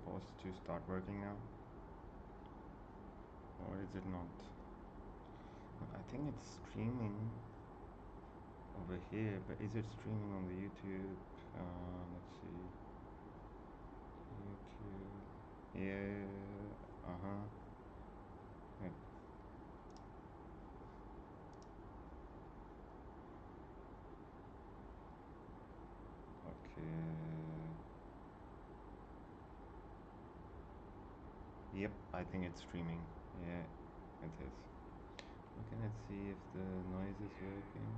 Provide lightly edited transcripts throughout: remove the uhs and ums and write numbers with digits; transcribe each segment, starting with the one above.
supposed to start working now? Or is it not? I think it's streaming over here, but is it streaming on the YouTube? Let's see. YouTube. Yeah. Wait. Okay. Yep, I think it's streaming. Yeah, it is. Okay, let's see if the noise is working.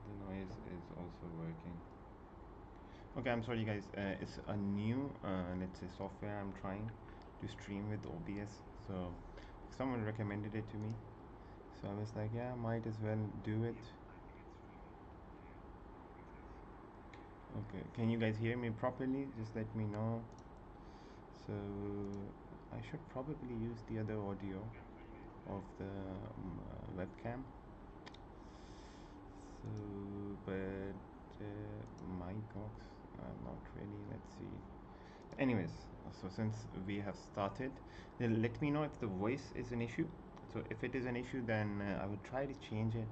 The noise is also working. Okay, I'm sorry guys. It's a new, let's say, software I'm trying to stream with OBS. So someone recommended it to me. So I was like, yeah, might as well do it. Okay, can you guys hear me properly? Just let me know. So I should probably use the other audio of the webcam. So, but my box, not really. Let's see. Anyways, so since we have started, then let me know if the voice is an issue. So if it is an issue, then I will try to change it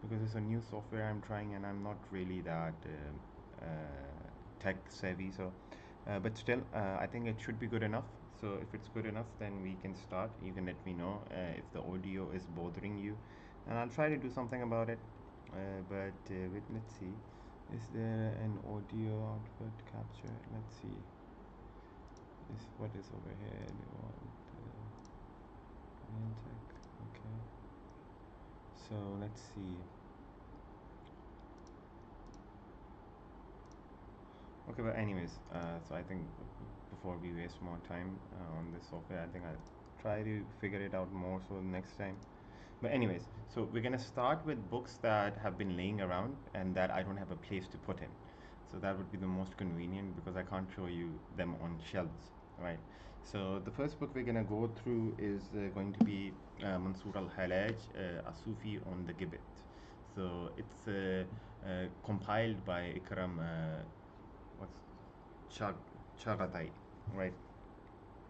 because it's a new software I'm trying and I'm not really that tech savvy. So, but still, I think it should be good enough. So if it's good enough, then we can start. You can let me know if the audio is bothering you, and I'll try to do something about it. Wait, let's see. Is there an audio output capture? Let's see. Is what is over here? They want tech. Okay. So let's see. Okay, but anyways, so I think before we waste more time on this software, I think I'll try to figure it out more so next time. But anyways, so we're gonna start with books that have been laying around and that I don't have a place to put in. So that would be the most convenient because I can't show you them on shelves, right? So the first book we're gonna go through is going to be Mansour al-Halaj, a Sufi on the Gibbet. So it's compiled by Ikram, what's Chagatai, right?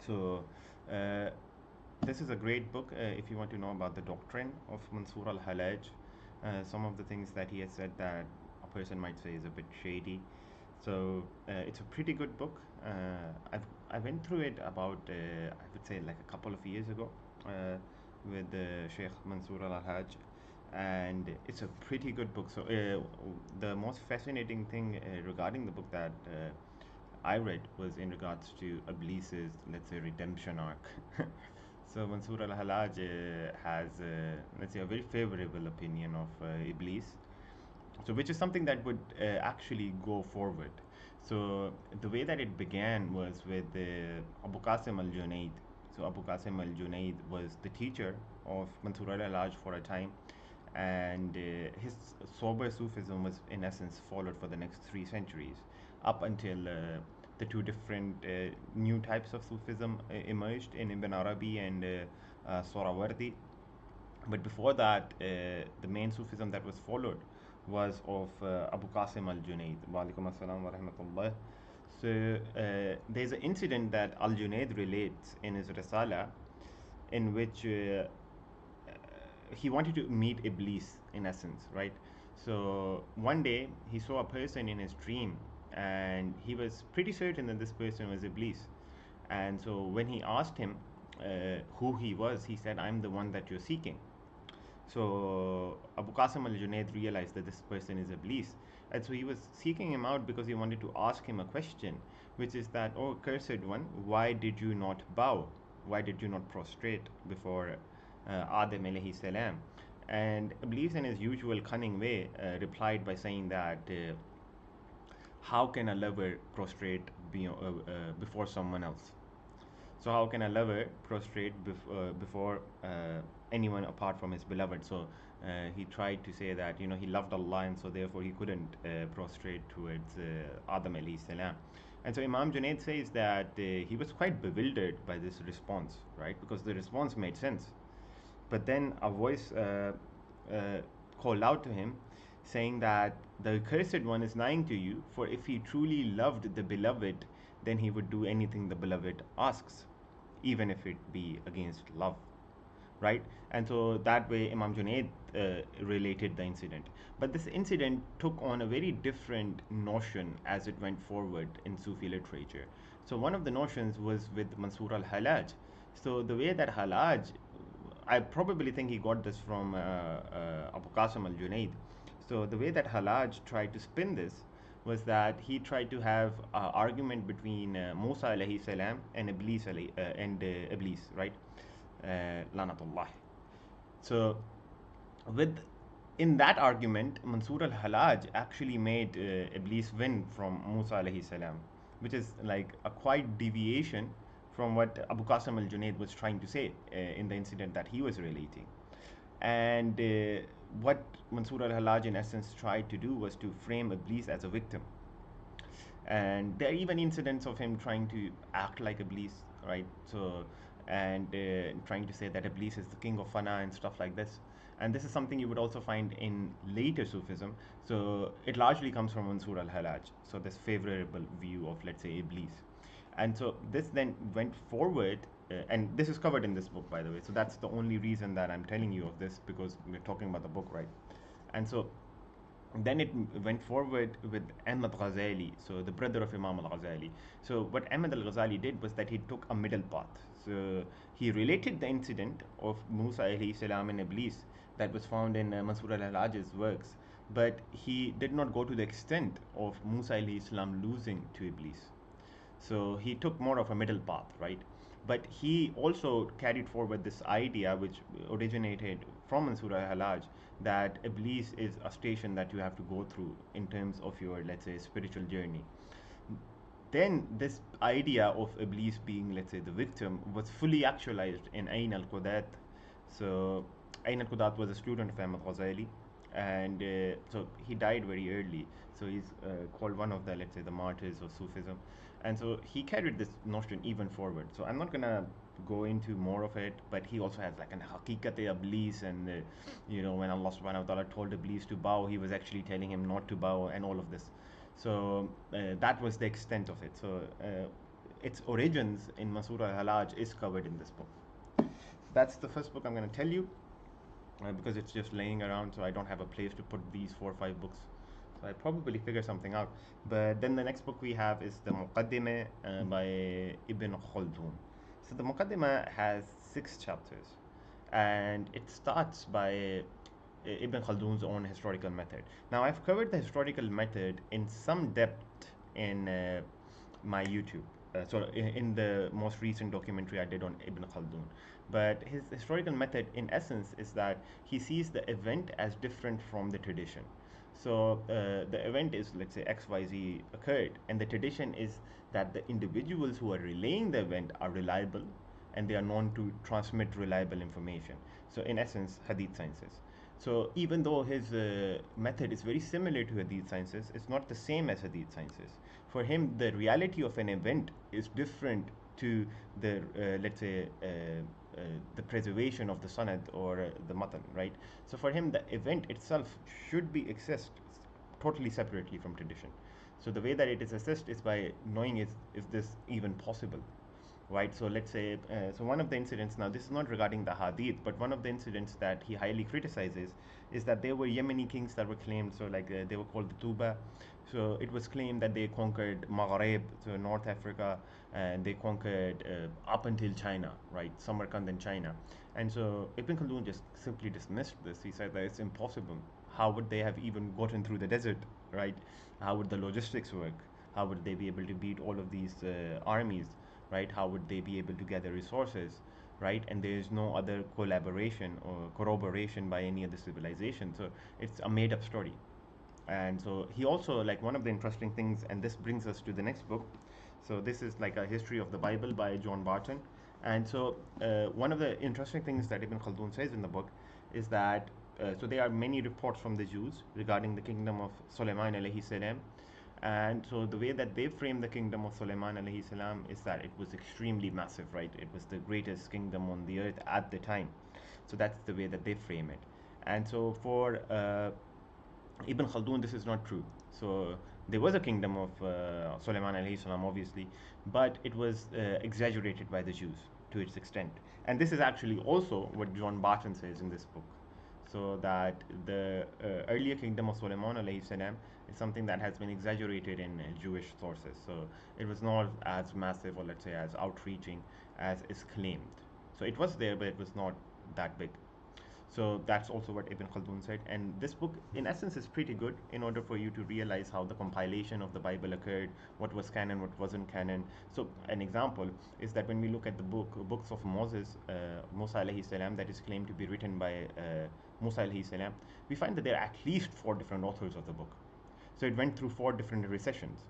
So uh, this is a great book if you want to know about the doctrine of Mansour al-Halaj. Some of the things that he has said that a person might say is a bit shady. So it's a pretty good book. I went through it about I would say like a couple of years ago with Sheikh Mansour al-Haj, and it's a pretty good book. So the most fascinating thing regarding the book that I read was in regards to Iblis's, let's say, redemption arc. So Mansour al-Halaj has, let's say, a very favorable opinion of Iblis. So which is something that would actually go forward. So the way that it began was with Abu Qasim al-Junaid. So Abu Qasim al-Junaid was the teacher of Mansour al-Halaj for a time, and his sober Sufism was in essence followed for the next 3 centuries, up until the two different new types of Sufism emerged in Ibn Arabi and Sohrawardi. But before that, the main Sufism that was followed was of Abu Qasim al-Junaid. Wa alaikum assalam wa rahmatullah. So there's an incident that al-Junaid relates in his Risala in which he wanted to meet Iblis in essence, right? So one day he saw a person in his dream and he was pretty certain that this person was Iblis. And so when he asked him who he was, he said, I'm the one that you're seeking. So Abu Qasim al Junaid realized that this person is Iblis. And so he was seeking him out because he wanted to ask him a question, which is that, oh, cursed one, why did you not bow? Why did you not prostrate before Adam alayhi salam? And Iblis, in his usual cunning way, replied by saying that, how can a lover prostrate before someone else? So how can a lover prostrate before anyone apart from his beloved? So he tried to say that he loved Allah and so therefore he couldn't prostrate towards Adam alayhi salam. And so Imam Junaid says that he was quite bewildered by this response, right? Because the response made sense. But then a voice called out to him saying that the accursed one is lying to you, for if he truly loved the beloved, then he would do anything the beloved asks, even if it be against love, right? And so that way Imam Junaid related the incident. But this incident took on a very different notion as it went forward in Sufi literature. So one of the notions was with Mansur al-Halaj. So the way that Halaj, I probably think he got this from Abu Qasim al-Junaid. So the way that Halaj tried to spin this was that he tried to have an argument between Musa alayhi salam and Iblis, right? Lanatullah. So with in that argument, Mansur al-Halaj actually made Iblis win from Musa alayhi salam, which is like a quite deviation from what Abu Qasim al-Junaid was trying to say in the incident that he was relating. And what Mansur al-Halaj in essence tried to do was to frame Iblis as a victim. And there are even incidents of him trying to act like Iblis, right? So, and trying to say that Iblis is the king of fana and stuff like this. And this is something you would also find in later Sufism. So it largely comes from Mansur al-Halaj. So this favorable view of, let's say, Iblis. And so this then went forward, and this is covered in this book, by the way. So that's the only reason that I'm telling you of this, because we're talking about the book, right? And so then it went forward with Ahmad Ghazali, so the brother of Imam al-Ghazali. So what Ahmad al-Ghazali did was that he took a middle path. So he related the incident of Musa alayhi salam and Iblis that was found in Mansur al-Halaj's works, but he did not go to the extent of Musa alayhi salam losing to Iblis. So he took more of a middle path, right? But he also carried forward this idea, which originated from Mansur al-Halaj, that Iblis is a station that you have to go through in terms of your, let's say, spiritual journey. Then this idea of Iblis being, let's say, the victim was fully actualized in Ain al-Qudat. So Ain al-Qudat was a student of Ahmad Ghazali, and so he died very early. So he's called one of the, let's say, the martyrs of Sufism. And so he carried this notion even forward. So I'm not gonna go into more of it, but he also has like an haqiqat Iblis, and when Allah subhanahu wa ta'ala told Iblis to bow, he was actually telling him not to bow, and all of this. So that was the extent of it. So its origins in Mansur al-Halaj is covered in this book. That's the first book I'm going to tell you, because it's just laying around, so I don't have a place to put these 4 or 5 books. So I probably figure something out. But then the next book we have is the Muqaddimah by Ibn Khaldun. So the Muqaddimah has 6 chapters, and it starts by Ibn Khaldun's own historical method. Now, I've covered the historical method in some depth in my YouTube. So, in the most recent documentary I did on Ibn Khaldun. But his historical method, in essence, is that he sees the event as different from the tradition. So, the event is, let's say, XYZ occurred, and the tradition is that the individuals who are relaying the event are reliable and they are known to transmit reliable information. So, in essence, Hadith sciences. So even though his method is very similar to Hadith sciences, it's not the same as Hadith sciences. For him, the reality of an event is different to the, let's say, the preservation of the sanad or the matan, right? So for him, the event itself should be assessed totally separately from tradition. So the way that it is assessed is by knowing is this even possible, right? So let's say, so one of the incidents, now this is not regarding the hadith, but one of the incidents that he highly criticizes is that there were Yemeni kings that were claimed, so like they were called the Tuba. So it was claimed that they conquered Maghreb, so North Africa, and they conquered up until China, right? Samarkand in China. And so Ibn Khaldun just simply dismissed this. He said that it's impossible. How would they have even gotten through the desert, right? How would the logistics work? How would they be able to beat all of these armies, right? How would they be able to gather resources, right? And there is no other collaboration or corroboration by any other civilization. So it's a made up story. And so he also, like, one of the interesting things, and this brings us to the next book. So this is like a history of the Bible by John Barton. And so one of the interesting things that Ibn Khaldun says in the book is that so there are many reports from the Jews regarding the kingdom of Sulaiman alayhi salam. And so the way that they frame the kingdom of Sulaiman alayhi salam is that it was extremely massive, right? It was the greatest kingdom on the earth at the time. So that's the way that they frame it. And so for Ibn Khaldun, this is not true. So there was a kingdom of Sulaiman alayhi salam, obviously, but it was exaggerated by the Jews to its extent. And this is actually also what John Barton says in this book. So that the earlier kingdom of Sulaiman alayhi salam is something that has been exaggerated in Jewish sources. So it was not as massive, or let's say as outreaching as is claimed. So it was there, but it was not that big. So that's also what Ibn Khaldun said. And this book, in essence, is pretty good in order for you to realize how the compilation of the Bible occurred, what was canon, what wasn't canon. So an example is that when we look at the books of Moses, Musa alayhi salam, that is claimed to be written by Musa alayhi salam, we find that there are at least four different authors of the book. So it went through four different recessions.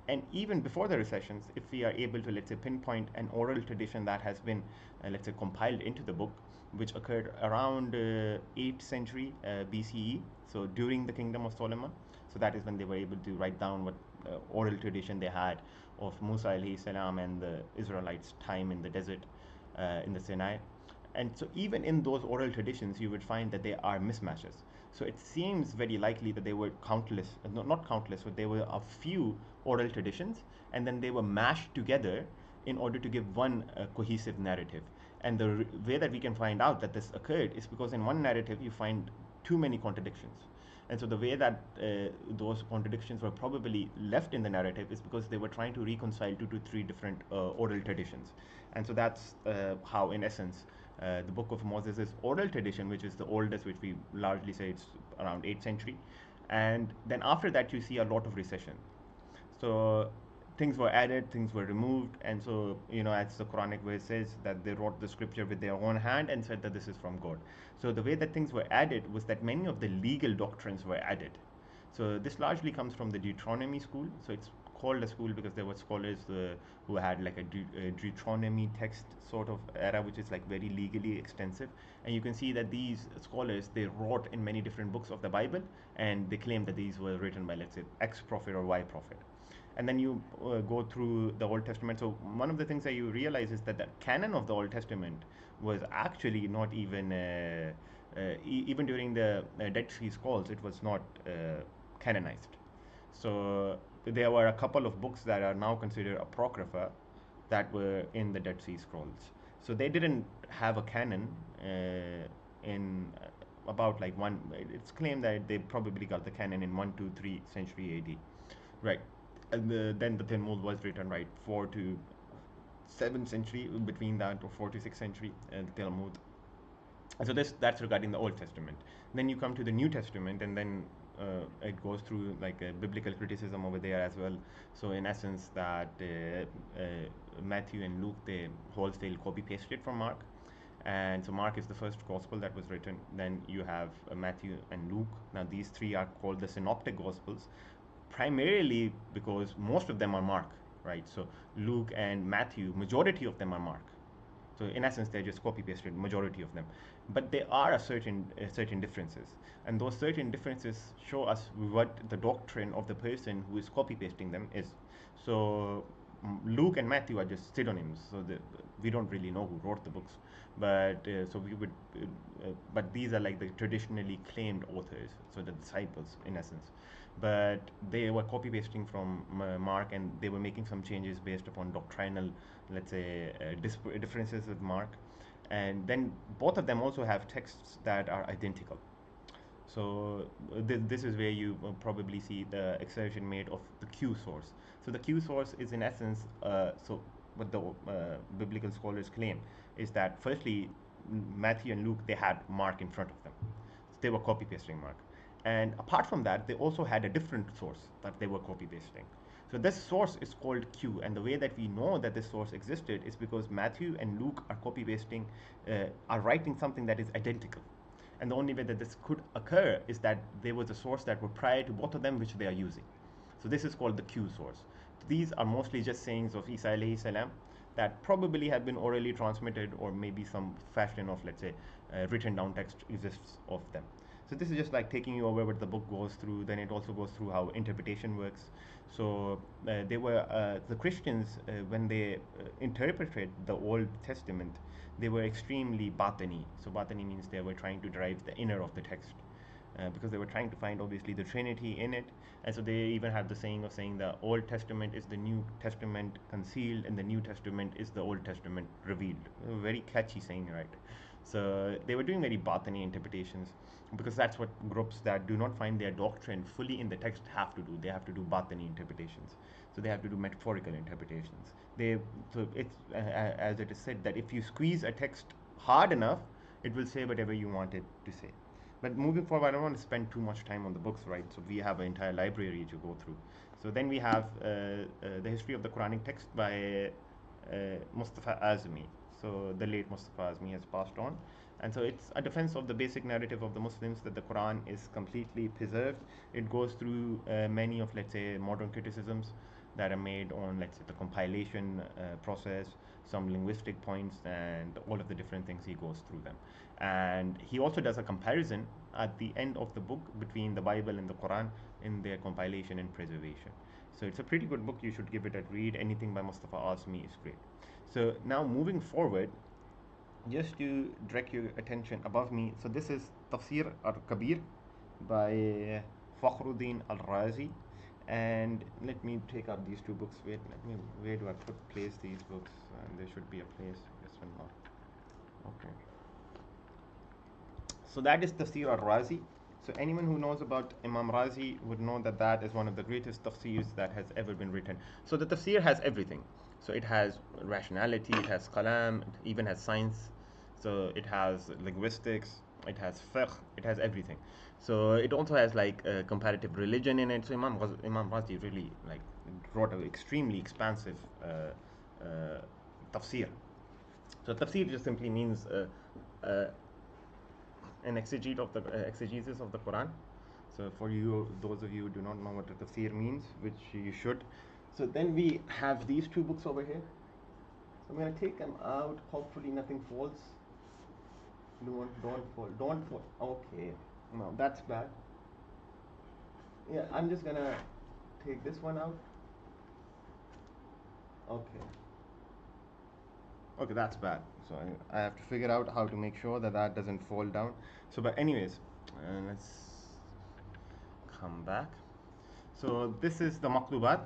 And even before the recessions, if we are able to, let's say, pinpoint an oral tradition that has been, let's say, compiled into the book, which occurred around 8th century BCE, so during the kingdom of Solomon. So that is when they were able to write down what oral tradition they had of Musa alayhi salam and the Israelites' time in the desert, in the Sinai. And so even in those oral traditions, you would find that there are mismatches. So it seems very likely that there were countless, not countless, but there were a few oral traditions, and then they were mashed together in order to give one cohesive narrative. And the way that we can find out that this occurred is because in one narrative you find too many contradictions. And so the way that those contradictions were probably left in the narrative is because they were trying to reconcile two to three different oral traditions. And so that's how, in essence, the Book of Moses is oral tradition, which is the oldest, which we largely say it's around 8th century. And then after that, you see a lot of recession. So things were added, things were removed, and so, as the Quranic verse says, that they wrote the scripture with their own hand and said that this is from God. So the way that things were added was that many of the legal doctrines were added. So this largely comes from the Deuteronomy school. So it's called a school because there were scholars who had like a Deuteronomy text sort of era, which is like very legally extensive. And you can see that these scholars, they wrote in many different books of the Bible, and they claim that these were written by, let's say, X prophet or Y prophet. And then you go through the Old Testament. So one of the things that you realize is that the canon of the Old Testament was actually not even even during the Dead Sea Scrolls, it was not canonized. So there were a couple of books that are now considered apocrypha that were in the Dead Sea Scrolls. So they didn't have a canon in about like one. It's claimed that they probably got the canon in 1 to 3 century AD, right? And then the Talmud was written, right, 4 to 7 century, between that, or 4 to 6 century, the Talmud. So that's regarding the Old Testament. Then you come to the New Testament, and then it goes through like a biblical criticism over there as well. So in essence, that Matthew and Luke, they wholesale copy pasted from Mark. And so Mark is the first gospel that was written. Then you have Matthew and Luke. Now these three are called the synoptic gospels, primarily because most of them are Mark, right? So Luke and Matthew, majority of them are Mark. So in essence, they're just copy pasted, majority of them. But there are certain differences, and those certain differences show us what the doctrine of the person who is copy pasting them is. So Luke and Matthew are just pseudonyms. So we don't really know who wrote the books, but so we would. But these are like the traditionally claimed authors, so the disciples in essence. But they were copy pasting from Mark, and they were making some changes based upon doctrinal, let's say, differences with Mark. And then both of them also have texts that are identical. So this is where you probably see the exertion made of the Q source. So the Q source is in essence, so what the biblical scholars claim is that firstly, Matthew and Luke, they had Mark in front of them. So they were copy pasting Mark. And apart from that, they also had a different source that they were copy pasting. So this source is called Q, and the way that we know that this source existed is because Matthew and Luke are copy pasting, are writing something that is identical. And the only way that this could occur is that there was a source that were prior to both of them, which they are using. So this is called the Q source. These are mostly just sayings of Isa alayhi salam that probably have been orally transmitted, or maybe some fashion of, let's say, written down text exists of them. So this is just like taking you over what the book goes through. Then it also goes through how interpretation works. So they were the Christians, when they interpreted the Old Testament, they were extremely batini. So batini means they were trying to derive the inner of the text. because they were trying to find obviously the Trinity in it. And so they even had the saying of saying the Old Testament is the New Testament concealed and the New Testament is the Old Testament revealed. A very catchy saying, right? So they were doing very botany interpretations, because that's what groups that do not find their doctrine fully in the text have to do. They have to do botany interpretations. So they have to do metaphorical interpretations. So it's as it is said that if you squeeze a text hard enough, it will say whatever you want it to say. But moving forward, I don't want to spend too much time on the books, right? So we have an entire library to go through. So then we have the history of the Quranic text by Mustafa Azmi. So the late Mustafa Azmi has passed on. And so it's a defense of the basic narrative of the Muslims that the Quran is completely preserved. It goes through many of, let's say, modern criticisms that are made on, let's say, the compilation process, some linguistic points, and all of the different things. He goes through them. And he also does a comparison at the end of the book between the Bible and the Quran in their compilation and preservation. So it's a pretty good book. You should give it a read. Anything by Mustafa Azmi is great. So now moving forward, just to direct your attention above me, so this is Tafsir al-Kabir by Fakhruddin al-Razi. And let me take up these two books. Where do I place these books? There should be a place. This one not. Okay. So that is Tafsir al-Razi. So anyone who knows about Imam Razi would know that that is one of the greatest tafsirs that has ever been written. So the tafsir has everything. So it has rationality, it has kalam, it even has science. So it has linguistics, it has fiqh, it has everything. So it also has like comparative religion in it. So Imam Razi really like wrote an extremely expansive tafsir. So tafsir just simply means an exegesis of the Quran. So for you, those of you who do not know what the tafsir means, which you should. So then we have these two books over here. So I'm going to take them out. Hopefully nothing falls. Don't fall. Okay. No, that's bad. Yeah, I'm just going to take this one out. Okay. Okay, that's bad. So I have to figure out how to make sure that that doesn't fall down. So, but anyways, let's come back. So this is the Maqlubat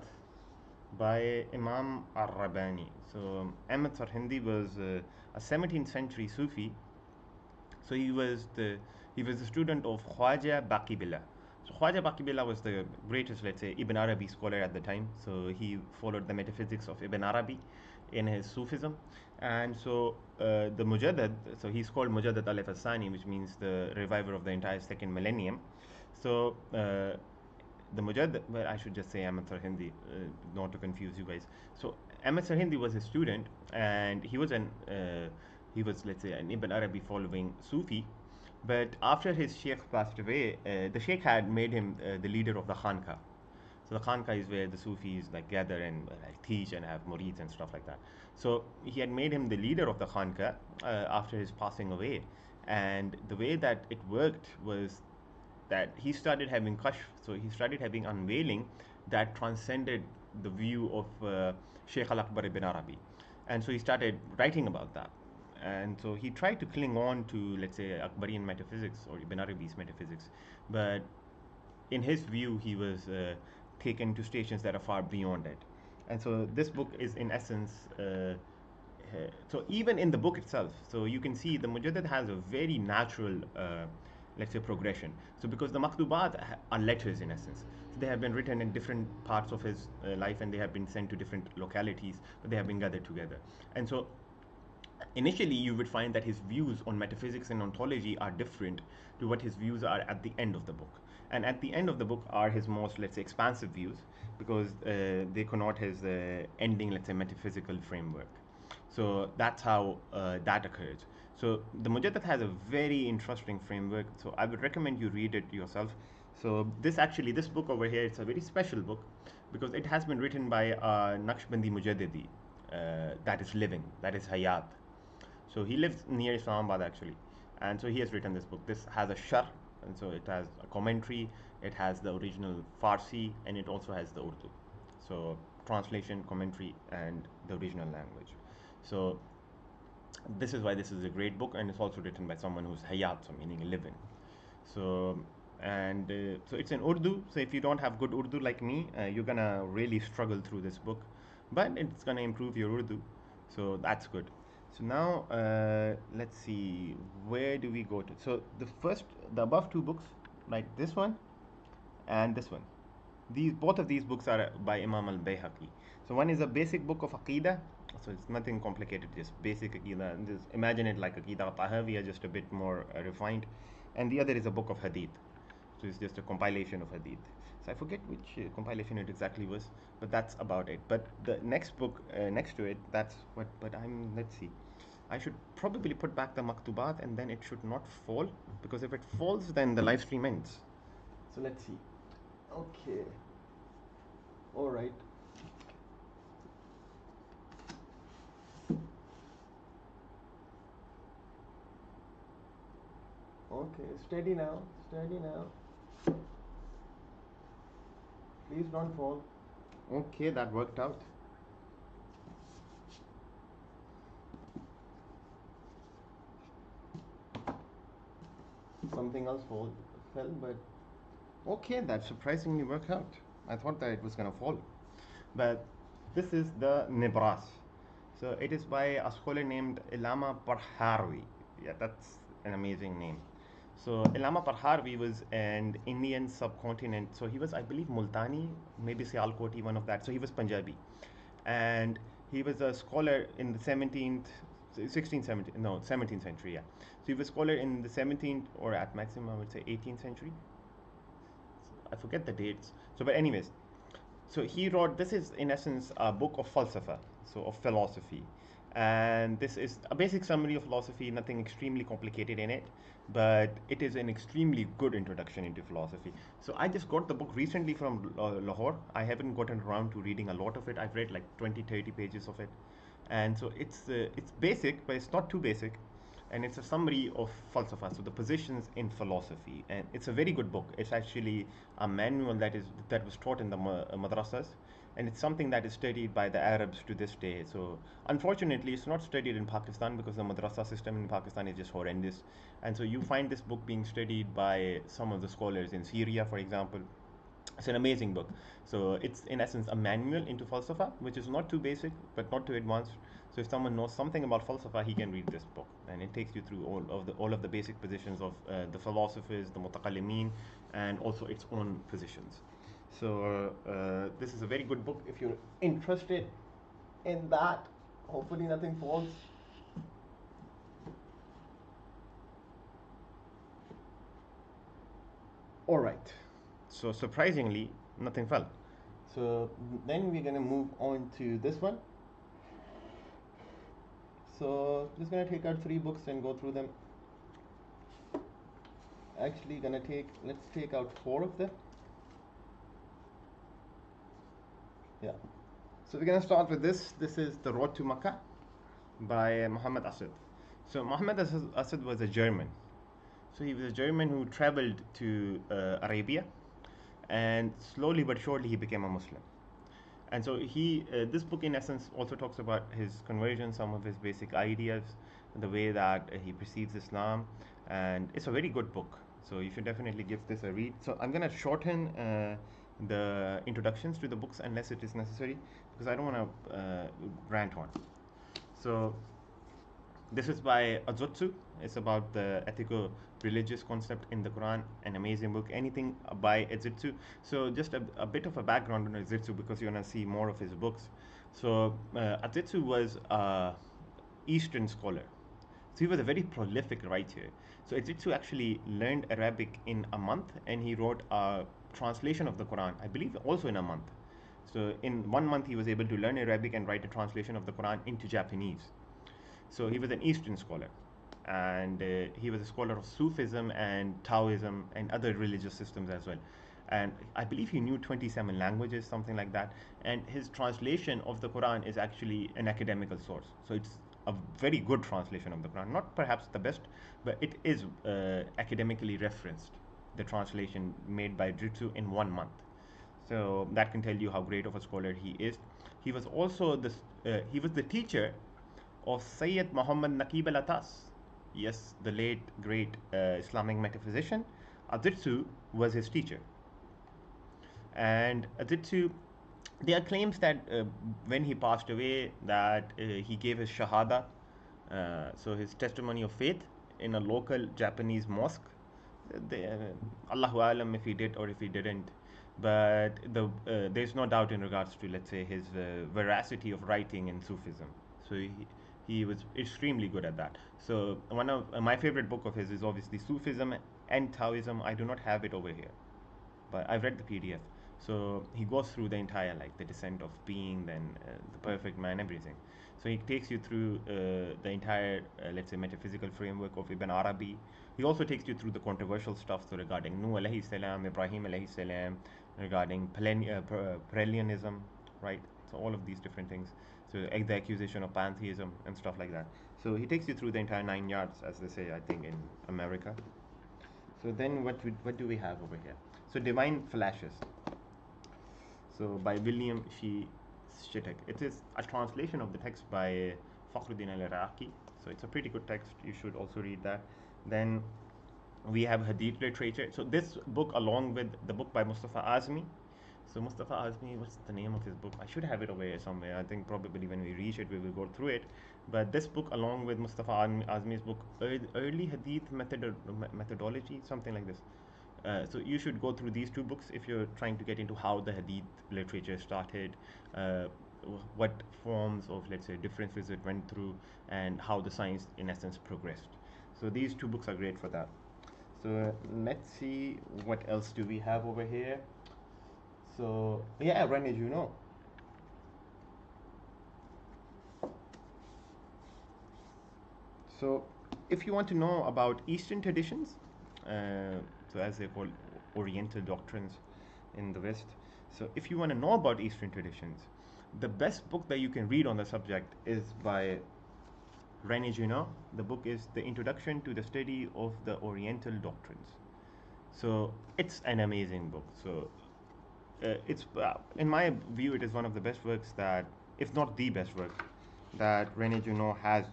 by Imam al-Rabbani. So Ahmad Sarhindi was a 17th century Sufi. So he was the student of Khwaja Baqi Billah. So Khwaja Baqi Billah was the greatest, let's say, Ibn Arabi scholar at the time. So he followed the metaphysics of Ibn Arabi in his Sufism. And so the Mujaddad, so he's called Mujaddad al-Fasani, which means the reviver of the entire second millennium. So the Mujaddad, well, I should just say Ahmad Sarhindi, not to confuse you guys. So Ahmad Sarhindi was his student, and he was let's say an Ibn Arabi following Sufi. But after his sheikh passed away, the sheikh had made him the leader of the Khanka. So the Khanka is where the Sufis like gather and like teach and have murids and stuff like that. So he had made him the leader of the Khanka after his passing away. And the way that it worked was that he started having kashf, so he started having unveiling that transcended the view of Sheikh al-Akbar ibn Arabi. And so he started writing about that. And so he tried to cling on to, let's say, Akbarian metaphysics or Ibn Arabi's metaphysics. But in his view, he was taken to stations that are far beyond it. And so this book is, in essence, so even in the book itself, so you can see the Mujaddid has a very natural let's say progression. So because the Maktubat are letters in essence, so they have been written in different parts of his life, and they have been sent to different localities, but they have been gathered together. And so initially you would find that his views on metaphysics and ontology are different to what his views are at the end of the book. And at the end of the book are his most, let's say, expansive views, because they connote his ending, let's say, metaphysical framework. So that's how that occurs. So the Mujaddid has a very interesting framework. So I would recommend you read it yourself. So this book over here, it's a very special book because it has been written by a Naqshbandi Mujaddidi that is living, that is Hayat. So he lives near Islamabad actually, and so he has written this book. This has a shar, and so it has a commentary, it has the original Farsi, and it also has the Urdu. So translation, commentary, and the original language. So this is why this is a great book, and it's also written by someone who's hayat, so meaning living. So And so it's in Urdu. So if you don't have good Urdu like me, you're gonna really struggle through this book, but it's gonna improve your Urdu, so that's good. So now let's see, where do we go to? So the above two books, like this one and this one, these both of these books are by Imam al-Bayhaqi. So one is a basic book of Aqidah, so it's nothing complicated, just basic Aqidah. Just imagine it like Aqidah Tahawiyah, just a bit more refined. And the other is a book of Hadith, so it's just a compilation of Hadith. So I forget which compilation it exactly was, but that's about it. But the next book next to it, that's what. But let's see. I should probably put back the maktubat, and then it should not fall, because if it falls, then the live stream ends. So let's see. Okay. All right. Okay, steady now, steady now. Please don't fall. Okay, that worked out. Something else fell, but okay, that surprisingly worked out. I thought that it was gonna fall. But this is the Nibras. So it is by a scholar named Ilama Parharvi. Yeah, that's an amazing name. So Ilama Parharvi was an Indian subcontinent. So he was, I believe, Multani, maybe Sialkoti, one of that. So he was Punjabi. And he was a scholar in the 17th, 16th, 17th, no, 17th century, yeah. So he was a scholar in the 17th, or at maximum, I would say 18th century. I forget the dates. So, but anyways, so he wrote, this is in essence a book of falsafa, so of philosophy. And this is a basic summary of philosophy, nothing extremely complicated in it, but it is an extremely good introduction into philosophy. So I just got the book recently from Lahore. I haven't gotten around to reading a lot of it. I've read like 20-30 pages of it. And so it's basic, but it's not too basic. And it's a summary of falsafa, so the positions in philosophy. And it's a very good book. It's actually a manual that was taught in the madrasas, and it's something that is studied by the Arabs to this day. So unfortunately, it's not studied in Pakistan because the madrasa system in Pakistan is just horrendous. And so you find this book being studied by some of the scholars in Syria, for example. It's an amazing book. So it's in essence a manual into falsafa, which is not too basic but not too advanced. So if someone knows something about falsafa, he can read this book, and it takes you through all of the basic positions of the philosophers, the mutaqallimin, and also its own positions. So this is a very good book if you're interested in that. Hopefully nothing falls. All right. So surprisingly, nothing fell. So then we're gonna move on to this one. So just gonna take out 3 books and go through them. Actually let's take out 4 of them. Yeah. So we're gonna start with this. This is The Road to Makkah by Muhammad Asad. So Muhammad Asad was a German. So he was a German who traveled to Arabia, and slowly but surely he became a Muslim. And so this book in essence also talks about his conversion, some of his basic ideas, the way that he perceives Islam, and it's a very good book. So you should definitely give this a read. So I'm gonna shorten the introductions to the books unless it is necessary, because I don't want to rant on. So this is by Azutsu. It's about the ethical religious concept in the Quran. An amazing book. Anything by Azutsu. So just a bit of a background on Azutsu, because you're going to see more of his books. So Azutsu was an Eastern scholar. So he was a very prolific writer. So Azutsu actually learned Arabic in a month, and he wrote a translation of the Quran, I believe also in a month. So in 1 month he was able to learn Arabic and write a translation of the Quran into Japanese. So he was an Eastern scholar, and he was a scholar of Sufism and Taoism and other religious systems as well. And I believe he knew 27 languages, something like that. And his translation of the Quran is actually an academical source. So it's a very good translation of the Quran. Not perhaps the best, but it is academically referenced, the translation made by Dritsu in 1 month. So that can tell you how great of a scholar he is. He was also he was the teacher of Sayyid Muhammad Naqib al-Atas. Yes, the late great Islamic metaphysician, Aditsu was his teacher. And Aditsu, there are claims that when he passed away, that he gave his shahada, so his testimony of faith, in a local Japanese mosque. Allahu alam if he did or if he didn't, but there's no doubt in regards to, let's say, his veracity of writing in Sufism. So he was extremely good at that. So one of my favorite book of his is obviously Sufism and Taoism. I do not have it over here, but I've read the PDF. So he goes through the entire, like, the descent of being, then the perfect man, everything. So he takes you through the entire, let's say, metaphysical framework of Ibn Arabi. He also takes you through the controversial stuff, so regarding Nuh alayhi salam, Ibrahim alayhi salam, regarding Perennialism, right? So all of these different things. So the accusation of pantheism and stuff like that. So he takes you through the entire 9 yards, as they say, I think, in America. So then what do we have over here? So Divine Flashes. So by William Shittek. It is a translation of the text by Fakhruddin al-Iraqi. So it's a pretty good text. You should also read that. Then we have Hadith literature. So this book, along with the book by Mustafa Azmi. So Mustafa Azmi, what's the name of his book? I should have it over here somewhere. I think probably when we reach it, we will go through it. But this book, along with Mustafa Azmi's book, Early Hadith Methodology, something like this. So you should go through these two books if you're trying to get into how the Hadith literature started, what forms of, let's say, differences it went through, and how the science, in essence, progressed. So these two books are great for that. So let's see what else do we have over here. So yeah, Rene, you know. So if you want to know about Eastern traditions, so as they call Oriental doctrines in the West. So if you want to know about Eastern traditions, the best book that you can read on the subject is by René Junot. The book is The Introduction to the Study of the Oriental Doctrines. So it's an amazing book. So it's in my view, it is one of the best works that, if not the best work, that René Junot has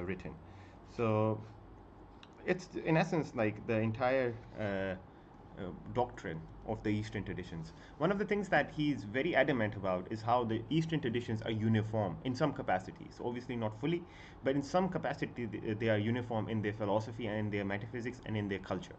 written. So it's in essence like the entire doctrine of the Eastern traditions. One of the things that he's very adamant about is how the Eastern traditions are uniform in some capacities. Obviously not fully, but in some capacity they are uniform in their philosophy and in their metaphysics and in their culture.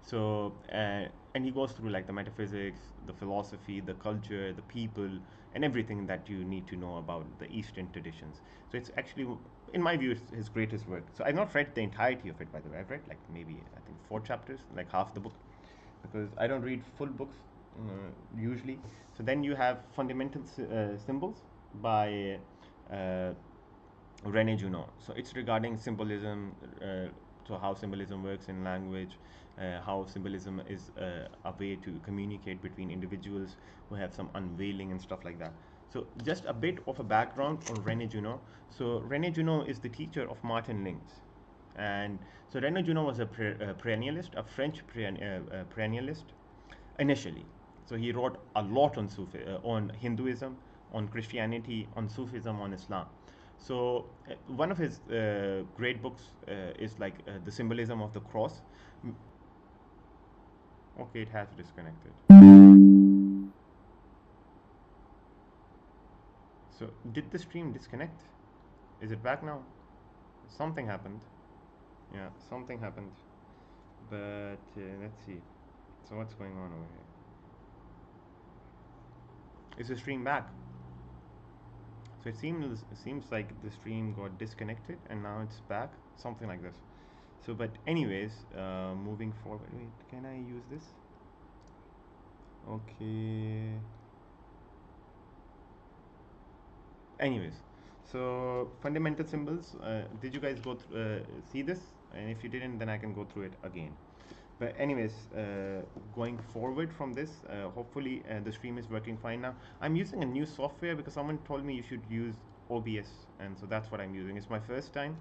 So and he goes through like the metaphysics, the philosophy, the culture, the people, and everything that you need to know about the Eastern traditions. So it's actually, in my view, it's his greatest work. So I've not read the entirety of it, by the way. I've read like maybe, I think, 4 chapters, like half the book, because I don't read full books usually. So then you have Fundamental Symbols by René Junot. So it's regarding symbolism, so how symbolism works in language, how symbolism is a way to communicate between individuals who have some unveiling and stuff like that. So just a bit of a background on René Junot. So René Junot is the teacher of Martin Lings. And so René Junot was a perennialist, a French perennialist initially. So he wrote a lot on on Hinduism, on Christianity, on Sufism, on Islam. So one of his great books is like the Symbolism of the Cross. Okay, it has disconnected. So did the stream disconnect? Is it back now? Something happened. Yeah, something happened. But let's see. So what's going on over here? Is the stream back? So it seems like the stream got disconnected and now it's back. Something like this. So but anyways, moving forward. Wait, can I use this? Okay. Anyways, so fundamental symbols. Did you guys go see this? And if you didn't, then I can go through it again. But anyways, going forward from this, hopefully the stream is working fine now. I'm using a new software because someone told me you should use OBS, and so that's what I'm using. It's my first time,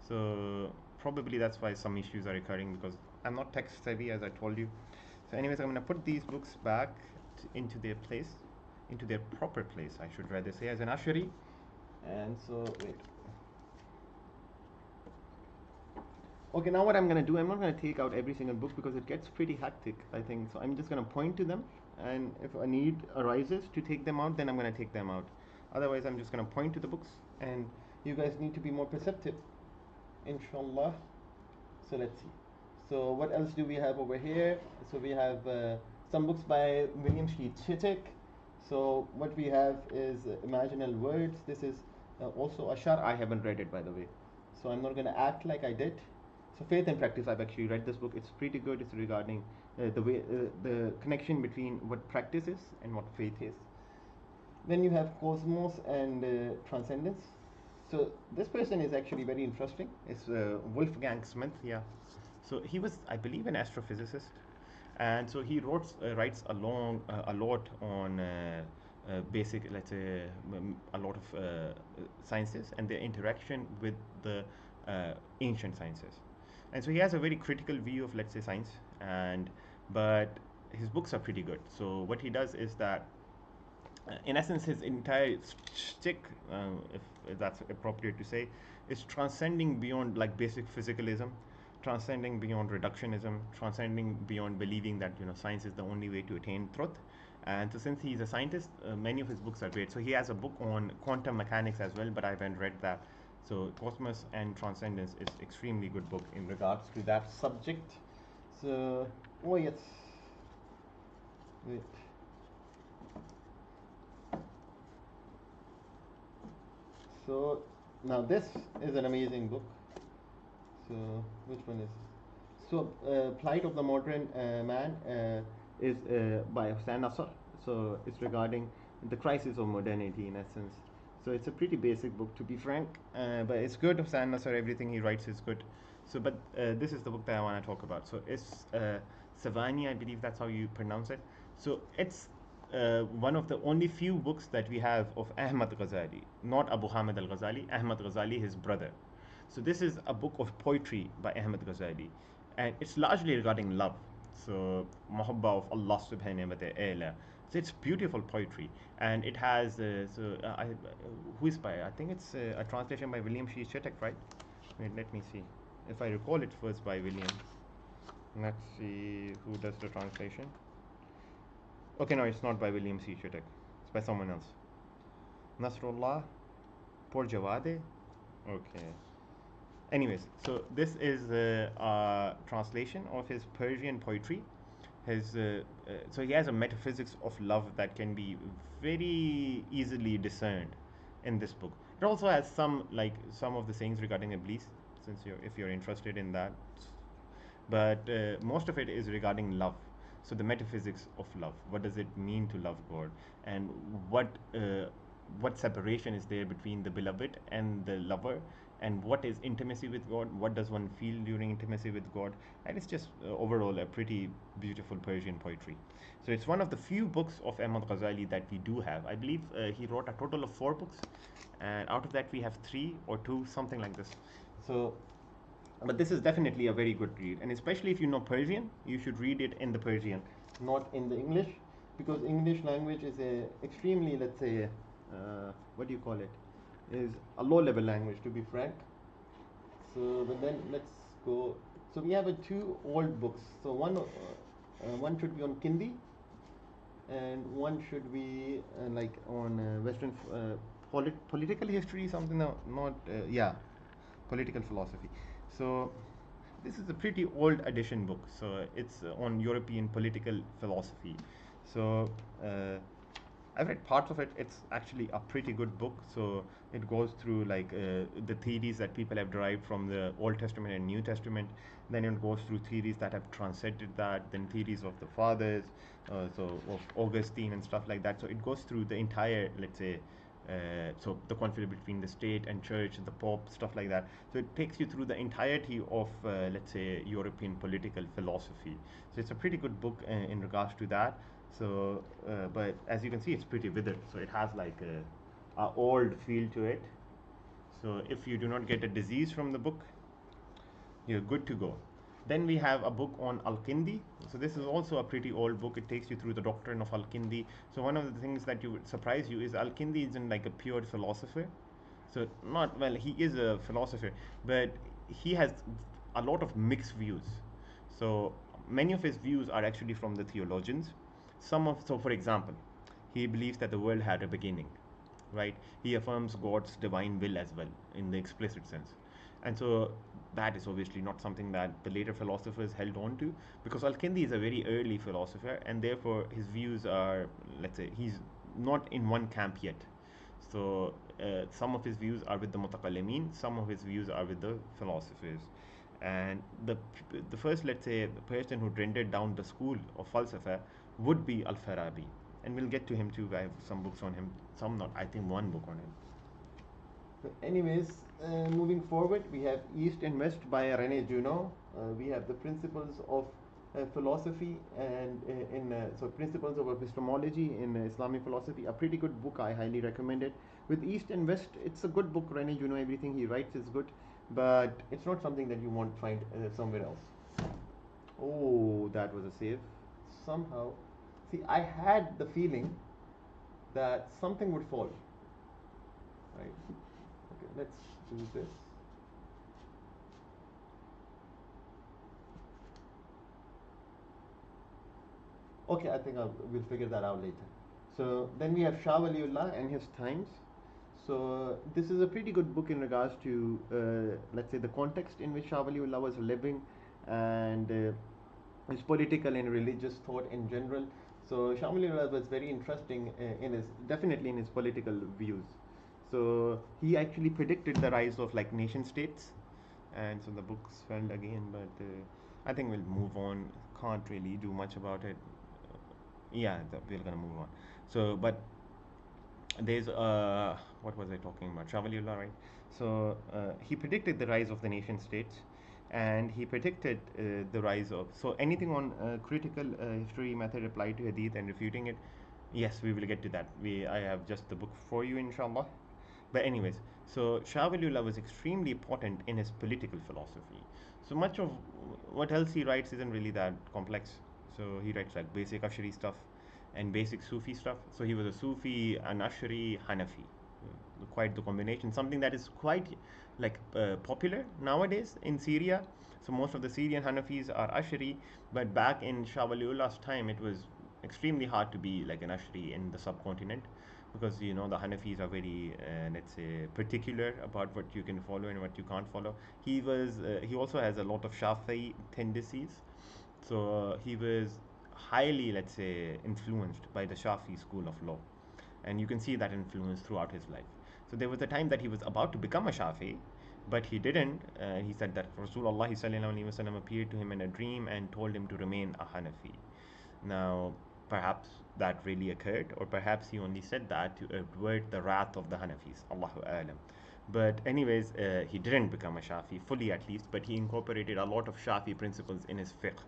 so probably that's why some issues are occurring, because I'm not tech savvy, as I told you. So anyways, I'm going to put these books back into their place, into their proper place, I should rather say, as an ashari. And so wait, Okay, now what I'm gonna do, I'm not gonna take out every single book because it gets pretty hectic, I think. So I'm just gonna point to them, and if a need arises to take them out, then I'm gonna take them out. Otherwise, I'm just gonna point to the books, and you guys need to be more perceptive, inshallah. So let's see. So what else do we have over here? So we have some books by William Sheet Chittick. So what we have is Imaginal Words. This is also Ashar. I haven't read it, by the way, so I'm not going to act like I did. So Faith and Practice, I've actually read this book. It's pretty good. It's regarding the connection between what practice is and what faith is. Then you have Cosmos and Transcendence. So this person is actually very interesting. It's Wolfgang Smith. Yeah. So he was, I believe, an astrophysicist, and so he writes a lot on basic, let's say, a lot of sciences and their interaction with the ancient sciences. And so he has a very critical view of, let's say, science, and but his books are pretty good. So what he does is that, in essence, his entire stick, if that's appropriate to say, is transcending beyond like basic physicalism, transcending beyond reductionism, transcending beyond believing that science is the only way to attain truth. And so, since he's a scientist, many of his books are great. So he has a book on quantum mechanics as well, but I haven't read that. So Cosmos and Transcendence is extremely good book in regards to that subject. So, oh yes, wait. So now this is an amazing book. So which one is? So Plight of the Modern Man is by Hussein Nasr. So it's regarding the crisis of modernity in essence. So it's a pretty basic book, to be frank, but it's good. Hussein Nasr, everything he writes is good. So, but this is the book that I want to talk about. So it's Savani, I believe that's how you pronounce it. So it's one of the only few books that we have of Ahmad Ghazali, not Abu Hamid al-Ghazali, Ahmad Ghazali, his brother. So this is a book of poetry by Ahmad Ghazali, and it's largely regarding love. So Muhabba of Allah subhanahu wa ta'ala. So it's beautiful poetry, and it has who is by? I think it's a translation by William Sheet Chittick, right? Wait, let me see. If I recall, it was by William. Let's see who does the translation. Okay, no, it's not by William C. Chittick. It's by someone else. Nasrullah Porjawade. Okay. Anyways, so this is a translation of his Persian poetry. So he has a metaphysics of love that can be very easily discerned in this book. It also has some of the sayings regarding Iblis, if you're interested in that. But most of it is regarding love. So the metaphysics of love. What does it mean to love God, and what separation is there between the beloved and the lover, and what is intimacy with God? What does one feel during intimacy with God? And it's just overall a pretty beautiful Persian poetry. So it's one of the few books of Ahmad Ghazali that we do have. I believe he wrote a total of 4 books, and out of that we have 3 or 2, something like this. So but this is definitely a very good read, and especially if you know Persian, you should read it in the Persian, not in the English, because English language is a extremely, let's say, what do you call it, is a low level language, to be frank. So but then let's go. So we have 2 old books. So one should be on Kindi, and one should be like on Western political history, something. No, not yeah, political philosophy. So this is a pretty old edition book. So it's on European political philosophy. So I've read parts of it. It's actually a pretty good book. So it goes through like the theories that people have derived from the Old Testament and New Testament. Then it goes through theories that have transcended that. Then theories of the fathers, so of Augustine and stuff like that. So it goes through the entire, let's say, so the conflict between the state and church, the pope, stuff like that. So it takes you through the entirety of, let's say, European political philosophy. So it's a pretty good book in regards to that. So, but as you can see, it's pretty withered. So it has like a old feel to it. So if you do not get a disease from the book, you're good to go. Then we have a book on Al-Kindi. So this is also a pretty old book. It takes you through the doctrine of Al-Kindi. So one of the things that would surprise you is Al-Kindi isn't like a pure philosopher. So not, well, he is a philosopher, but he has a lot of mixed views. So many of his views are actually from the theologians. So for example, he believes that the world had a beginning, right? He affirms God's divine will as well in the explicit sense. And so that is obviously not something that the later philosophers held on to, because Al-Kindi is a very early philosopher, and therefore his views are, let's say, he's not in one camp yet. So some of his views are with the mutakallimin, some of his views are with the philosophers. And the first, let's say, the person who rendered down the school of falsafa would be Al-Farabi. And we'll get to him too. I have some books on him, some not, I think one book on him. So anyways, moving forward, we have East and West by René Junot. We have the principles of philosophy and so principles of epistemology in Islamic philosophy. A pretty good book. I highly recommend it. With East and West, it's a good book. René Junot, everything he writes is good, but it's not something that you won't find somewhere else. Oh, that was a save. Somehow, see, I had the feeling that something would fall. Right. Okay, let's do this. Okay, I think we'll figure that out later. So then we have Shah Waliullah and his times. So this is a pretty good book in regards to, let's say, the context in which Shah Waliullah was living, and his political and religious thought in general. So Shah Waliullah was very interesting definitely in his political views. So he actually predicted the rise of like nation states, and so the books fell again. But I think we'll move on. Can't really do much about it. Yeah, we're gonna move on. So, but there's what was I talking about? Shawaliullah, right? So he predicted the rise of the nation states, and he predicted the rise of, so anything on critical history method applied to hadith and refuting it. Yes, we will get to that. I have just the book for you, inshallah. But anyways, so Shah Waliullah was extremely important in his political philosophy. So much of what else he writes isn't really that complex. So he writes like basic Ashari stuff and basic Sufi stuff. So he was a Sufi, an Ashari, Hanafi. Quite the combination. Something that is quite like popular nowadays in Syria. So most of the Syrian Hanafis are Ashari, but back in Shah Waliullah's time, it was extremely hard to be like an Ashari in the subcontinent, because you know the Hanafis are very let's say particular about what you can follow and what you can't follow. He also has a lot of Shafi'i tendencies, so he was highly, let's say, influenced by the Shafi school of law, and you can see that influence throughout his life. So there was a time that he was about to become a Shafi, but he didn't. He said that Rasulullah sallallahu alaihi wasallam appeared to him in a dream and told him to remain a Hanafi. Now, perhaps that really occurred, or perhaps he only said that to avert the wrath of the Hanafis. Allahu alam. But anyways, he didn't become a Shafi fully, at least, but he incorporated a lot of Shafi principles in his fiqh.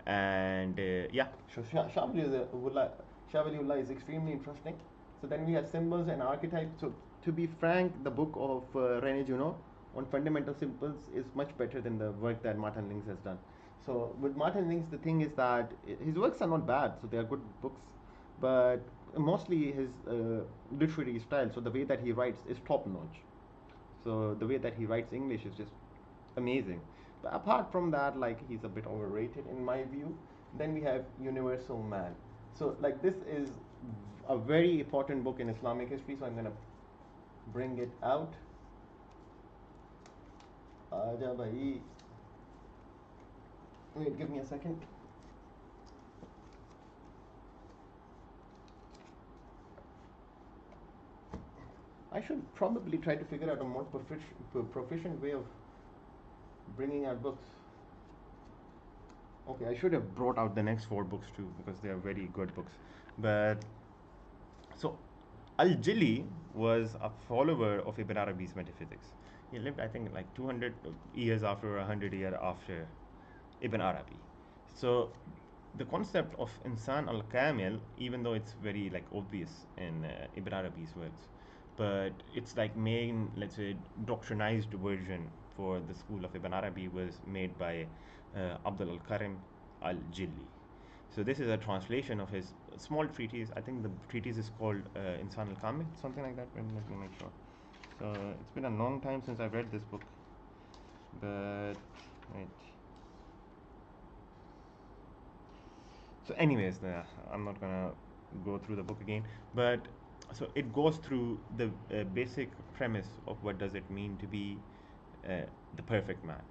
And yeah, so Shah Waliullah is extremely interesting. So then we have symbols and archetypes. So to be frank, the book of René Junot on fundamental symbols is much better than the work that Martin Links has done. So with Martin Links, the thing is that his works are not bad, so they are good books, but mostly his literary style, so the way that he writes is top notch. So the way that he writes English is just amazing. But apart from that, like, he's a bit overrated in my view. Then we have Universal Man. So like, this is a very important book in Islamic history, so I'm gonna bring it out. Aja bhai. Wait, give me a second. I should probably try to figure out a more proficient way of bringing out books. Okay, I should have brought out the next 4 books too, because they are very good books. But so Al-Jili was a follower of Ibn Arabi's metaphysics. He lived, I think, like 200 years after, or 100 years after Ibn Arabi. So the concept of Insan al-Kamil, even though it's very like obvious in Ibn Arabi's works, but it's like main, let's say, doctrinized version for the school of Ibn Arabi was made by Abdul al-Karim al-Jilli. So this is a translation of his small treatise. I think the treatise is called Insan al-Kamil, something like that. Let me make sure. So it's been a long time since I've read this book, but wait. So anyways, I'm not gonna go through the book again, but so it goes through the basic premise of what does it mean to be uh, the perfect man.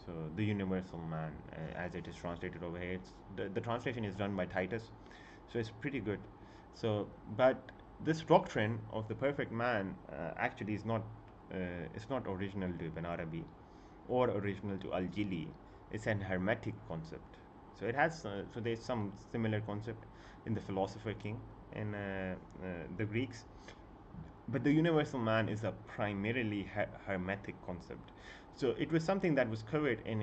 So the universal man, as it is translated over here, the translation is done by Titus, so it's pretty good. So, but this doctrine of the perfect man actually is not it's not original to Ibn Arabi or original to al-Jili. It's an hermetic concept. So it has so there's some similar concept in the philosopher king in the Greeks, but the universal man is a primarily hermetic concept. So it was something that was covered in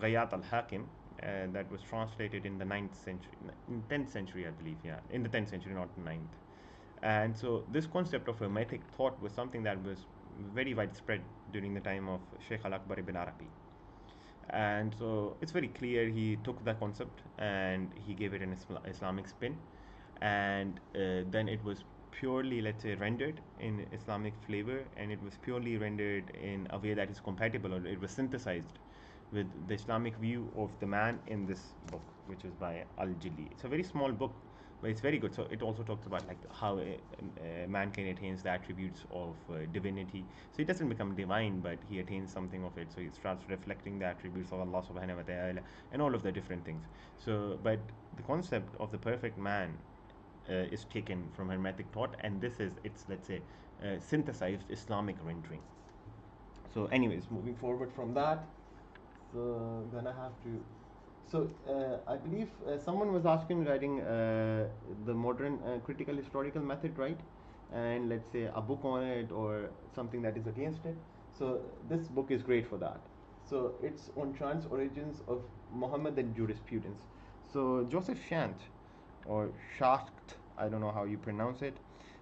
Ghayat al-Hakim, that was translated in the 9th century, in 10th century, I believe, yeah, in the 10th century, not the 9th. And so this concept of hermetic thought was something that was very widespread during the time of Sheikh al-Akbar ibn Arabi. And so it's very clear he took that concept and he gave it an Islamic spin, and then it was purely, let's say, rendered in Islamic flavor, and it was purely rendered in a way that is compatible, or it was synthesized with the Islamic view of the man in this book, which is by al-Jili. It's a very small book, but it's very good. So it also talks about like how mankind attains the attributes of divinity. So he doesn't become divine, but he attains something of it. So he starts reflecting the attributes of Allah subhanahu wa ta'ala and all of the different things. So, but the concept of the perfect man is taken from Hermetic thought, and this is its, let's say, synthesized Islamic rendering. So, anyways, moving forward from that, so then I have to. So, I believe someone was asking regarding the modern critical historical method, right? And let's say a book on it or something that is against it. So, this book is great for that. So, it's on chance origins of Mohammedan jurisprudence. So, Joseph Shant, or Schacht, I don't know how you pronounce it,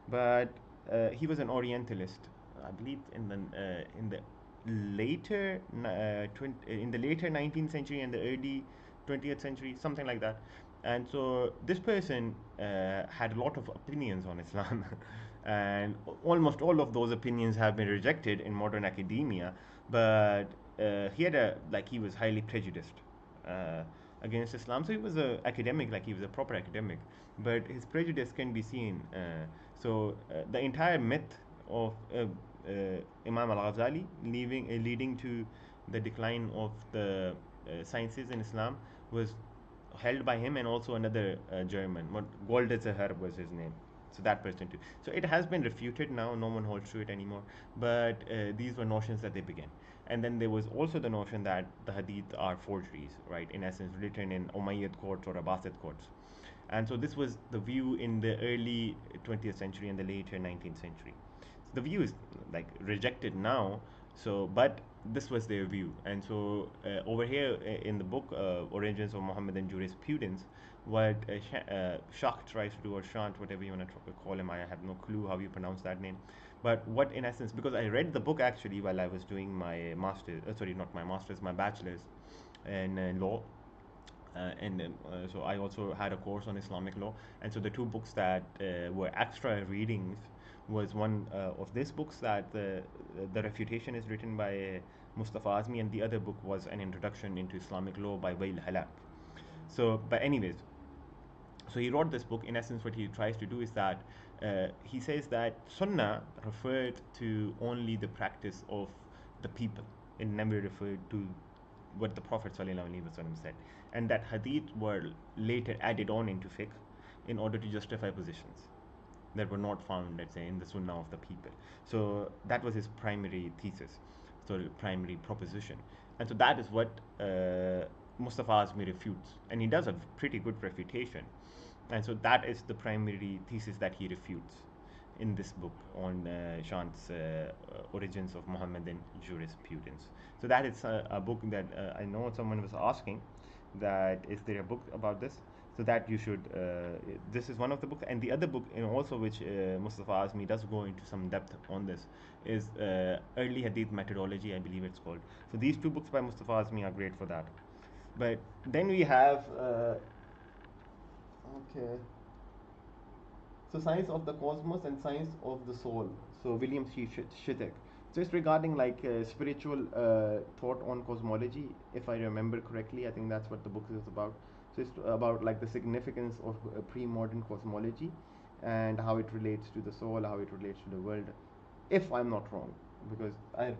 but he was an Orientalist, I believe, in the in the later 19th century and the early 20th century, something like that. And so this person had a lot of opinions on Islam, and almost all of those opinions have been rejected in modern academia. But he had he was highly prejudiced uh, against Islam. So he was a academic, like he was a proper academic, but his prejudice can be seen. The entire myth of Imam al-Ghazali leading to the decline of the sciences in Islam was held by him, and also another German. What Goldesher was his name. So that person too. So it has been refuted now. No one holds to it anymore. But these were notions that they began. And then there was also the notion that the Hadith are forgeries, right? In essence, written in Umayyad courts or Abbasid courts. And so this was the view in the early 20th century and the later 19th century. So the view is like rejected now. So, but this was their view. And so over here in the book, Origins of Mohammedan Jurisprudence, what Schacht tries to do, or Shant, whatever you want to call him, I have no clue how you pronounce that name. But what, in essence, because I read the book actually while I was doing my master's, sorry, not my master's, my bachelor's in law, so I also had a course on Islamic law, and so the two books that were extra readings was one of these books that the refutation is written by Mustafa Azmi, and the other book was an introduction into Islamic law by Wail Halak. So, but anyways, so he wrote this book. In essence, what he tries to do is that he says that Sunnah referred to only the practice of the people. It never referred to what the Prophet ﷺ said, and that hadith were later added on into fiqh in order to justify positions that were not found, let's say, in the Sunnah of the people. So that was his primary thesis, so primary proposition, and so that is what Mustafa Azmi refutes, and he does a pretty good refutation, and so that is the primary thesis that he refutes in this book on Shant's Origins of Mohammedan Jurisprudence. So that is a book that I know someone was asking, that is there a book about this? So that you should, this is one of the books. And the other book, also which Mustafa Azmi does go into some depth on this, is Early Hadith Methodology, I believe it's called. So these two books by Mustafa Azmi are great for that. But then we have, okay. So Science of the Cosmos and Science of the Soul. So William C. Shittek. So it's regarding like spiritual thought on cosmology, if I remember correctly. I think that's what the book is about. So it's about like the significance of pre-modern cosmology and how it relates to the soul, how it relates to the world. If I'm not wrong, because I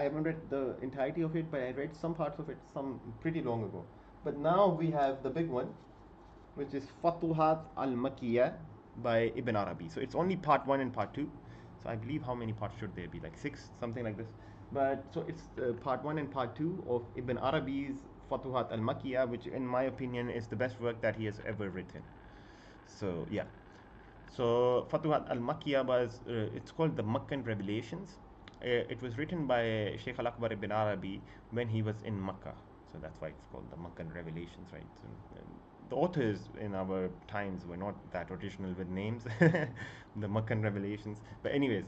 haven't read the entirety of it, but I read some parts of it some pretty long ago. But now we have the big one, which is Fatuhat al-Makkiyah by Ibn Arabi. So it's only part 1 and part 2. So I believe, how many parts should there be? Like 6, something like this. But so it's part 1 and part 2 of Ibn Arabi's Fatuhat al-Makkiyah, which in my opinion is the best work that he has ever written. So yeah. So Fatuhat al-Makkiyah was, it's called the Meccan Revelations. It was written by Sheikh al-Akbar ibn Arabi when he was in Mecca. So that's why it's called the Meccan Revelations, right? So, the authors in our times were not that original with names, the Meccan Revelations. But anyways,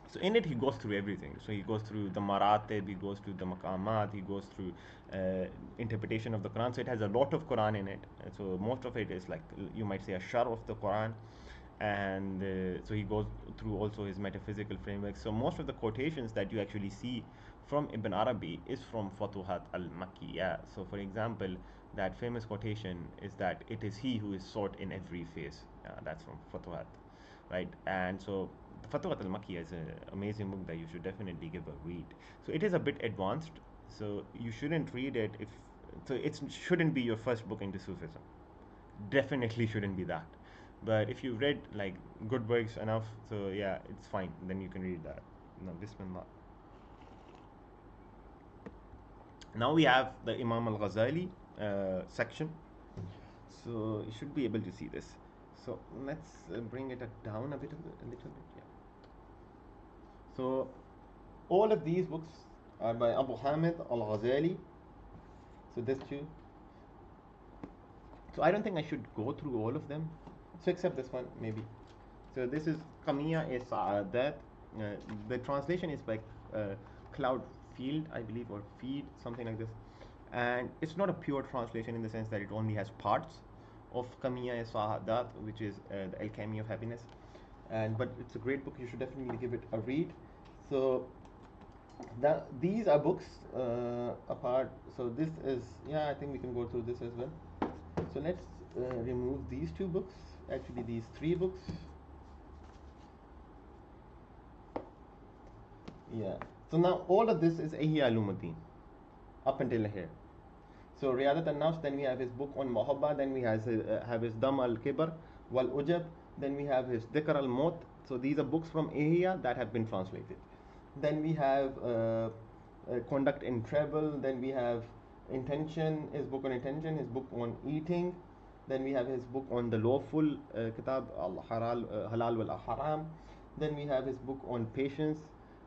so in it he goes through everything. So he goes through the maratib, he goes through the maqamat, he goes through interpretation of the Quran. So it has a lot of Quran in it. So most of it is like, you might say, a shar of the Quran. And so he goes through also his metaphysical framework. So most of the quotations that you actually see from Ibn Arabi is from Fatuhat al-Makkiyah. So for example, that famous quotation is that it is he who is sought in every phase. That's from Fatuhat, right? And so Fatuhat al-Makkiyah is an amazing book that you should definitely give a read. So it is a bit advanced, so you shouldn't read it if, so it shouldn't be your first book into Sufism. Definitely shouldn't be that. But if you read like good works enough, so yeah, it's fine. Then you can read that. No, Bismillah. Now we have the Imam al-Ghazali section. So you should be able to see this. So let's bring it down a little bit. Yeah. So all of these books are by Abu Hamid al-Ghazali. So this too. So I don't think I should go through all of them. So except this one, maybe. So this is Qamiya-e-Sa'adat. The translation is by Cloud Field, I believe, or Feed, something like this. And it's not a pure translation in the sense that it only has parts of Qamiya-e-Sa'adat, which is the Alchemy of Happiness. But it's a great book. You should definitely give it a read. So these are books apart. So this is, yeah, I think we can go through this as well. So let's remove these 2 books. Actually, these 3 books. Yeah. So now all of this is Ihya Ulumuddin up until here. So Riyadat al-Nafs, then we have his book on Muhabba, then we have his Dam al-Kibr wal Ujab, then we have his Dhikr al-Maut. So these are books from Ihya that have been translated. Then we have Conduct in Travel, then we have Intention, his book on intention, his book on eating. Then we have his book on the lawful, Kitab al-Halal wal-Haram. Then we have his book on patience,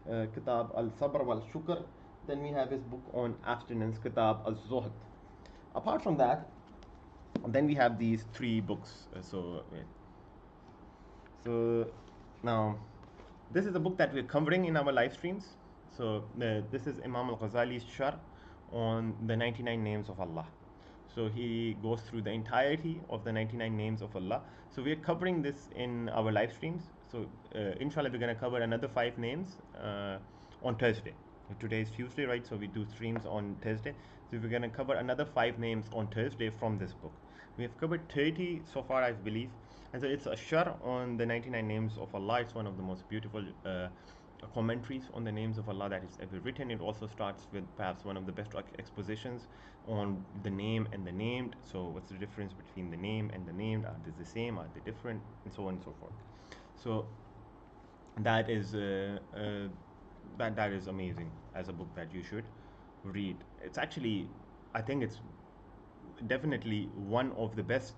Kitab al-Sabr wal-Shukr. Then we have his book on abstinence, Kitab al-Zuhd. Apart from that, then we have these 3 books. So now, this is a book that we're covering in our live streams. So this is Imam al-Ghazali's Shar on the 99 names of Allah. So he goes through the entirety of the 99 names of Allah. So we are covering this in our live streams. So inshallah, we're going to cover another 5 names on Thursday. Today is Tuesday, right? So we do streams on Thursday. So we're going to cover another 5 names on Thursday from this book. We have covered 30 so far, I believe. And so it's a shar on the 99 names of Allah. It's one of the most beautiful commentaries on the names of Allah that is ever written. It also starts with perhaps one of the best expositions on the name and the named. So what's the difference between the name and the named? Are they the same? Are they different? And so on and so forth. So that is that is amazing as a book that you should read. It's actually, I think it's definitely one of the best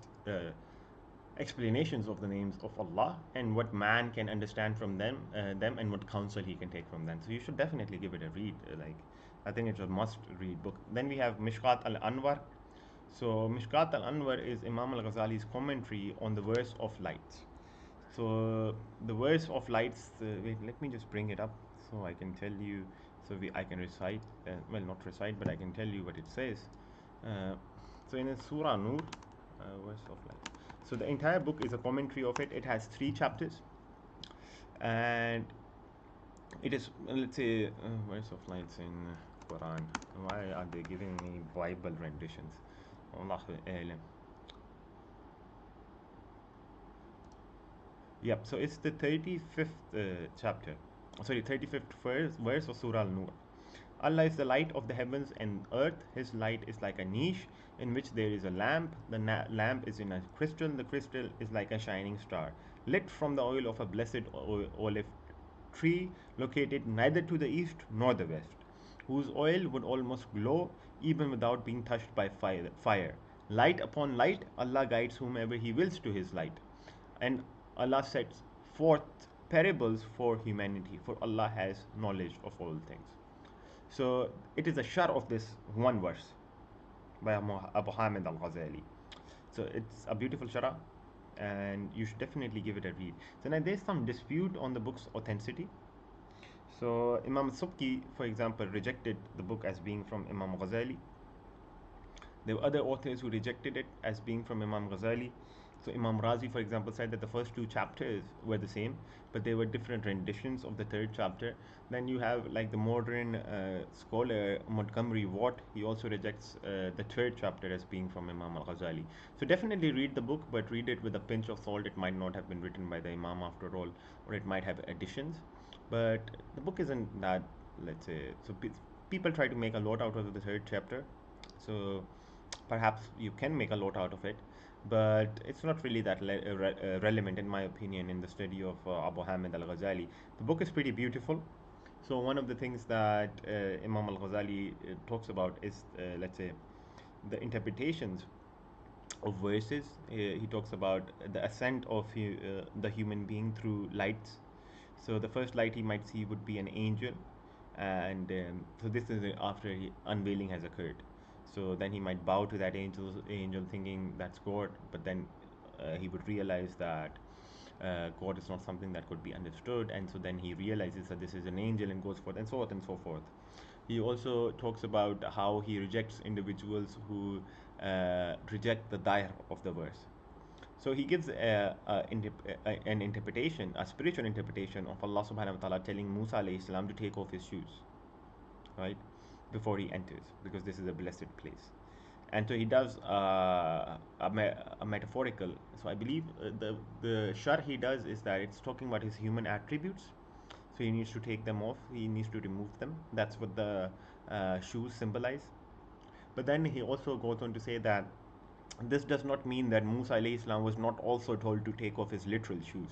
explanations of the names of Allah and what man can understand from them and what counsel he can take from them. So you should definitely give it a read. I think it's a must-read book. Then we have Mishkat al-Anwar. So Mishkat al-Anwar is Imam al-Ghazali's commentary on the verse of lights. So the verse of lights. Wait, let me just bring it up so I can tell you. So I can recite. Well, not recite, but I can tell you what it says. So in Surah Nur, verse of lights. So the entire book is a commentary of it. It has 3 chapters, and It is, let's say, verse of lights in Quran. Why are they giving me Bible renditions? Allahu A'lam. Yep, so it's the 35th chapter. Sorry, 35th verse of Surah Al Nur. Allah is the light of the heavens and earth. His light is like a niche in which there is a lamp. The lamp is in a crystal. The crystal is like a shining star, lit from the oil of a blessed olive tree located neither to the east nor the west, whose oil would almost glow even without being touched by fire. Light upon light, Allah guides whomever He wills to His light. And Allah sets forth parables for humanity, for Allah has knowledge of all things. So it is a shar of this one verse by Abu Hamid al-Ghazali. So it's a beautiful shara, and you should definitely give it a read. So now there's some dispute on the book's authenticity. So Imam Subki, for example, rejected the book as being from Imam Ghazali. There were other authors who rejected it as being from Imam Ghazali. So Imam Razi, for example, said that the first two chapters were the same, but they were different renditions of the third chapter. Then you have like the modern scholar Montgomery Watt. He also rejects the third chapter as being from Imam al-Ghazali. So definitely read the book, but read it with a pinch of salt. It might not have been written by the Imam after all, or it might have additions. But the book isn't that, let's say, so people try to make a lot out of the third chapter. So perhaps you can make a lot out of it, but it's not really that relevant in my opinion in the study of Abu Hamid al-Ghazali. The book is pretty beautiful. So one of the things that Imam al-Ghazali talks about is, let's say, the interpretations of verses. He talks about the ascent of the human being through lights. So the first light he might see would be an angel, and so this is after unveiling has occurred. So then he might bow to that angel thinking that's God, but then he would realize that God is not something that could be understood, and so then he realizes that this is an angel and goes forth and so on and so forth. He also talks about how he rejects individuals who reject the dair of the verse. So he gives an interpretation, a spiritual interpretation of Allah subhanahu wa ta'ala telling Musa alayhi salam to take off his shoes, right, before he enters, because this is a blessed place. And so he does a metaphorical. So I believe the shar he does is that it's talking about his human attributes. So he needs to take them off. He needs to remove them. That's what the shoes symbolize. But then he also goes on to say that this does not mean that Musa alayhi salam was not also told to take off his literal shoes.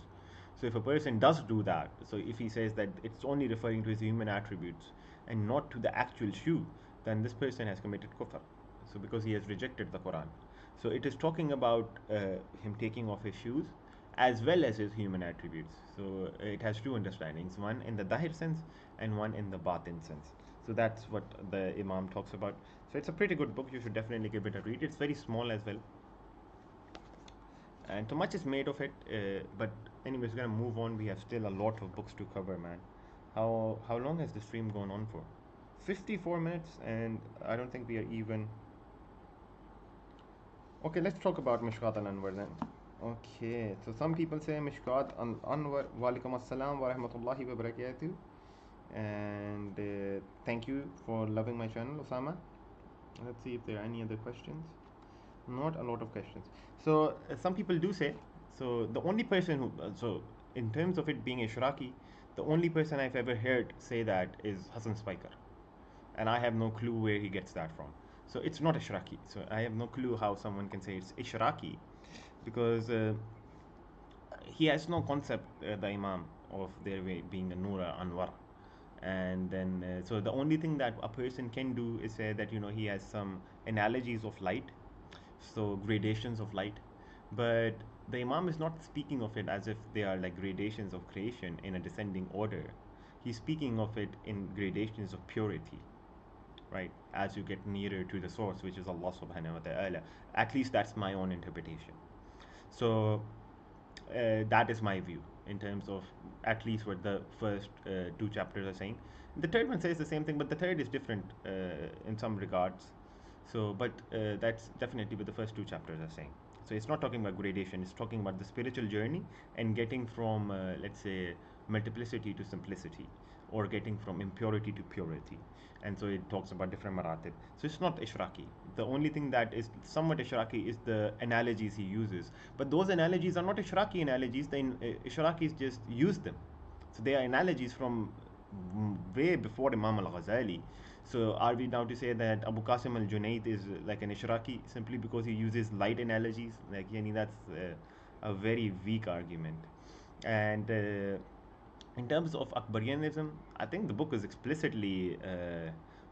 So if a person does do that, so if he says that it's only referring to his human attributes and not to the actual shoe, then this person has committed kufr. So because he has rejected the Quran. So it is talking about him taking off his shoes as well as his human attributes. So it has two understandings, one in the Dahir sense and one in the Batin sense. So that's what the Imam talks about. So it's a pretty good book. You should definitely give it a read. It's very small as well, and too much is made of it. But anyways, we're gonna move on. We have still a lot of books to cover, man. How long has the stream gone on for? 54 minutes, and I don't think we are even. Okay, let's talk about Mishkat al Anwar then. Okay, so some people say Mishkat al Anwar. Walaikum assalam wa rahmatullahi wa barakatuh. And thank you for loving my channel, Osama. Let's see if there are any other questions. Not a lot of questions. So some people do say. So the only person who, so in terms of it being Ishraqi, the only person I've ever heard say that is Hassan Spiker, and I have no clue where he gets that from. So it's not Ishraqi. So I have no clue how someone can say it's Ishraqi, because he has no concept, the Imam, of there being a Nur Anwar. And then so the only thing that a person can do is say that he has some analogies of light, so gradations of light, but the Imam is not speaking of it as if they are like gradations of creation in a descending order. He's speaking of it in gradations of purity, right, as you get nearer to the source, which is Allah subhanahu wa ta'ala. At least that's my own interpretation. So that is my view in terms of at least what the first two chapters are saying. The third one says the same thing, but the third is different in some regards. So, but that's definitely what the first two chapters are saying. So it's not talking about gradation, it's talking about the spiritual journey and getting from, let's say, multiplicity to simplicity, or getting from impurity to purity. And so it talks about different maratib. So it's not Ishraqi. The only thing that is somewhat Ishraqi is the analogies he uses. But those analogies are not Ishraqi analogies. The Ishraqis just use them. So they are analogies from way before Imam al-Ghazali. So are we now to say that Abu Qasim al-Junayd is like an Ishraqi simply because he uses light analogies? Like, yani that's a very weak argument. And in terms of Akbarianism, I think the book is explicitly,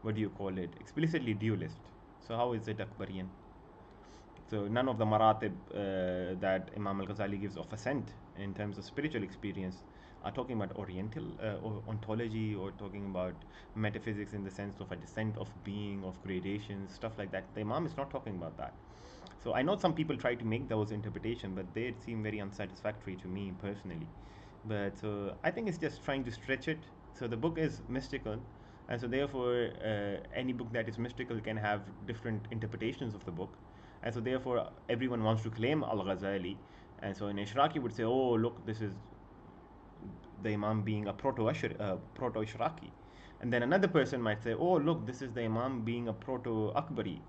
what do you call it? Explicitly dualist. So how is it Akbarian? So none of the maratib that Imam al-Ghazali gives of ascent in terms of spiritual experience are talking about Oriental or ontology, or talking about metaphysics in the sense of a descent of being, of gradations, stuff like that. The Imam is not talking about that. So I know some people try to make those interpretations, but they seem very unsatisfactory to me personally. But so I think it's just trying to stretch it. So the book is mystical, and so therefore any book that is mystical can have different interpretations of the book, and so therefore everyone wants to claim al-Ghazali, and so an Ishraqi would say, oh look, this is the Imam being a proto-Ishraqi, and then another person might say, oh look, this is the Imam being a proto-Akbari.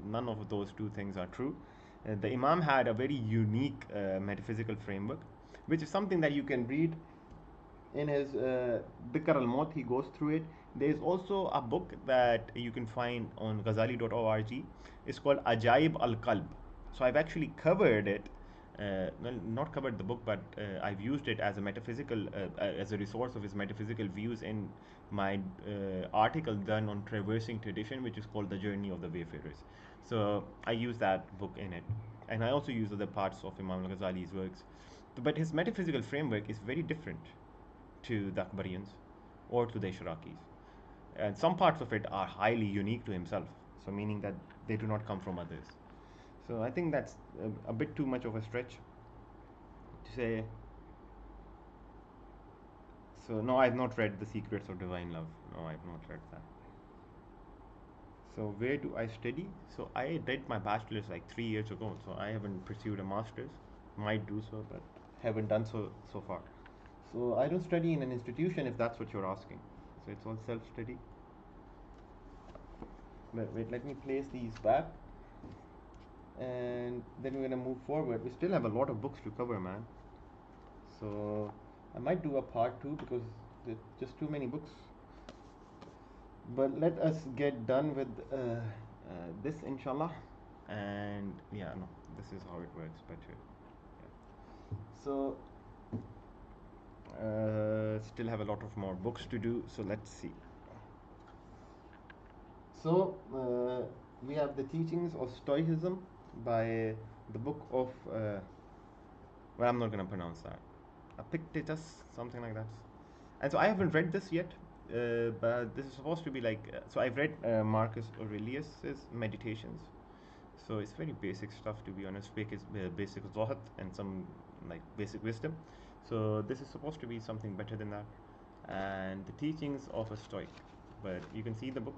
None of those two things are true. The Imam had a very unique metaphysical framework, which is something that you can read in his Dhikr al-Maut. He goes through it. There is also a book that you can find on ghazali.org. It's called Ajaib al-Qalb. So I've actually covered it. Well, not covered the book, but I've used it as a metaphysical, as a resource of his metaphysical views in my article done on traversing tradition, which is called The Journey of the Wayfarers. So I use that book in it, and I also use other parts of Imam al-Ghazali's works. But his metaphysical framework is very different to the Akbarians or to the Ishraqis. And some parts of it are highly unique to himself, so meaning that they do not come from others. So I think that's a bit too much of a stretch to say. So no, I've not read The Secrets of Divine Love. No, I've not read that. So where do I study? So I did my bachelor's like 3 years ago, so I haven't pursued a master's. Might do so, but haven't done so far. So I don't study in an institution, if that's what you're asking. So it's all self-study. But wait, let me place these back, and then we're gonna move forward. We still have a lot of books to cover, man. So I might do a part 2 because there's just too many books. But let us get done with this, inshallah. And yeah, no, this is how it works better. Yeah. So still have a lot of more books to do, so let's see. So we have the teachings of Stoicism by the book of well, I'm not going to pronounce that, Epictetus, something like that. And so I haven't read this yet, but this is supposed to be like so I've read Marcus Aurelius's Meditations. So it's very basic stuff, to be honest. Basic zohd and some like basic wisdom. So this is supposed to be something better than that. And the teachings of a Stoic. But you can see the book.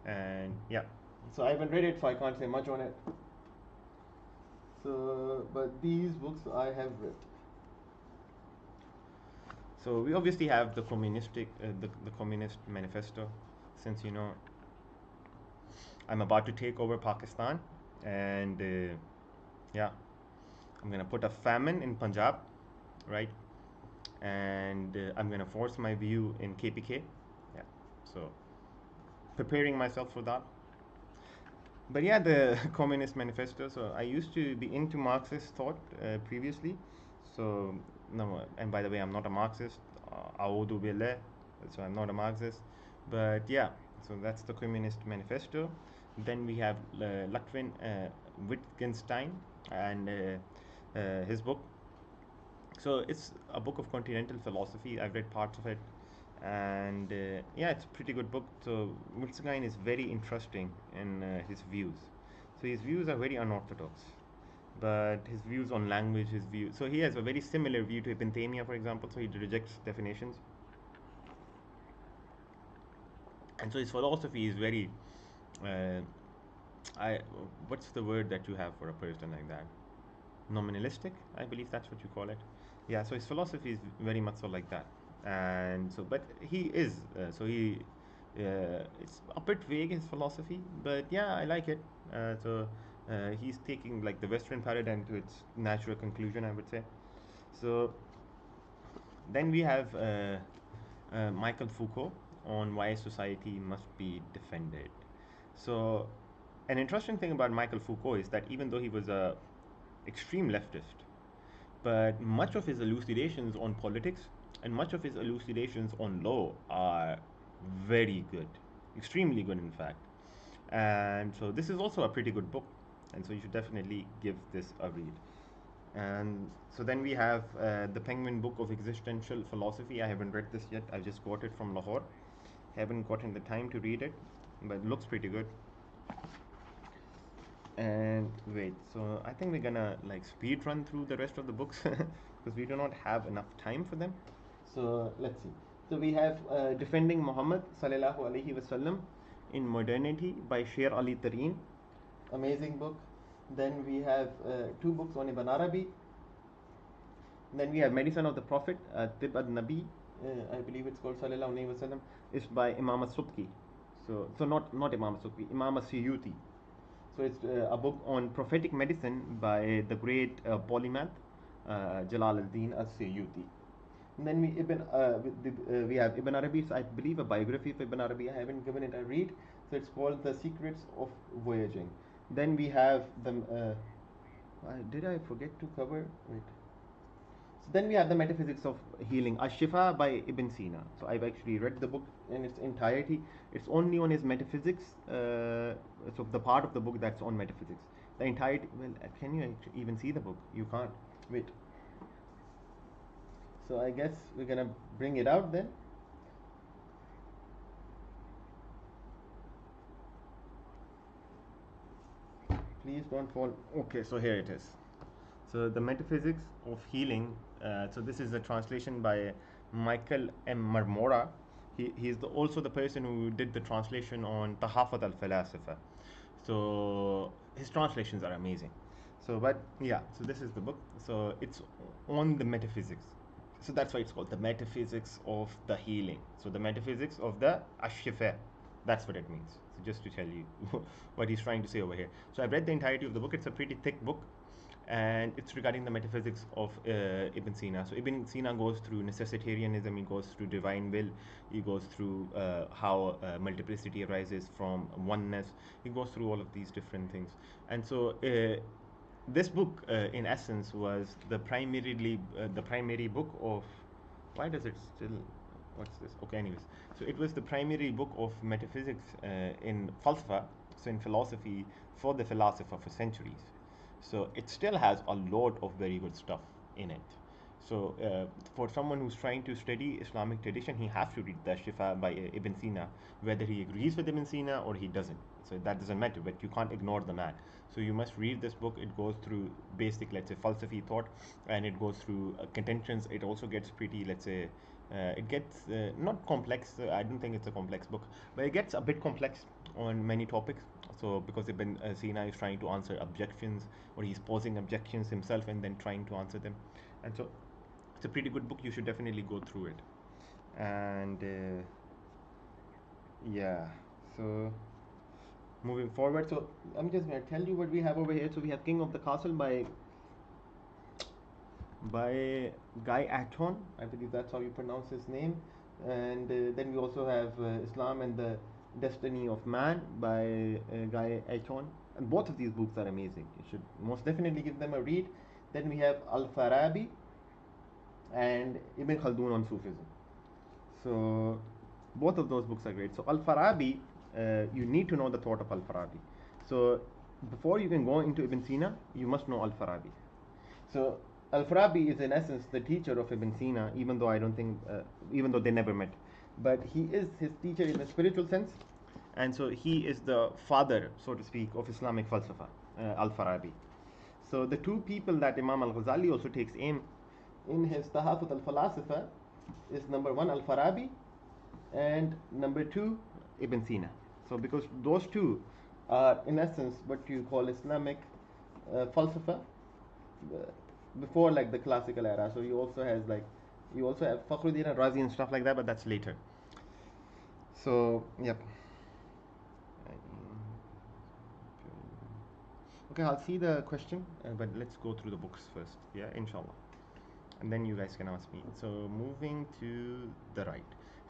And yeah, so I haven't read it, so I can't say much on it. So, but these books I have read. So we obviously have the the Communist Manifesto, since you know I'm about to take over Pakistan, and yeah, I'm gonna put a famine in Punjab, right? And I'm gonna force my view in KPK. Yeah, so preparing myself for that. But yeah, the Communist Manifesto. So I used to be into Marxist thought previously. So no, and by the way, I'm not a Marxist. A'udhu billah. So I'm not a Marxist. But yeah, so that's the Communist Manifesto. Then we have Ludwig Wittgenstein and his book. So it's a book of continental philosophy. I've read parts of it, and yeah, it's a pretty good book. So Wittgenstein is very interesting in his views. So his views are very unorthodox, but his views on language, his view. So he has a very similar view to Ibn Taymiyyah, for example. So he rejects definitions, and so his philosophy is very. Uh, I what's the word that you have for a person like that? Nominalistic, I believe that's what you call it. Yeah, so his philosophy is very much so like that. And so, but he is, it's a bit vague, his philosophy, but yeah, I like it. He's taking like the Western paradigm to its natural conclusion, I would say. So then we have Michael Foucault on why society must be defended. So an interesting thing about Michael Foucault is that even though he was a extreme leftist, but much of his elucidations on politics and much of his elucidations on law are very good, extremely good, in fact. And so, this is also a pretty good book, and so you should definitely give this a read. And so, then we have the Penguin Book of Existential Philosophy. I haven't read this yet, I just got it from Lahore. Haven't gotten the time to read it, but it looks pretty good. And wait, so I think we're gonna like speed run through the rest of the books because we do not have enough time for them. So let's see. So we have Defending Muhammad Sallallahu Alaihi Wasallam in Modernity by Sher Ali Tareen. Amazing book. Then we have two books on Ibn Arabi. Then we have Medicine of the Prophet, Tib al-Nabi, I believe it's called Sallallahu Alaihi Wasallam. It's by Imam al-Subki. So not Imam al-Subki, Imam al-Suyuti. So it's a book on prophetic medicine by the great polymath Jalal al-Din al-Suyuti. And then we have Ibn Arabi. So I believe a biography of Ibn Arabi. I haven't given it a read. So it's called The Secrets of Voyaging. Then we have the. Did I forget to cover? Wait. So then we have the Metaphysics of Healing, Ash-Shifa by Ibn Sina. So I've actually read the book in its entirety. It's only on his metaphysics, so the part of the book that's on metaphysics. The entirety, well, can you even see the book? You can't. Wait. So I guess we're gonna bring it out then. Please don't fall. Okay, so here it is. So the Metaphysics of Healing. So this is a translation by Michael M. Marmora. He's also the person who did the translation on Tahafut al-Falasifa. So his translations are amazing. So, but yeah, so this is the book. So it's on the metaphysics. So that's why it's called the Metaphysics of the Healing. So the Metaphysics of the Ash-Shifa. That's what it means. So just to tell you what he's trying to say over here. So I've read the entirety of the book. It's a pretty thick book, and it's regarding the metaphysics of Ibn Sina. So Ibn Sina goes through necessitarianism, he goes through divine will, he goes through how multiplicity arises from oneness, he goes through all of these different things. And so this book, in essence, was the primary book of. Why does it still? What's this? Okay, anyways, so it was the primary book of metaphysics in falsafa, so in philosophy, for the philosopher for centuries. So it still has a lot of very good stuff in it. So for someone who's trying to study Islamic tradition, he has to read the Shifa by Ibn Sina, whether he agrees with Ibn Sina or he doesn't. So that doesn't matter, but you can't ignore the man. So you must read this book. It goes through basic, let's say, philosophy thought, and it goes through contentions. It also gets pretty, let's say, it gets not complex. I don't think it's a complex book, but it gets a bit complex on many topics. So because Ibn Sina is trying to answer objections, or he's posing objections himself and then trying to answer them, and so it's a pretty good book. You should definitely go through it. And yeah, so moving forward, so I'm just going to tell you what we have over here. So we have King of the Castle by Guy Aton, I believe that's how you pronounce his name. And then we also have Islam and the Destiny of Man by Guy Aton. And both of these books are amazing. You should most definitely give them a read. Then we have Al-Farabi and Ibn Khaldun on Sufism. So both of those books are great. So Al-Farabi, you need to know the thought of Al-Farabi. So before you can go into Ibn Sina, you must know Al-Farabi. So Al-Farabi is in essence the teacher of Ibn Sina, even though I don't think, even though they never met, but he is his teacher in a spiritual sense, and so he is the father, so to speak, of Islamic falsafa, Al-Farabi. So the two people that Imam al-Ghazali also takes aim in his Tahafut al-Falasifa is number one Al-Farabi and number two Ibn Sina. So because those two are in essence what you call Islamic falsafa, before like the classical era. So he also has like, you also have Fakhruddin Razi and stuff like that, but that's later. So yep. Okay, I'll see the question, but let's go through the books first. Yeah, inshallah, and then you guys can ask me. So moving to the right.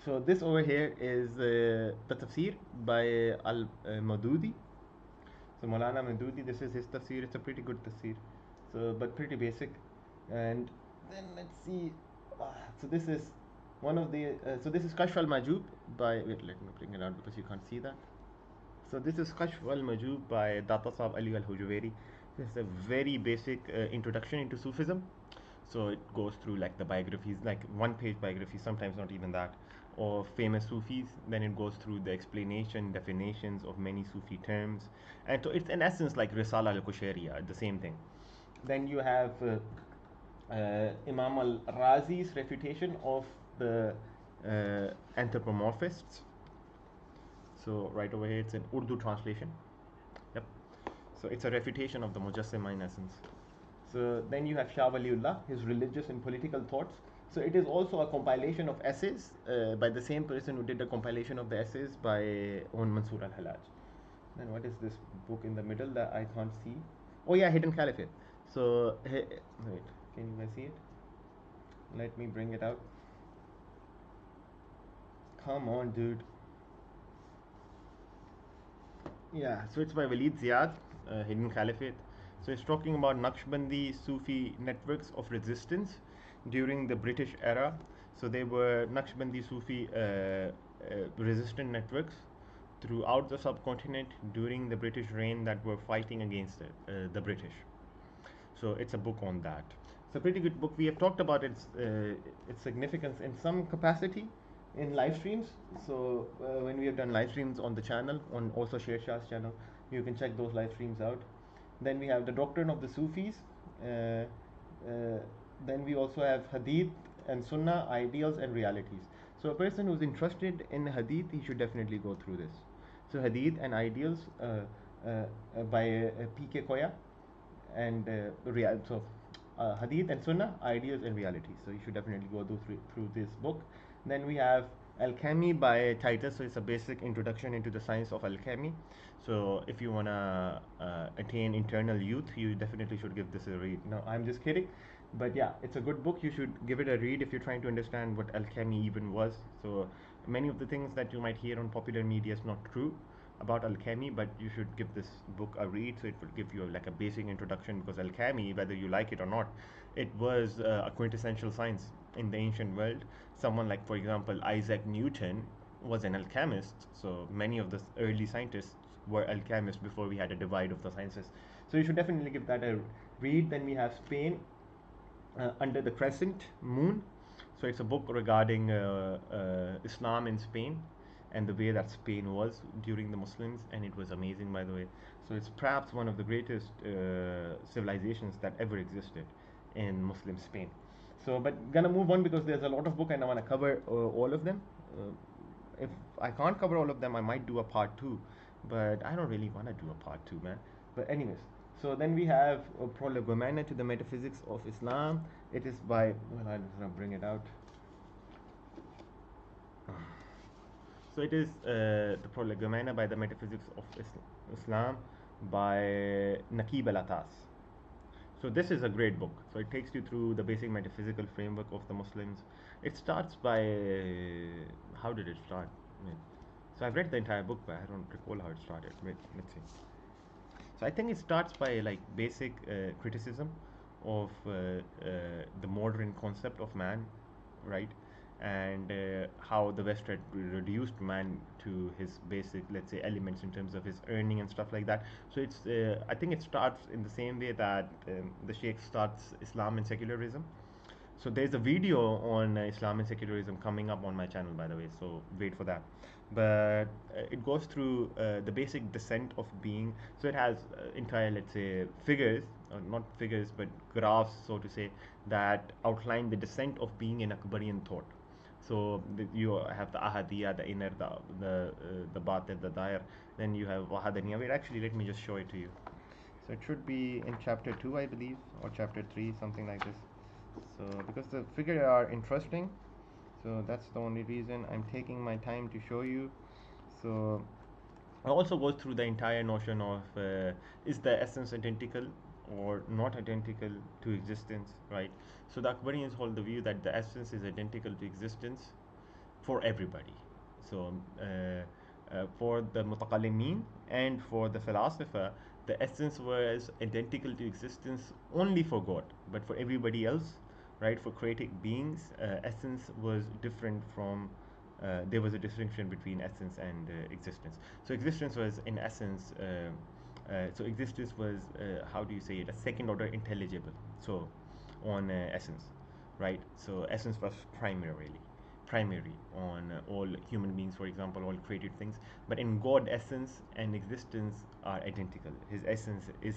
So this over here is the Tafsir by al-Madudi. So Maulana Madudi, this is his Tafsir. It's a pretty good Tafsir. So but pretty basic. And then let's see. So this is one of the. So this is Kashf al-Majub by. Wait, let me bring it out because you can't see that. So this is Kashf al-Majub by Data Sahib Ali al-Hujweri. This is a very basic introduction into Sufism. So it goes through like the biographies, like one-page biographies, sometimes not even that, of famous Sufis. Then it goes through the explanation, definitions of many Sufi terms, and so it's in essence like Risala al-Kushairiya, the same thing. Then you have Imam al-Razi's refutation of the anthropomorphists. So right over here, it's an Urdu translation. Yep. So it's a refutation of the Mujassima in essence. So then you have Shah Waliullah, his religious and political thoughts. So it is also a compilation of essays by the same person who did the compilation of the essays by On Mansour al-Halaj. Then what is this book in the middle that I can't see? Oh yeah, Hidden Caliphate. So wait, can you guys see it? Let me bring it out. Come on, dude. Yeah, so it's by Walid Ziyad, Hidden Caliphate. So it's talking about Naqshbandi Sufi networks of resistance during the British era. So they were Naqshbandi Sufi resistant networks throughout the subcontinent during the British reign that were fighting against the British. So it's a book on that. It's a pretty good book. We have talked about its significance in some capacity in live streams. So when we have done live streams on the channel, on also Sher Shah's channel, you can check those live streams out. Then we have the doctrine of the Sufis. Then we also have Hadith and Sunnah, ideals and realities. So a person who's interested in Hadith, he should definitely go through this. So Hadith and ideals by P.K. Koya, and Hadith and Sunnah, ideas and realities. So you should definitely go through this book. Then we have Alchemy by Titus. So it's a basic introduction into the science of alchemy. So if you wanna attain eternal youth, you definitely should give this a read. No, I'm just kidding, but yeah, it's a good book. You should give it a read if you're trying to understand what alchemy even was. So many of the things that you might hear on popular media is not true about alchemy, but you should give this book a read. So it will give you like a basic introduction, because alchemy, whether you like it or not, it was a quintessential science in the ancient world. Someone like, for example, Isaac Newton was an alchemist. So many of the early scientists were alchemists before we had a divide of the sciences. So you should definitely give that a read. Then we have Spain, Under the Crescent Moon. So it's a book regarding Islam in Spain and the way that Spain was during the Muslims, and it was amazing, by the way. So it's perhaps one of the greatest civilizations that ever existed in Muslim Spain. So, but gonna move on because there's a lot of book and I want to cover all of them. If I can't cover all of them, I might do a part 2, but I don't really want to do a part 2, man. But anyways, so then we have Prolegomena to the Metaphysics of Islam. It is by, well, I'm just gonna bring it out. So it is the Prolegomena by the Metaphysics of Islam by Naqib al-Atas. So this is a great book. So it takes you through the basic metaphysical framework of the Muslims. It starts by, how did it start? So I've read the entire book, but I don't recall how it started. Let's see. So I think it starts by like basic criticism of the modern concept of man, right? And how the West had reduced man to his basic, let's say, elements in terms of his earning and stuff like that. So it's, I think it starts in the same way that the Sheikh starts Islam and secularism. So there's a video on Islam and secularism coming up on my channel, by the way, so wait for that. But it goes through the basic descent of being. So it has entire, let's say, figures, not figures, but graphs, so to say, that outline the descent of being in Akbarian thought. So you have the Ahadiyya, the inner, the Batin, the Dair. Then you have Wahadaniya. Wait, actually, let me just show it to you. So it should be in chapter 2, I believe, or chapter 3, something like this. So because the figures are interesting, so that's the only reason I'm taking my time to show you. So it also goes through the entire notion of is the essence identical or not identical to existence, right? So the Akbarians hold the view that the essence is identical to existence for everybody. So for the mutaqallimin and for the philosopher, the essence was identical to existence only for God, but for everybody else, right? For created beings, essence was different from. There was a distinction between essence and existence. So existence was, in essence, so existence was, how do you say it, a second order intelligible. So on essence, right? So essence was primary on all human beings, for example, all created things. But in God, essence and existence are identical. His essence is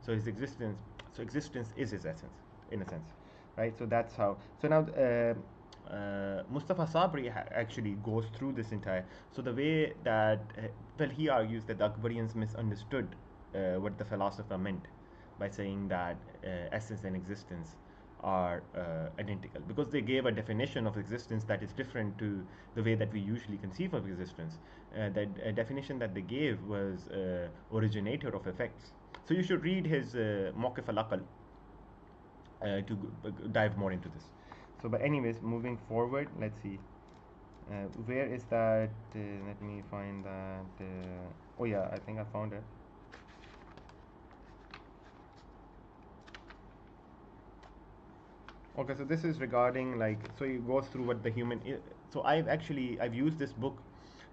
so his existence. So existence is his essence, in a sense, right? So that's how. So now. Mustafa Sabri actually goes through this entire. So the way that, well, he argues that the Akbarians misunderstood what the philosopher meant by saying that essence and existence are identical, because they gave a definition of existence that is different to the way that we usually conceive of existence. That definition that they gave was originator of effects. So you should read his Mawqif al-Aql to dive more into this. So, but anyways, moving forward, let's see. Where is that? Let me find that. Oh yeah, I think I found it. Okay, so this is regarding, like, so it goes through what the human so I've used this book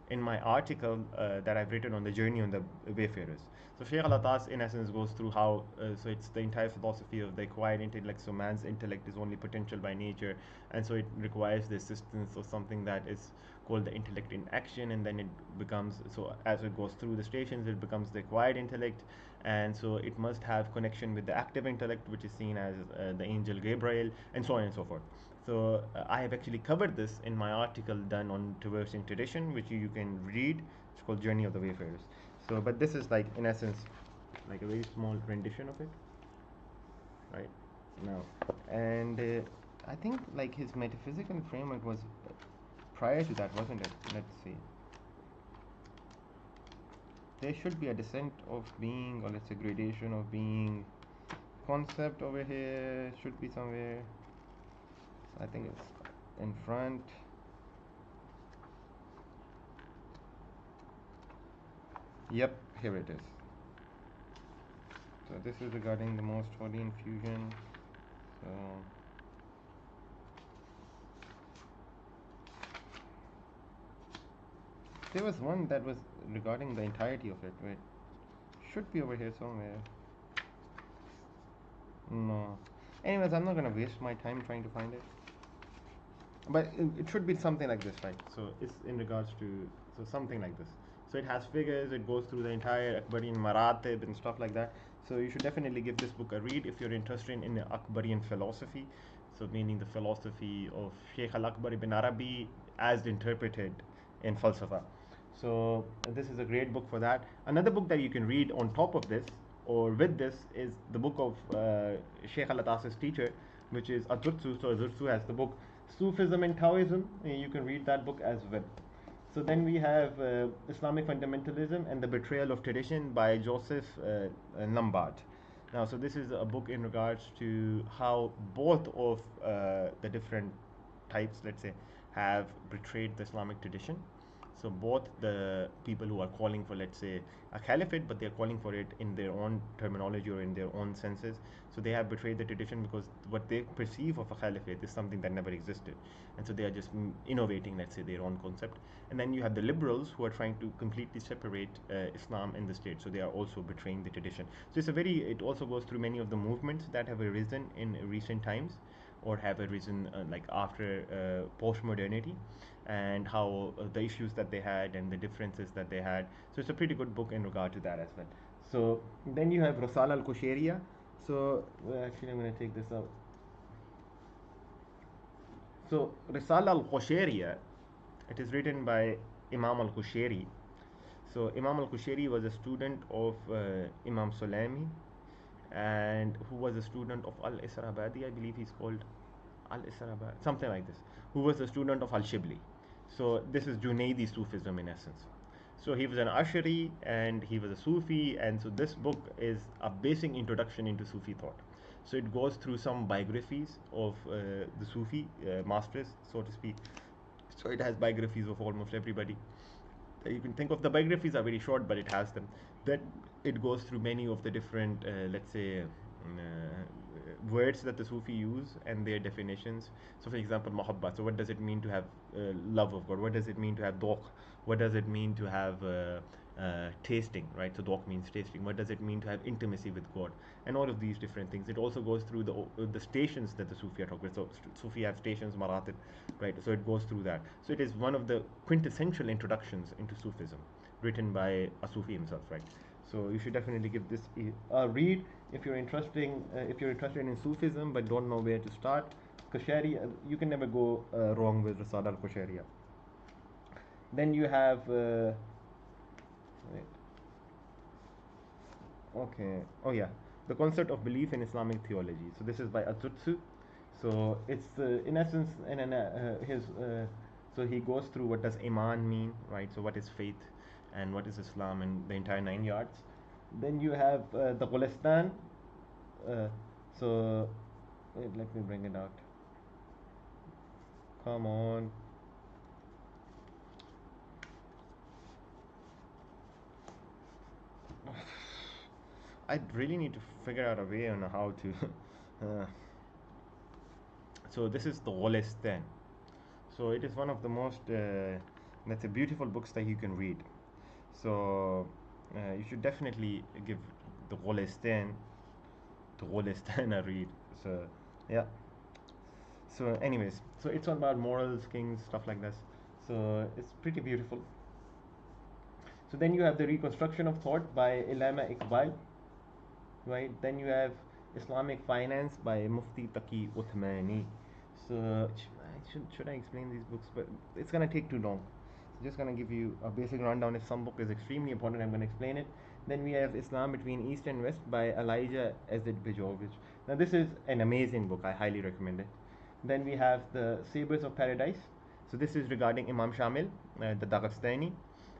in my article that I've written on the journey on the wayfarers. So Sheikh Al-Atas in essence goes through how so it's the entire philosophy of the acquired intellect. So man's intellect is only potential by nature, and so it requires the assistance of something that is called the intellect in action, and then it becomes, so as it goes through the stations, it becomes the acquired intellect, and so it must have connection with the active intellect, which is seen as the angel Gabriel, and so on and so forth. So I have actually covered this in my article done on traversing tradition, which you can read. It's called Journey of the Wayfarers. So, but this is like, in essence, like a very small rendition of it, right now. And I think like his metaphysical framework was prior to that, wasn't it? Let's see. There should be a descent of being, or let's say gradation of being concept over here. Should be somewhere. I think it's in front. Yep, here it is. So this is regarding the most holy infusion. So there was one that was regarding the entirety of it. Wait, should be over here somewhere. No. Anyways, I'm not gonna waste my time trying to find it. But it should be something like this, right? So it's in regards to, so something like this. So it has figures, it goes through the entire Akbarian maratib and stuff like that. So you should definitely give this book a read if you're interested in the Akbarian philosophy. So meaning the philosophy of Sheikh al-Akbar ibn Arabi as interpreted in Falsafa. So this is a great book for that. Another book that you can read on top of this or with this is the book of Sheikh al-Atas's teacher, which is Adursu. So Adursu has the book Sufism and Taoism. You can read that book as well. So then we have Islamic Fundamentalism and the Betrayal of Tradition by Joseph Lombard. Now, so this is a book in regards to how both of the different types, let's say, have betrayed the Islamic tradition. So both the people who are calling for, let's say, a caliphate, but they are calling for it in their own terminology or in their own senses. So they have betrayed the tradition because what they perceive of a caliphate is something that never existed, and so they are just innovating, let's say, their own concept. And then you have the liberals who are trying to completely separate Islam and the state. So they are also betraying the tradition. So it's a very. It also goes through many of the movements that have arisen in recent times, or have arisen like after post-modernity, and how the issues that they had and the differences that they had. So it's a pretty good book in regard to that as well. So then you have Risala al-Qushayriya. So actually I'm going to take this out. So Risala al-Qushayriya, it is written by Imam al-Qushayri. So Imam al-Qushayri was a student of Imam Sulami, and who was a student of al-Israbadi, I believe he's called al-Israbadi, something like this, who was a student of al-Shibli. So this is Junaidi Sufism in essence. So he was an Ashari and he was a Sufi, and so this book is a basic introduction into Sufi thought. So it goes through some biographies of the Sufi masters, so to speak. So it has biographies of almost everybody you can think of. The biographies are very short, but it has them. That it goes through many of the different, let's say, words that the Sufi use and their definitions. So, for example, muhabbat. So, what does it mean to have love of God? What does it mean to have doq? What does it mean to have tasting? Right. So, doq means tasting. What does it mean to have intimacy with God? And all of these different things. It also goes through the stations that the Sufi are talking about. So, Sufi have stations, maratib, right? So, it goes through that. So, it is one of the quintessential introductions into Sufism, written by a Sufi himself, right? So you should definitely give this a read if you're interested in Sufism but don't know where to start. Qushayri, you can never go wrong with Risala al-Qushayriya. Then you have wait, okay, oh yeah, the concept of belief in Islamic theology. So this is by Atutsu. So it's in essence his so he goes through what does Iman mean, right? So what is faith and what is Islam and the entire 9 yards. Then you have the Gulistan. Uh, so wait, let me bring it out. Come on. I really need to figure out a way on how to. uh, so this is the Gulistan. So it is one of the most that's a beautiful books that you can read. So you should definitely give the Gulistan a read. So yeah. So anyways, so it's all about morals, kings, stuff like this. So it's pretty beautiful. So then you have the reconstruction of thought by Ilama Iqbal, right? Then you have Islamic finance by Mufti Taqi Uthmani. So should I explain these books? But it's gonna take too long. So just gonna give you a basic rundown. If some book is extremely important, I'm gonna explain it. Then we have Islam Between East and West by Elijah Ezed Bejovic. Now this is an amazing book. I highly recommend it. Then we have the Sabers of Paradise. So this is regarding Imam Shamil, the Dagestani,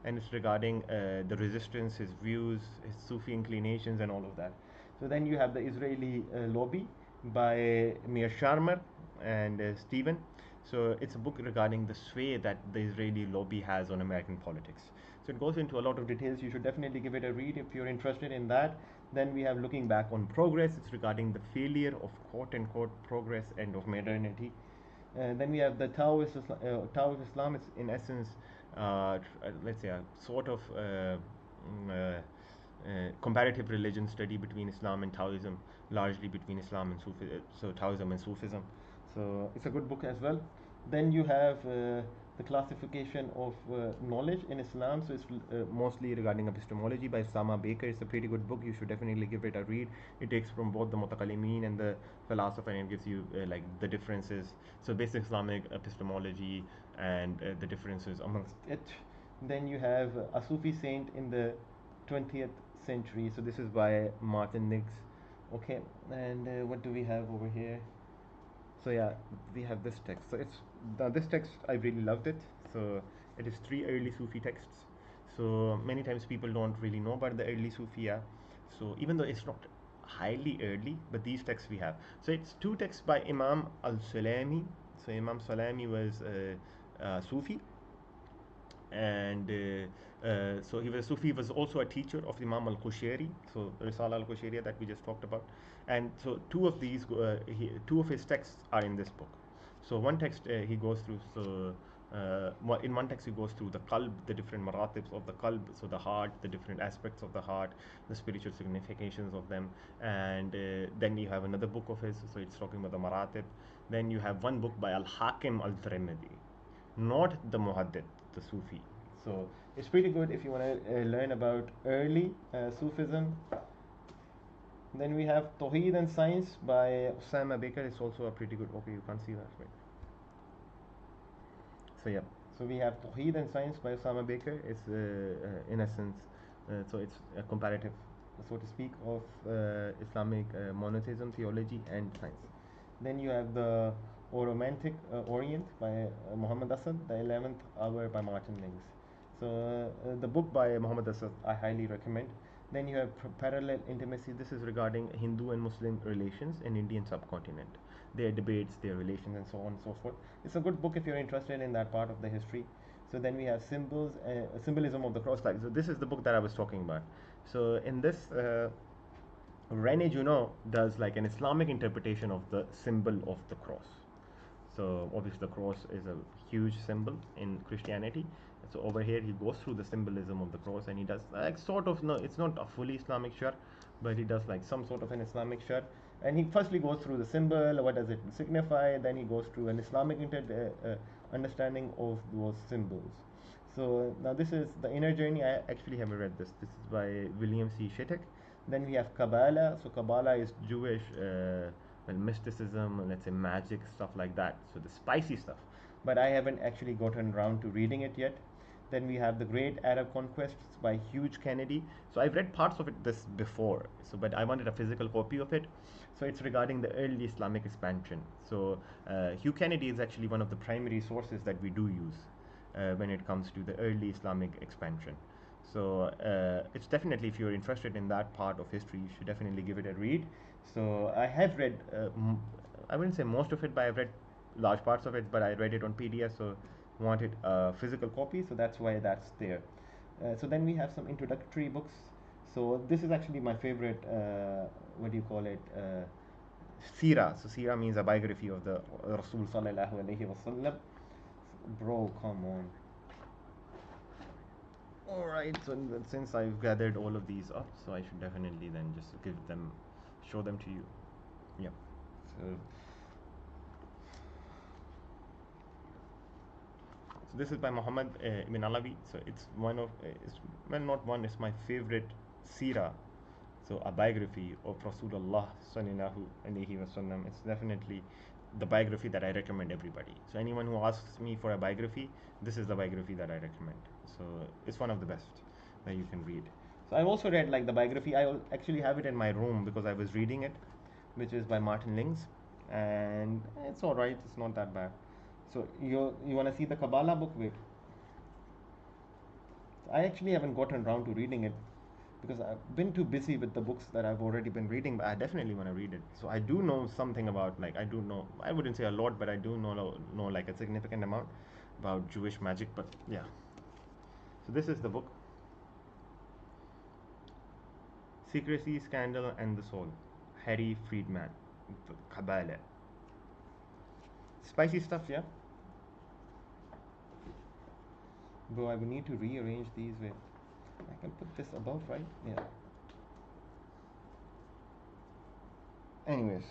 and it's regarding the resistance, his views, his Sufi inclinations, and all of that. So then you have the Israeli Lobby by Mir Sharmer and Stephen. So it's a book regarding the sway that the Israeli lobby has on American politics. So it goes into a lot of details. You should definitely give it a read if you're interested in that. Then we have Looking Back on Progress. It's regarding the failure of quote unquote progress and of modernity. Then we have the Tao of Islam. It's in essence, let's say, a sort of comparative religion study between Islam and Taoism, largely between Islam and Sufi, so Taoism and Sufism. So it's a good book as well. Then you have the classification of knowledge in Islam. So it's mostly regarding epistemology by Sama Baker. It's a pretty good book. You should definitely give it a read. It takes from both the Mutakallimin and the philosopher and it gives you like the differences. So basic Islamic epistemology and the differences amongst it. Then you have a Sufi saint in the 20th century. So this is by Martin Nix. Okay, and what do we have over here? So yeah, we have this text. So this text I really loved it. So it is 3 early Sufi texts. So many times people don't really know about the early Sufiya. So even though it's not highly early, but these texts we have. So it's 2 texts by Imam al-Sulami. So Imam Sulami was a Sufi, and so he was Sufi. He was also a teacher of Imam al-Qushayri, so Risala al-Qushayriya that we just talked about. And so two of his texts are in this book. So one text he goes through. So in one text he goes through the qalb, the different maratibs of the qalb, so the heart, the different aspects of the heart, the spiritual significations of them. And then you have another book of his, so it's talking about the maratib. Then you have one book by Al-Hakim al-Tirmidhi, not the Muhaddith, the Sufi. So it's pretty good if you want to learn about early Sufism. Then we have Tawheed and Science by Osama Baker. It's also a pretty good. Okay, you can't see that, right? So yeah. So we have Tawheed and Science by Osama Baker. It's in essence, so it's a comparative, so to speak, of Islamic monotheism, theology, and science. Then you have the Oromantic Orient by Muhammad Asad, the 11th Hour by Martin Lings. So the book by Muhammad Asad I highly recommend. Then you have Parallel Intimacy. This is regarding Hindu and Muslim relations in Indian subcontinent, their debates, their relations, and so on and so forth. It's a good book if you're interested in that part of the history. So then we have Symbolism of the Cross. Like, so this is the book that I was talking about. So in this, Rene Juno does like an Islamic interpretation of the symbol of the cross. So obviously the cross is a huge symbol in Christianity. So over here he goes through the symbolism of the cross, and he does like sort of, no, it's not a fully Islamic shar, but he does like some sort of an Islamic shar. And he firstly goes through the symbol, what does it signify, then he goes through an Islamic understanding of those symbols. So now this is the Inner Journey. I actually haven't read this. This is by William C. Shittek. Then we have Kabbalah. So Kabbalah is Jewish well, mysticism, let's say magic, stuff like that. So the spicy stuff. But I haven't actually gotten around to reading it yet. Then we have the Great Arab Conquests by Hugh Kennedy. So I've read parts of it this before. So but I wanted a physical copy of it. So it's regarding the early Islamic expansion. So Hugh Kennedy is actually one of the primary sources that we do use when it comes to the early Islamic expansion. So it's definitely, if you're interested in that part of history, you should definitely give it a read. So I have read, I wouldn't say most of it, but I've read large parts of it, but I read it on PDF, so wanted a physical copy, so that's why that's there. So then we have some introductory books. So this is actually my favorite, what do you call it, Sira. So Sira means a biography of the Rasul sallallahu alaihi wasallam. Bro, come on. Alright, so since I've gathered all of these up, so I should definitely then just show them to you. Yeah. So this is by Muhammad ibn Alawi. So it's one of, well, not one, it's my favorite Sira. So a biography of Rasulullah sallallahu alaihi wasallam. It's definitely the biography that I recommend everybody. So anyone who asks me for a biography, this is the biography that I recommend. So it's one of the best that you can read. So I've also read like the biography. I actually have it in my room because I was reading it, which is by Martin Lings, and it's all right. It's not that bad. So you want to see the Kabbalah book? Wait, I actually haven't gotten around to reading it because I've been too busy with the books that I've already been reading, but I definitely want to read it. So I do know something about, like, I do know, I wouldn't say a lot, but I do know like a significant amount about Jewish magic, but yeah. So this is the book. Secrecy, Scandal, and the Soul. Harry Friedman. Kabbalah. Spicy stuff, yeah? Bro, I will need to rearrange these with, I can put this above, right? Yeah. Anyways,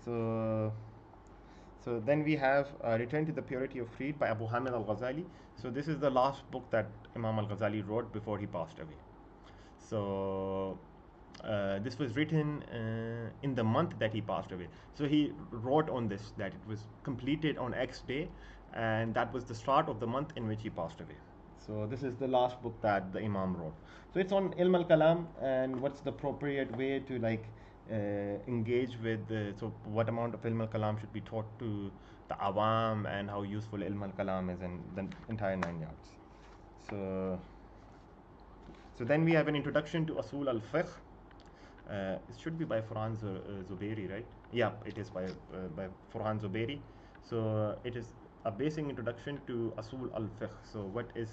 so then we have Return to the Purity of Creed by Abu Hamid al-Ghazali. So this is the last book that Imam al-Ghazali wrote before he passed away. So this was written in the month that he passed away. So he wrote on this that it was completed on X day, and that was the start of the month in which he passed away. So this is the last book that the Imam wrote. So it's on Ilm al-Kalam and what's the appropriate way to like engage with, so what amount of Ilm al-Kalam should be taught to the Awam, and how useful Ilm al-Kalam is, and the entire 9 yards. So then we have an introduction to Asul al-Fiqh. It should be by Farhan Zubairi, right? Yeah, it is by Farhan Zubairi. So it is a basic introduction to Asul al-Fiqh. So what is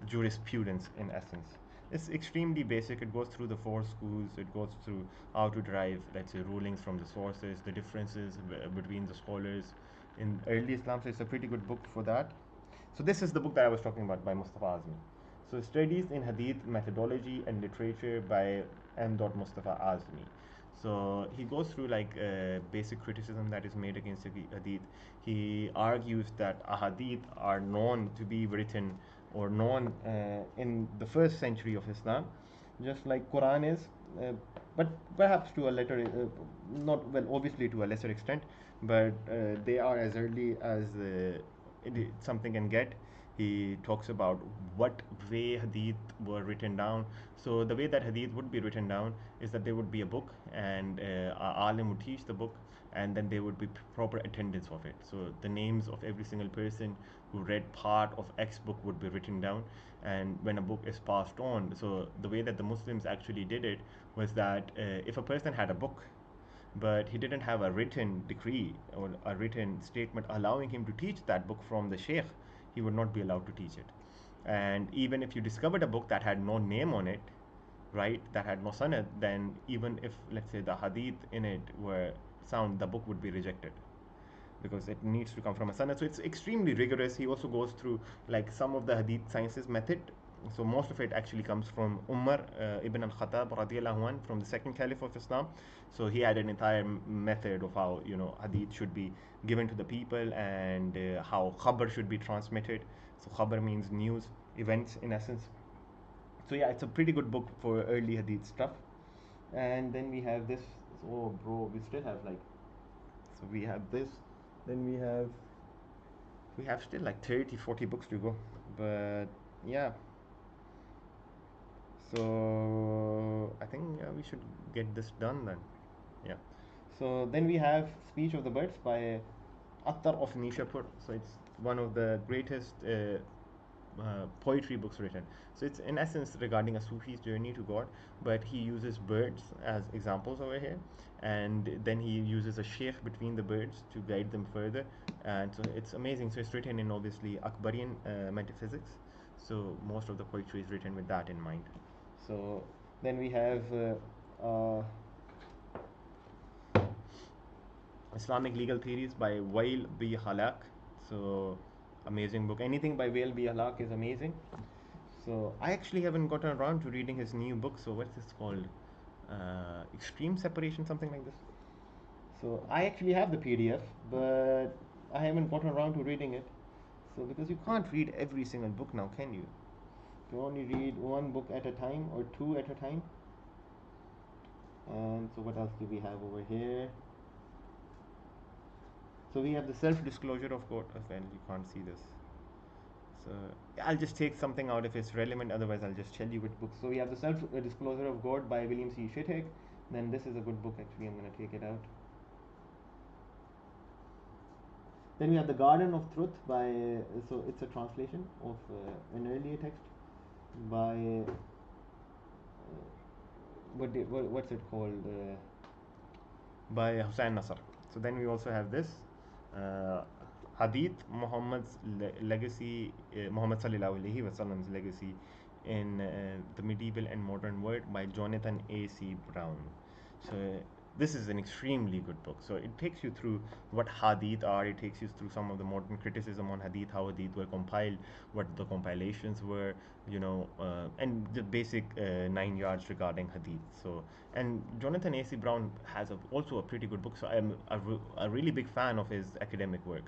jurisprudence in essence? It's extremely basic. It goes through the 4 schools. It goes through how to derive, let's say, rulings from the sources, the differences between the scholars in early Islam. So it's a pretty good book for that. So this is the book that I was talking about by Mustafa Azmi. So Studies in Hadith Methodology and Literature by M. Mustafa Azmi. So he goes through like basic criticism that is made against Hadith. He argues that Ahadith are known to be written or known in the 1st century of Islam, just like Quran is, but perhaps to a later, not, well, obviously to a lesser extent, but they are as early as something can get. He talks about what way hadith were written down. So the way that hadith would be written down is that there would be a book, and a alim would teach the book, and then there would be proper attendance of it. So the names of every single person who read part of X book would be written down, and when a book is passed on, so the way that the Muslims actually did it was that if a person had a book but he didn't have a written decree or a written statement allowing him to teach that book from the sheikh, he would not be allowed to teach it. And even if you discovered a book that had no name on it, right, that had no sanad, then even if, let's say, the hadith in it were sound, the book would be rejected because it needs to come from a sanad. So it's extremely rigorous. He also goes through like some of the hadith sciences method. So most of it actually comes from Umar ibn al-Khattab radiallahu anh, from the second caliph of Islam. So he had an entire method of how, you know, hadith should be given to the people, and how khabar should be transmitted. So khabar means news, events in essence. So yeah, it's a pretty good book for early hadith stuff. And then we have this. Oh bro, we still have like, so we have this, then we have still like 30-40 books to go, but yeah. So I think we should get this done then. Yeah. So then we have Speech of the Birds by Attar of Nishapur. So it's one of the greatest poetry books written. So it's in essence regarding a Sufi's journey to God, but he uses birds as examples over here, and then he uses a sheikh between the birds to guide them further. And so it's amazing. So it's written in obviously Akbarian metaphysics. So most of the poetry is written with that in mind. So then we have Islamic Legal Theories by Wail B. Halak. So amazing book. Anything by Wail B. Halak is amazing. So I actually haven't gotten around to reading his new book. So what's this called? Extreme Separation, something like this. So I actually have the PDF, but I haven't gotten around to reading it. So because you can't read every single book now, can you? You only read one book at a time or two at a time. And so what else do we have over here? So we have the self-disclosure of God. Well, you can't see this. So I'll just take something out if it's relevant. Otherwise, I'll just tell you which book. So we have the self-disclosure of God by William C. Shittick. Then this is a good book. Actually, I'm going to take it out. Then we have the Garden of Truth by. So it's a translation of an earlier text by. What's it called? By Hussein Nasr. So then we also have this Hadith, Muhammad's legacy, Muhammad sallallahu alaihi wasallam's legacy in the medieval and modern world by Jonathan A.C. Brown. So this is an extremely good book. So it takes you through what hadith are, it takes you through some of the modern criticism on hadith, how hadith were compiled, what the compilations were, you know, and the basic 9 yards regarding hadith. So, and Jonathan A.C. Brown has also a pretty good book. So I'm a really big fan of his academic work.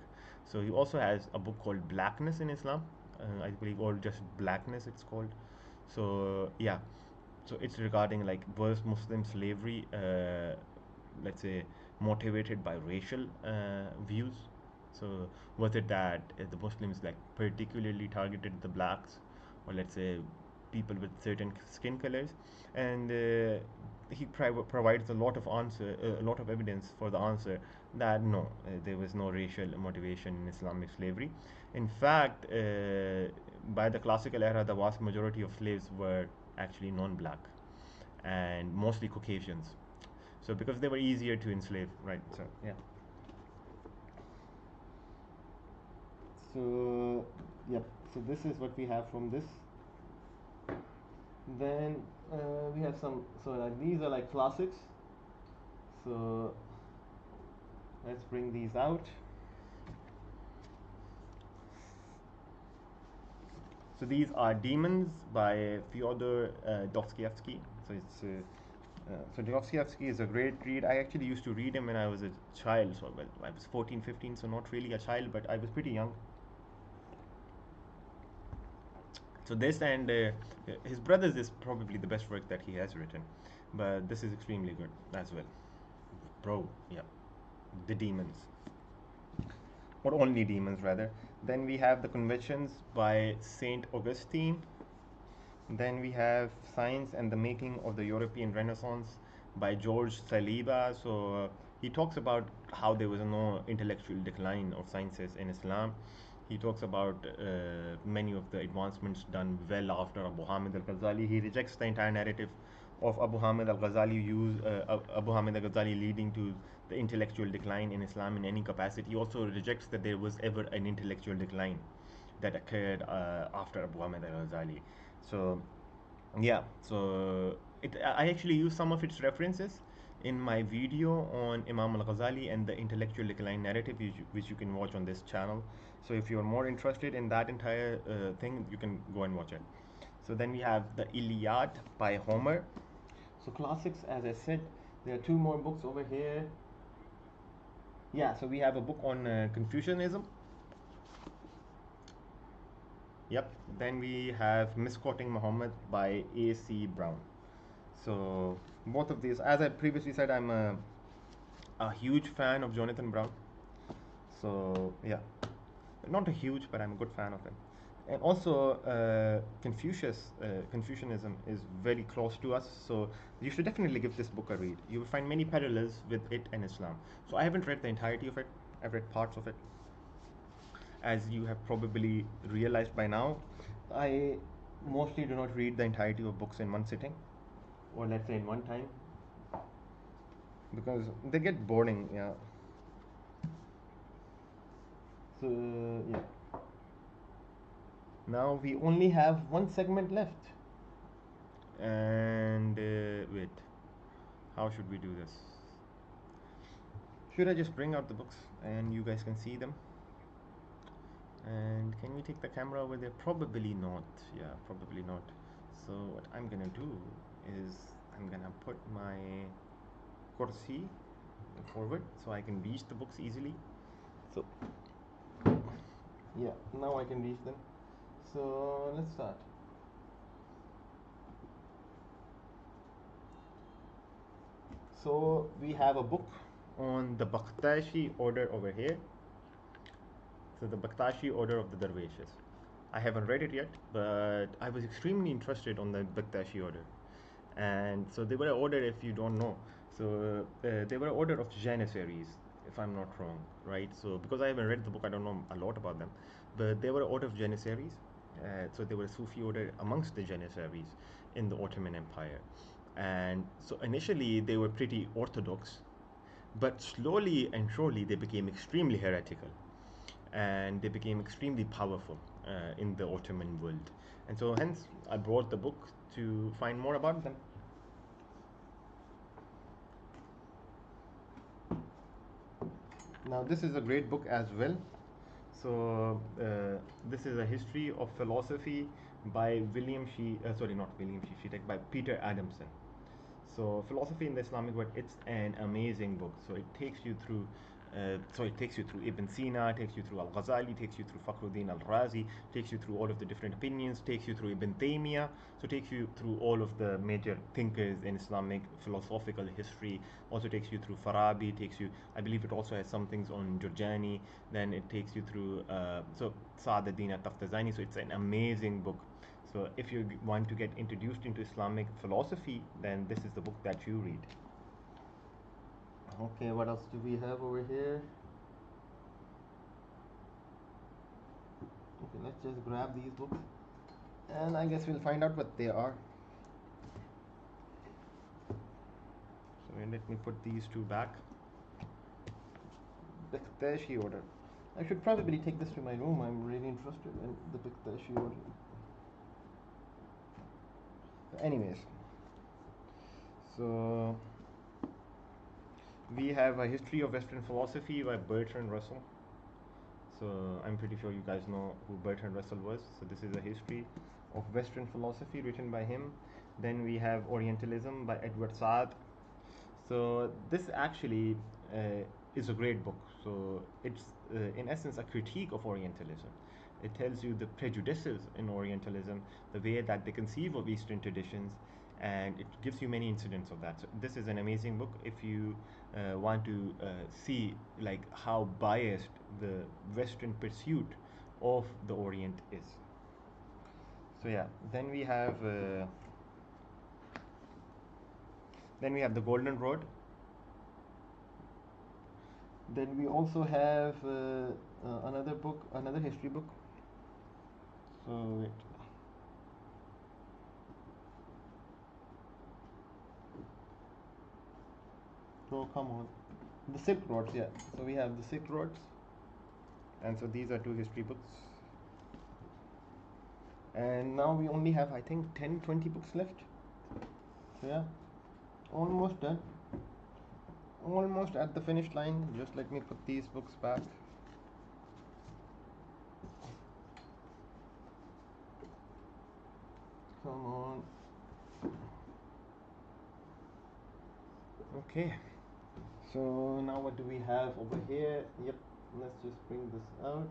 So he also has a book called Blackness in Islam, I believe, or just Blackness it's called. So yeah, so it's regarding like, was Muslim slavery, let's say, motivated by racial views? So was it that the Muslims like particularly targeted the blacks, or let's say people with certain skin colors? And he provides a lot of a lot of evidence for the answer that no, there was no racial motivation in Islamic slavery. In fact, by the classical era, the vast majority of slaves were actually non-black and mostly Caucasians. So because they were easier to enslave, right? So yeah. So yep. So this is what we have from this. Then we have some. So like these are like classics. So let's bring these out. So these are Demons by Fyodor Dostoevsky. So it's so Dostoevsky is a great read. I actually used to read him when I was a child. So well, I was 14, 15, so not really a child, but I was pretty young. So this and his Brothers is probably the best work that he has written, but this is extremely good as well, bro. Yeah, the Demons. or only demons rather. Then we have the Conventions by Saint Augustine. Then we have Science and the Making of the European Renaissance by George Saliba. So he talks about how there was no intellectual decline of sciences in Islam. He talks about many of the advancements done well after Abu Hamid al-Ghazali. He rejects the entire narrative of Abu Hamid al-Ghazali leading to the intellectual decline in Islam in any capacity. He also rejects that there was ever an intellectual decline that occurred after Abu Hamid al-Ghazali. So yeah, so I actually use some of its references in my video on Imam al-Ghazali and the intellectual decline narrative, which you can watch on this channel. So if you're more interested in that entire thing, you can go and watch it. So then we have the Iliad by Homer. So classics, as I said, there are two more books over here. Yeah, so we have a book on Confucianism. Yep. Then we have Misquoting Muhammad by A.C. Brown. So both of these, as I previously said, I'm a huge fan of Jonathan Brown. So yeah, not a huge, but I'm a good fan of him. And also, Confucianism is very close to us, so you should definitely give this book a read. You will find many parallels with it and Islam. So I haven't read the entirety of it, I've read parts of it. As you have probably realized by now, I mostly do not read the entirety of books in one sitting, or let's say in one time, because they get boring, yeah. So, yeah. Now we only have one segment left. And wait, how should we do this? Should I just bring out the books and you guys can see them? And can we take the camera over there? Probably not. Yeah, probably not. So what I'm gonna do is I'm gonna put my kursi forward so I can reach the books easily. So yeah, now I can reach them. So let's start. So we have a book on the Bakhtashi order over here. So the Bakhtashi order of the Dervishes. I haven't read it yet, but I was extremely interested on the Bakhtashi order. And so they were an order, if you don't know. So they were an order of Janissaries, if I'm not wrong, right? So because I haven't read the book, I don't know a lot about them. But they were an order of Janissaries. So they were a Sufi order amongst the Janissaries in the Ottoman Empire. And so initially they were pretty orthodox, but slowly and surely they became extremely heretical and they became extremely powerful in the Ottoman world. And so hence I brought the book to find more about them. Now this is a great book as well. So this is a history of philosophy by by Peter Adamson. So philosophy in the Islamic world, it's an amazing book. So it takes you through it takes you through Ibn Sina, takes you through al-Ghazali, takes you through Fakhruddin al-Razi, takes you through all of the different opinions, takes you through Ibn Taymiyyah, so takes you through all of the major thinkers in Islamic philosophical history, also takes you through Farabi, takes you, I believe it also has some things on Jurjani, then it takes you through Sa'ad ad-Din al-Taftazani, so it's an amazing book. So if you want to get introduced into Islamic philosophy, then this is the book that you read. Okay, what else do we have over here? Okay, let's just grab these books and I guess we'll find out what they are. So let me put these two back. Bakhtashi order. I should probably take this to my room. I'm really interested in the Bakhtashi order. Anyways, so we have a history of Western philosophy by Bertrand Russell. So I'm pretty sure you guys know who Bertrand Russell was. So this is a history of Western philosophy written by him. Then we have Orientalism by Edward Said. So this actually is a great book. So it's in essence a critique of Orientalism. It tells you the prejudices in Orientalism, the way that they conceive of Eastern traditions, and it gives you many incidents of that. So this is an amazing book if you want to see like how biased the Western pursuit of the Orient is. So yeah, then we have the Golden Road. Then we also have another book, another history book. So wait. Bro, come on. The Silk Roads, yeah. So we have the Silk Roads, and so these are two history books. And now we only have, I think, 10, 20 books left. So yeah, almost done. Almost at the finish line. Just let me put these books back. Come on. Okay. So now what do we have over here? Yep, let's just bring this out.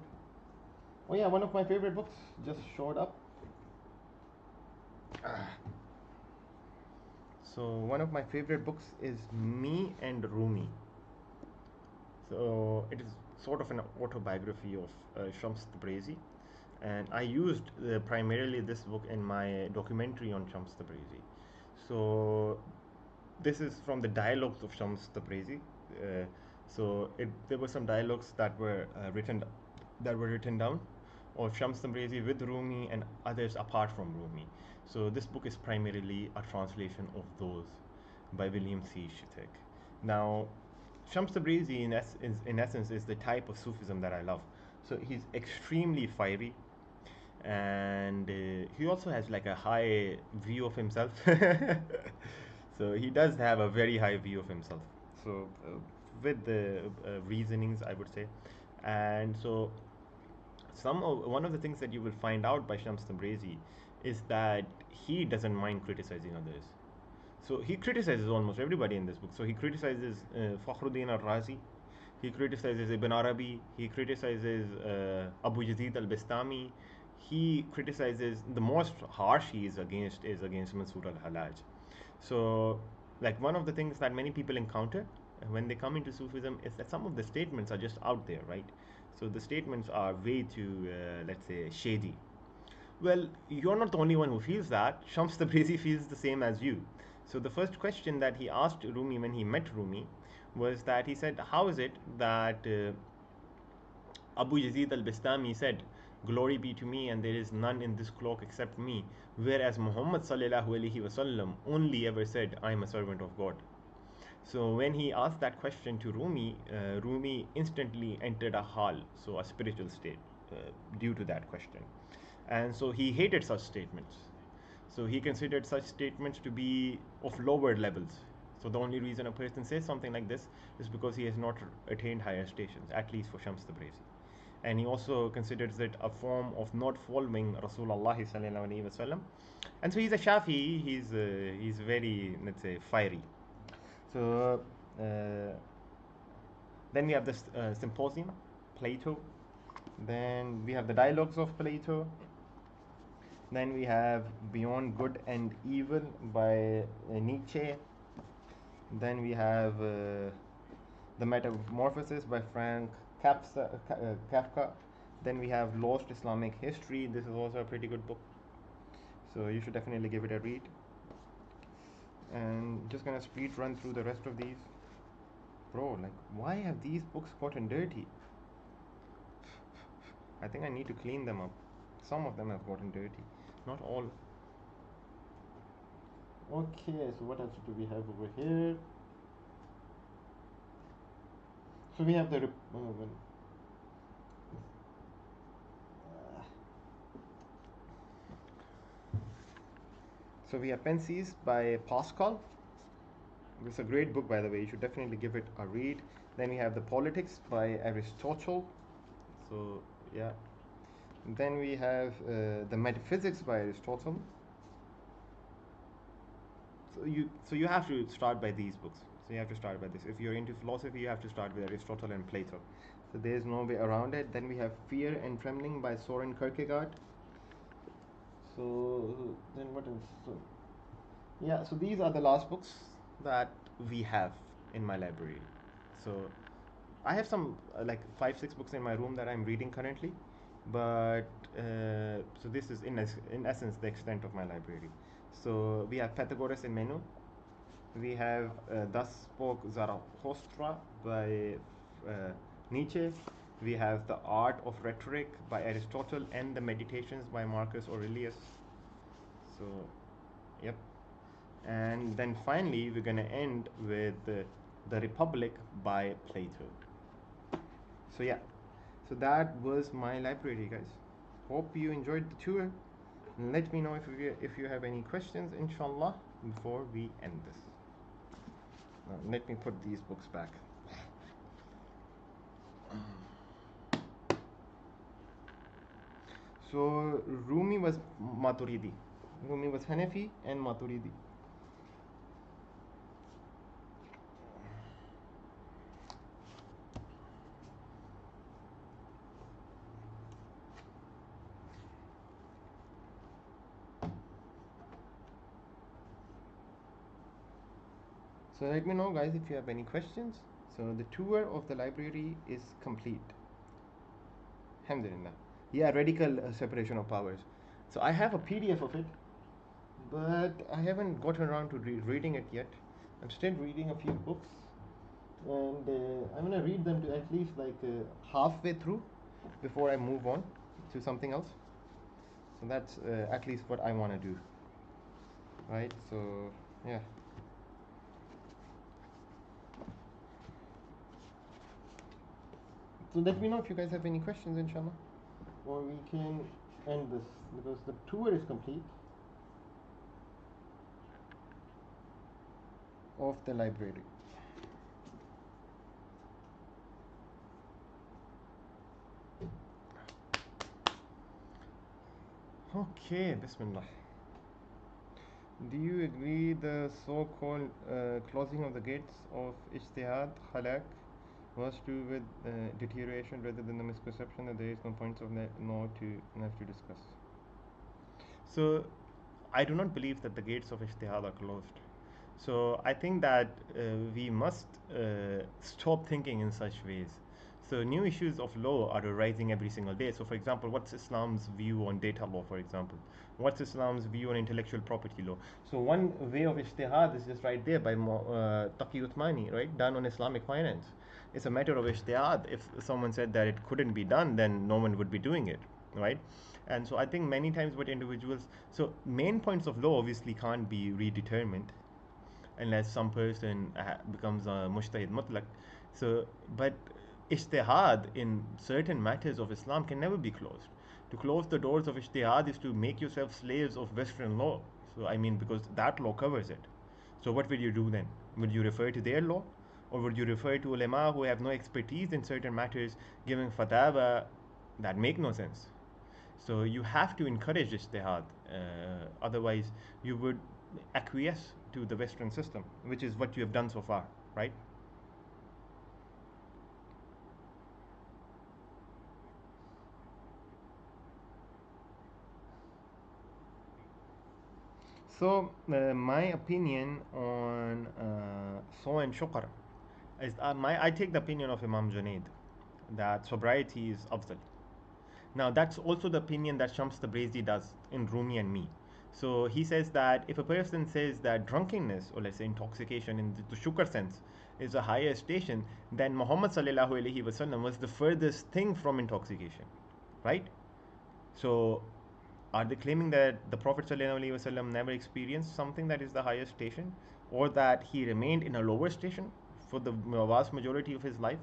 Oh yeah, one of my favorite books just showed up. So one of my favorite books is Me and Rumi. So it is sort of an autobiography of Shams Tabrizi, and I used primarily this book in my documentary on Shams Tabrizi. So this is from the dialogues of Shams Tabrizi. There were some dialogues that were written down, of Shams Tabrizi with Rumi and others apart from Rumi. So this book is primarily a translation of those by William C. Shittek. Now, Shams Tabrizi in essence is the type of Sufism that I love. So he's extremely fiery, and he also has like a high view of himself. So he does have a very high view of himself. So with the reasonings, I would say, and so one of the things that you will find out by Shams Tabrizi is that he doesn't mind criticizing others. So he criticizes almost everybody in this book. So he criticizes Fakhruddin al-Razi, he criticizes Ibn Arabi, he criticizes Abu Yazid al-Bistami, he criticizes, the most harsh he is against Mansur al-Halaj. So like one of the things that many people encounter when they come into Sufism is that some of the statements are just out there, right? So the statements are way too, let's say, shady. Well, you're not the only one who feels that. Shams Tabrizi feels the same as you. So the first question that he asked Rumi when he met Rumi was that he said, how is it that Abu Yazid al-Bistami said, "Glory be to me, and there is none in this cloak except me," whereas Muhammad sallallahu alaihi wasallam only ever said, "I am a servant of God." So when he asked that question to Rumi, Rumi instantly entered a hal, so a spiritual state, due to that question. And so he hated such statements. So he considered such statements to be of lower levels. So the only reason a person says something like this is because he has not attained higher stations, at least for Shams Tabrizi. And he also considers it a form of not following Rasulullah sallallahu alaihi wasallam. And so he's a Shafi. He's very, let's say, fiery. So then we have this Symposium, Plato. Then we have the Dialogues of Plato. Then we have Beyond Good and Evil by Nietzsche. Then we have The Metamorphosis by Frank Kafka. Then we have Lost Islamic History. This is also a pretty good book, so you should definitely give it a read. And just gonna speed run through the rest of these. Bro, like, why have these books gotten dirty? I think I need to clean them up. Some of them have gotten dirty, not all. Okay, so what else do we have over here? So we have the so we have Pensies by Pascal. It's a great book, by the way. You should definitely give it a read. Then we have The Politics by Aristotle. So yeah. Then we have The Metaphysics by Aristotle. So you have to start by these books. So you have to start by this. If you're into philosophy, you have to start with Aristotle and Plato. So there's no way around it. Then we have Fear and Trembling by Soren Kierkegaard. So then what else? Yeah, so these are the last books that we have in my library. So I have some like 5 6 books in my room that I'm reading currently, but so this is in essence the extent of my library. So we have Pythagoras and Meno. We have Thus Spoke Zarathustra by Nietzsche. We have The Art of Rhetoric by Aristotle and The Meditations by Marcus Aurelius. So, yep. And then finally, we're going to end with The Republic by Plato. So, yeah. So, that was my library, guys. Hope you enjoyed the tour. Let me know if you have any questions, inshallah, before we end this. Now, let me put these books back. So, Rumi was Maturidi. Rumi was Hanafi and Maturidi. So let me know, guys, if you have any questions. So the tour of the library is complete. Alhamdulillah. Yeah, radical separation of powers. So I have a PDF of it, but I haven't gotten around to reading it yet. I'm still reading a few books, and I'm gonna read them to at least like halfway through before I move on to something else. So that's at least what I want to do. Right? So yeah. So let me know if you guys have any questions, inshallah, or we can end this because the tour is complete of the library. Okay, Bismillah. Do you agree the so-called closing of the gates of Ijtihad, Khalaq, was to do with deterioration rather than the misperception that there is no points of no to enough to discuss? So, I do not believe that the gates of Ijtihad are closed. So, I think that we must stop thinking in such ways. So, new issues of law are arising every single day. So, for example, what's Islam's view on data law, for example? What's Islam's view on intellectual property law? So, one way of Ijtihad is just right there by Taqi Uthmani, right? Done on Islamic finance. It's a matter of Ijtihad. If someone said that it couldn't be done, then no one would be doing it, right? And so I think many times what individuals, so main points of law obviously can't be redetermined unless some person becomes a mujtahid mutlaq. So, but ijtihad in certain matters of Islam can never be closed. To close the doors of ijtihad is to make yourself slaves of Western law. So, I mean, because that law covers it. So, what will you do then? Will you refer to their law? Or would you refer to ulama who have no expertise in certain matters, giving fatwa that make no sense? So you have to encourage ijtihad. Otherwise, you would acquiesce to the Western system, which is what you have done so far, right? So, my opinion on saw and shukr is I take the opinion of Imam Junaid that sobriety is afdal. Now, that's also the opinion that Shams Tabrizi does in Rumi and Me. So, he says that if a person says that drunkenness, or let's say intoxication in the shukr sense, is a higher station, then Muhammad sallallahu alaihi wasallam was the furthest thing from intoxication, right? So, are they claiming that the Prophet ﷺ never experienced something that is the highest station, or that he remained in a lower station for the vast majority of his life?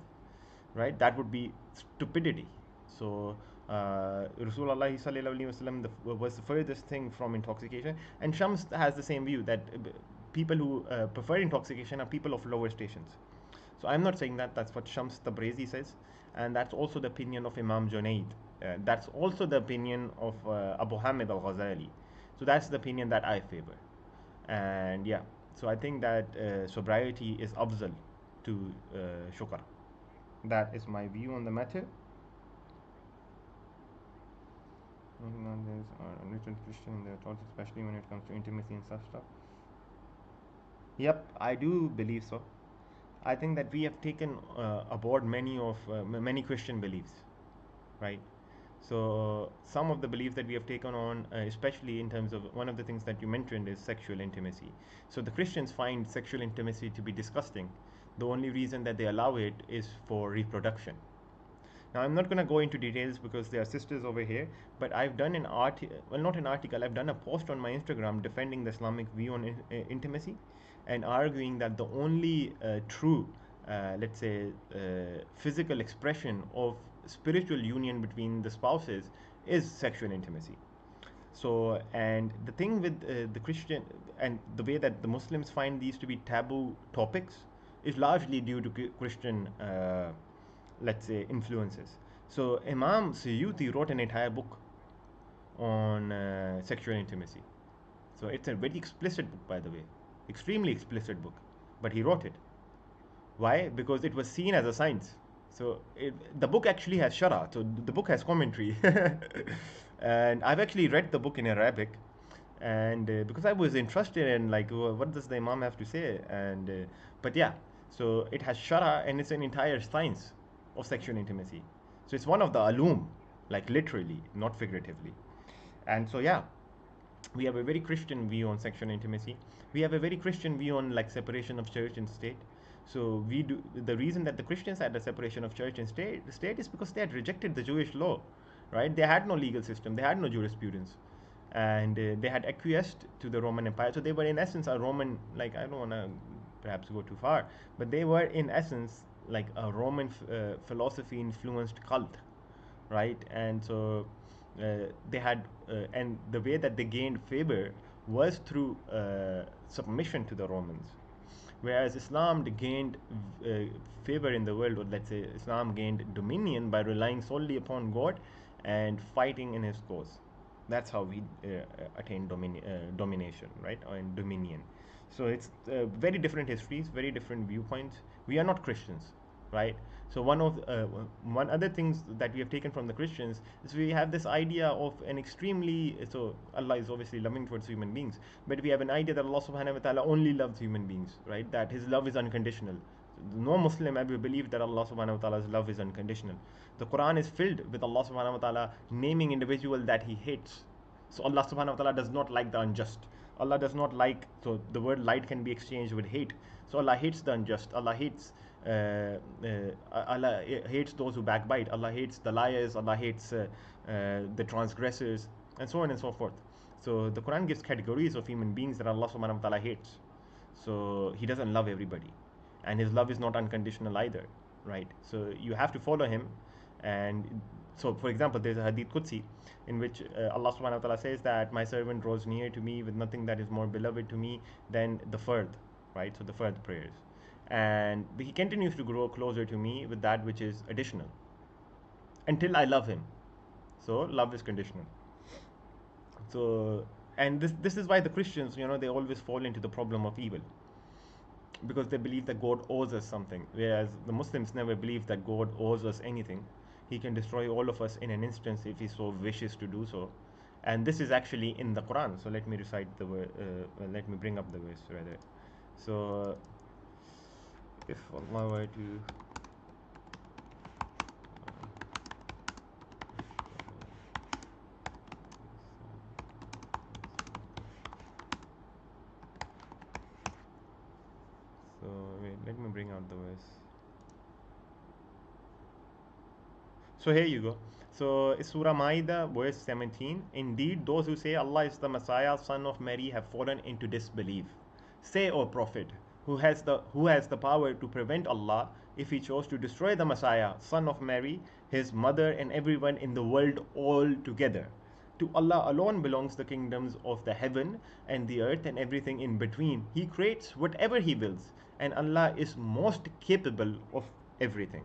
Right? That would be stupidity. So, Rasulullah ﷺ was the furthest thing from intoxication, and Shams has the same view that people who prefer intoxication are people of lower stations. So I'm not saying that. That's what Shams Tabrizi says, and that's also the opinion of Imam Junaid. That's also the opinion of Abu Hamid al-Ghazali. So that's the opinion that I favor. And yeah, so I think that sobriety is afzal to shukr. That is my view on the matter. Nowadays are a little Christian in their thoughts, especially when it comes to intimacy and such stuff. Yep, I do believe so. I think that we have taken aboard many Christian beliefs, right? So some of the beliefs that we have taken on, especially in terms of one of the things that you mentioned is sexual intimacy. So the Christians find sexual intimacy to be disgusting. The only reason that they allow it is for reproduction. Now I'm not going to go into details because there are sisters over here, but I've done an well, not an article. I've done a post on my Instagram defending the Islamic view on intimacy, and arguing that the only true, let's say, physical expression of spiritual union between the spouses is sexual intimacy. So, and the thing with the Christian and the way that the Muslims find these to be taboo topics is largely due to Christian, let's say, influences. So, Imam Suyuti wrote an entire book on sexual intimacy. So, it's a very explicit book, by the way, extremely explicit book, but he wrote it. Why? Because it was seen as a science. So the book actually has shara. So the book has commentary, and I've actually read the book in Arabic, and because I was interested in like what does the Imam have to say, and but yeah, so it has shara and it's an entire science of sexual intimacy. So it's one of the alum, like literally, not figuratively, and so yeah, we have a very Christian view on sexual intimacy. We have a very Christian view on like separation of church and state. So we do the reason that the Christians had the separation of church and state is because they had rejected the Jewish law, right? They had no legal system, they had no jurisprudence, and they had acquiesced to the Roman Empire. So they were in essence a Roman, like I don't want to perhaps go too far, but they were in essence like a Roman philosophy influenced cult, right? And so they had, and the way that they gained favor was through submission to the Romans. Whereas Islam gained uh, favor in the world, or let's say Islam gained dominion by relying solely upon God and fighting in His cause. That's how we attain domination, right? And dominion. So it's very different histories, very different viewpoints. We are not Christians, right? So one other things that we have taken from the Christians is we have this idea of an extremely, so Allah is obviously loving towards human beings, but we have an idea that Allah subhanahu wa ta'ala only loves human beings, right? That His love is unconditional. No Muslim ever believed that Allah subhanahu wa ta'ala's love is unconditional. The Quran is filled with Allah subhanahu wa ta'ala naming individual that He hates. So Allah subhanahu wa ta'ala does not like the unjust. Allah does not like, so the word light can be exchanged with hate. So Allah hates the unjust. Allah hates those who backbite. Allah hates the liars. Allah hates the transgressors, and so on and so forth. So the Quran gives categories of human beings that Allah subhanahu wa ta'ala hates. So He doesn't love everybody, and His love is not unconditional either, right? So you have to follow Him, and so for example, there's a Hadith Qudsi in which Allah subhanahu wa ta'ala says that my servant draws near to me with nothing that is more beloved to me than the fard, right? So the fard prayers, and He continues to grow closer to me with that which is additional until I love Him. So love is conditional. So, and this is why the Christians, they always fall into the problem of evil, because they believe that God owes us something, whereas the Muslims never believe that God owes us anything. He can destroy all of us in an instance if He so wishes to do so. And this is actually in the Quran. So let me recite let me bring up the verse rather. So if Allah were to so wait, let me bring out the verse. So here you go. So it's Surah Maida, verse 17. Indeed, those who say Allah is the Messiah, son of Mary, have fallen into disbelief. Say, O Prophet, who has the power to prevent Allah if He chose to destroy the Messiah, son of Mary, His mother, and everyone in the world all together. To Allah alone belongs the kingdoms of the heaven and the earth and everything in between. He creates whatever He wills, and Allah is most capable of everything.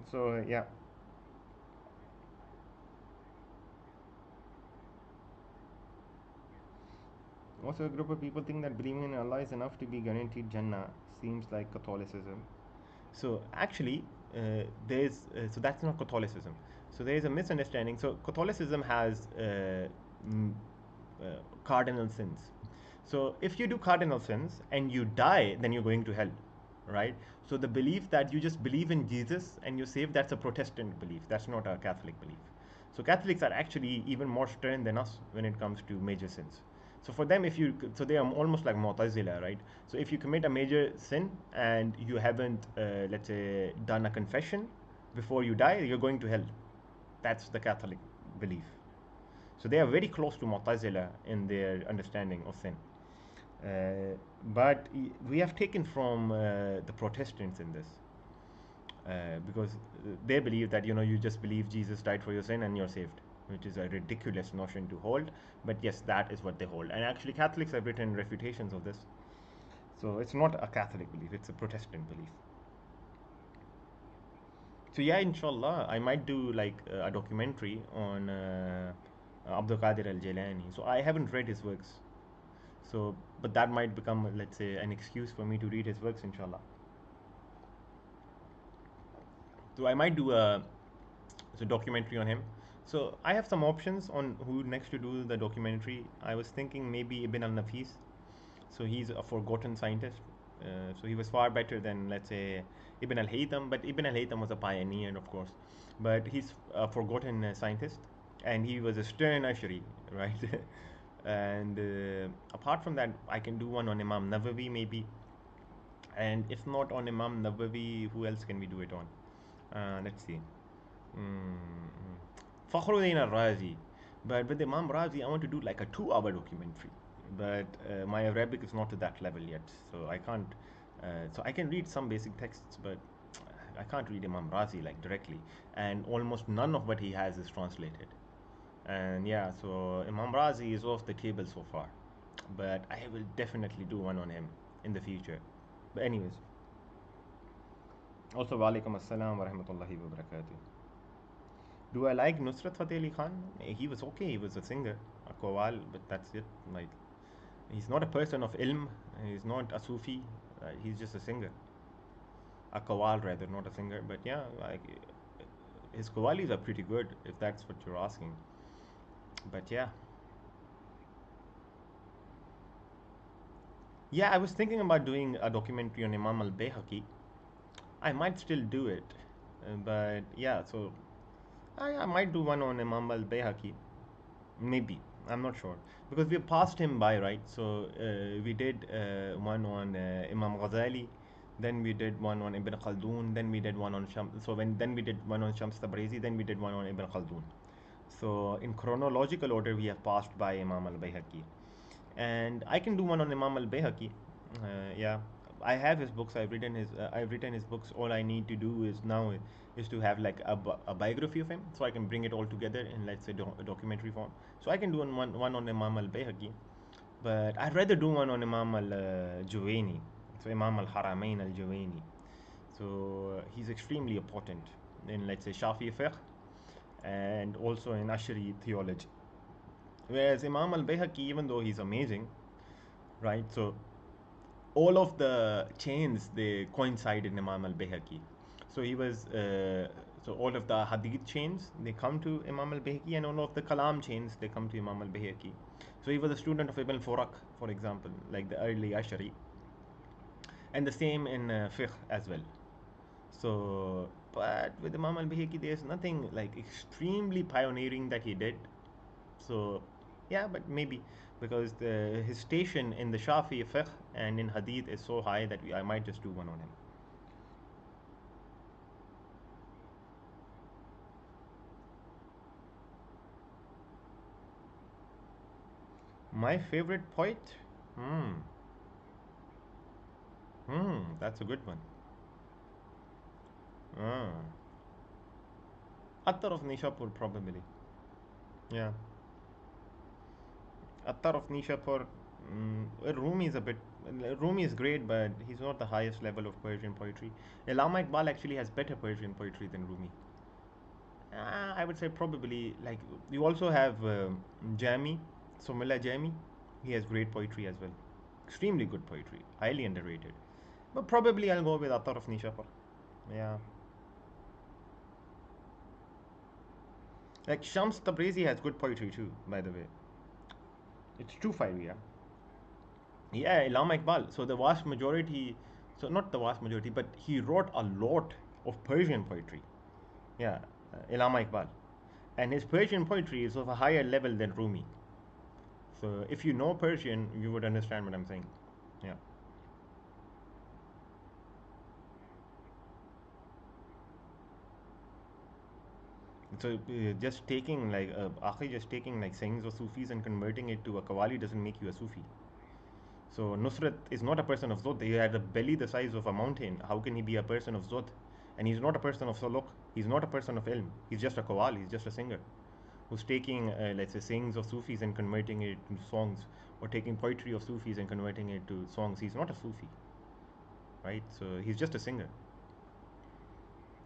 So yeah. Also, a group of people think that believing in Allah is enough to be guaranteed Jannah. Seems like Catholicism. So actually, so that's not Catholicism. So there is a misunderstanding. So Catholicism has mm, cardinal sins. So if you do cardinal sins and you die, then you're going to hell, right? So the belief that you just believe in Jesus and you're saved, that's a Protestant belief. That's not a Catholic belief. So Catholics are actually even more stern than us when it comes to major sins. So for them, so they are almost like Mu'tazila, right? So if you commit a major sin and you haven't, let's say, done a confession before you die, you're going to hell. That's the Catholic belief. So they are very close to Mu'tazila in their understanding of sin. But we have taken from the Protestants in this, because they believe that you just believe Jesus died for your sin and you're saved, which is a ridiculous notion to hold. But yes, that is what they hold. And actually, Catholics have written refutations of this. So it's not a Catholic belief; it's a Protestant belief. So yeah, inshallah, I might do like a documentary on Abdul Qadir al-Jilani. So I haven't read his works. So, but that might become, let's say, an excuse for me to read his works, inshallah. So I might do a documentary on him. So I have some options on who next to do the documentary. I was thinking maybe Ibn al-Nafis. So he's a forgotten scientist. So he was far better than, let's say, Ibn al-Haytham. But Ibn al-Haytham was a pioneer, of course. But he's a forgotten scientist, and he was a stern Ashari, right? And apart from that, I can do one on Imam Nawawi maybe. And if not on Imam Nawawi, who else can we do it on? Let's see. Mm, Fakhruddin al-Razi. But with Imam Razi, I want to do like a 2-hour documentary. But my Arabic is not to that level yet, so I can't. So I can read some basic texts, but I can't read Imam Razi like directly. And almost none of what he has is translated. And yeah, so Imam Razi is off the table so far. But I will definitely do one on him in the future. But anyways, also walaikum assalam wa rahmatullahi wa barakatuh. Do I like Nusrat Fateh Ali Khan? He was okay. He was a singer, a qawwal, but that's it. Like, he's not a person of ilm. He's not a Sufi. He's just a singer, a qawwal rather, not a singer. But yeah, like his qawwalis are pretty good, if that's what you're asking. But yeah, I was thinking about doing a documentary on Imam al-Bayhaqi. I might still do it, but yeah. So I might do one on Imam al-Bayhaqi. Maybe. I'm not sure. Because we passed him by, right? So we did one on Imam Ghazali, then we did one on Ibn Khaldun, then we did one on then we did one on Shams Tabrizi, then we did one on Ibn Khaldun. So in chronological order, we have passed by Imam al-Bayhaqi. And I can do one on Imam al-Bayhaqi. Yeah, I have his books. I've written his books. All I need to do is now is to have like a biography of him, so I can bring it all together in, let's say, a documentary form. So I can do one on Imam al-Bayhaqi, but I'd rather do one on Imam al-Juwaini. So Imam al-Haramain al-Juwaini. So he's extremely important in, let's say, Shafi fiqh and also in Ashari theology. Whereas Imam al-Bayhaqi, even though he's amazing, right? So all of the chains, they coincide in Imam al-Bayhaqi. So he was so all of the hadith chains, they come to Imam al-Bayhaqi, and all of the kalam chains, they come to Imam al-Bayhaqi. So he was a student of Ibn Furak, for example, like the early Ashari, and the same in fiqh as well. So, but with Imam al-Bayhaqi, there's nothing like extremely pioneering that he did. So, yeah, but maybe because his station in the Shafi fiqh and in hadith is so high that I might just do one on him. My favorite poet? Hmm. That's a good one. Ah. Attar of Nishapur, probably. Yeah. Attar of Nishapur. Rumi is a bit. Rumi is great, but he's not the highest level of Persian poetry. Allama Iqbal actually has better Persian poetry than Rumi. I would say probably like you also have Jami, Somila Jami. He has great poetry as well. Extremely good poetry, highly underrated. But probably I'll go with Attar of Nishapur. Yeah. Like Shams Tabrizi has good poetry too, by the way. It's true 5, yeah. Yeah, Allama Iqbal. So the vast majority, so not the vast majority, but he wrote a lot of Persian poetry. Yeah, Allama Iqbal. And his Persian poetry is of a higher level than Rumi. So if you know Persian, you would understand what I'm saying. Yeah. So just taking like Akhi just taking like sayings of Sufis and converting it to a Qawwali doesn't make you a Sufi. So Nusrat is not a person of Zod. He had a belly the size of a mountain. How can he be a person of Zod? And he's not a person of Saluk. He's not a person of Ilm. He's just a Qawwal. He's just a singer who's taking, let's say, sayings of Sufis and converting it into songs, or taking poetry of Sufis and converting it to songs. He's not a Sufi, right? So he's just a singer.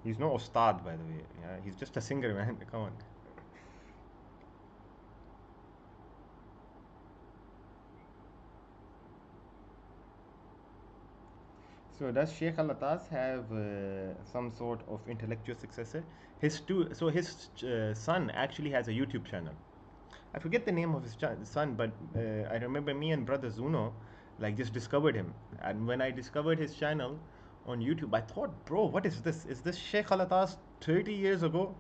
He's no Ustad, by the way. Yeah, he's just a singer, man. Come on. So does Sheikh Al-Atas have some sort of intellectual successor? His son actually has a YouTube channel. I forget the name of his son, but I remember me and brother Zuno like just discovered him. And when I discovered his channel on YouTube, I thought, bro, what is this? Is this Sheikh Al-Atas 30 years ago?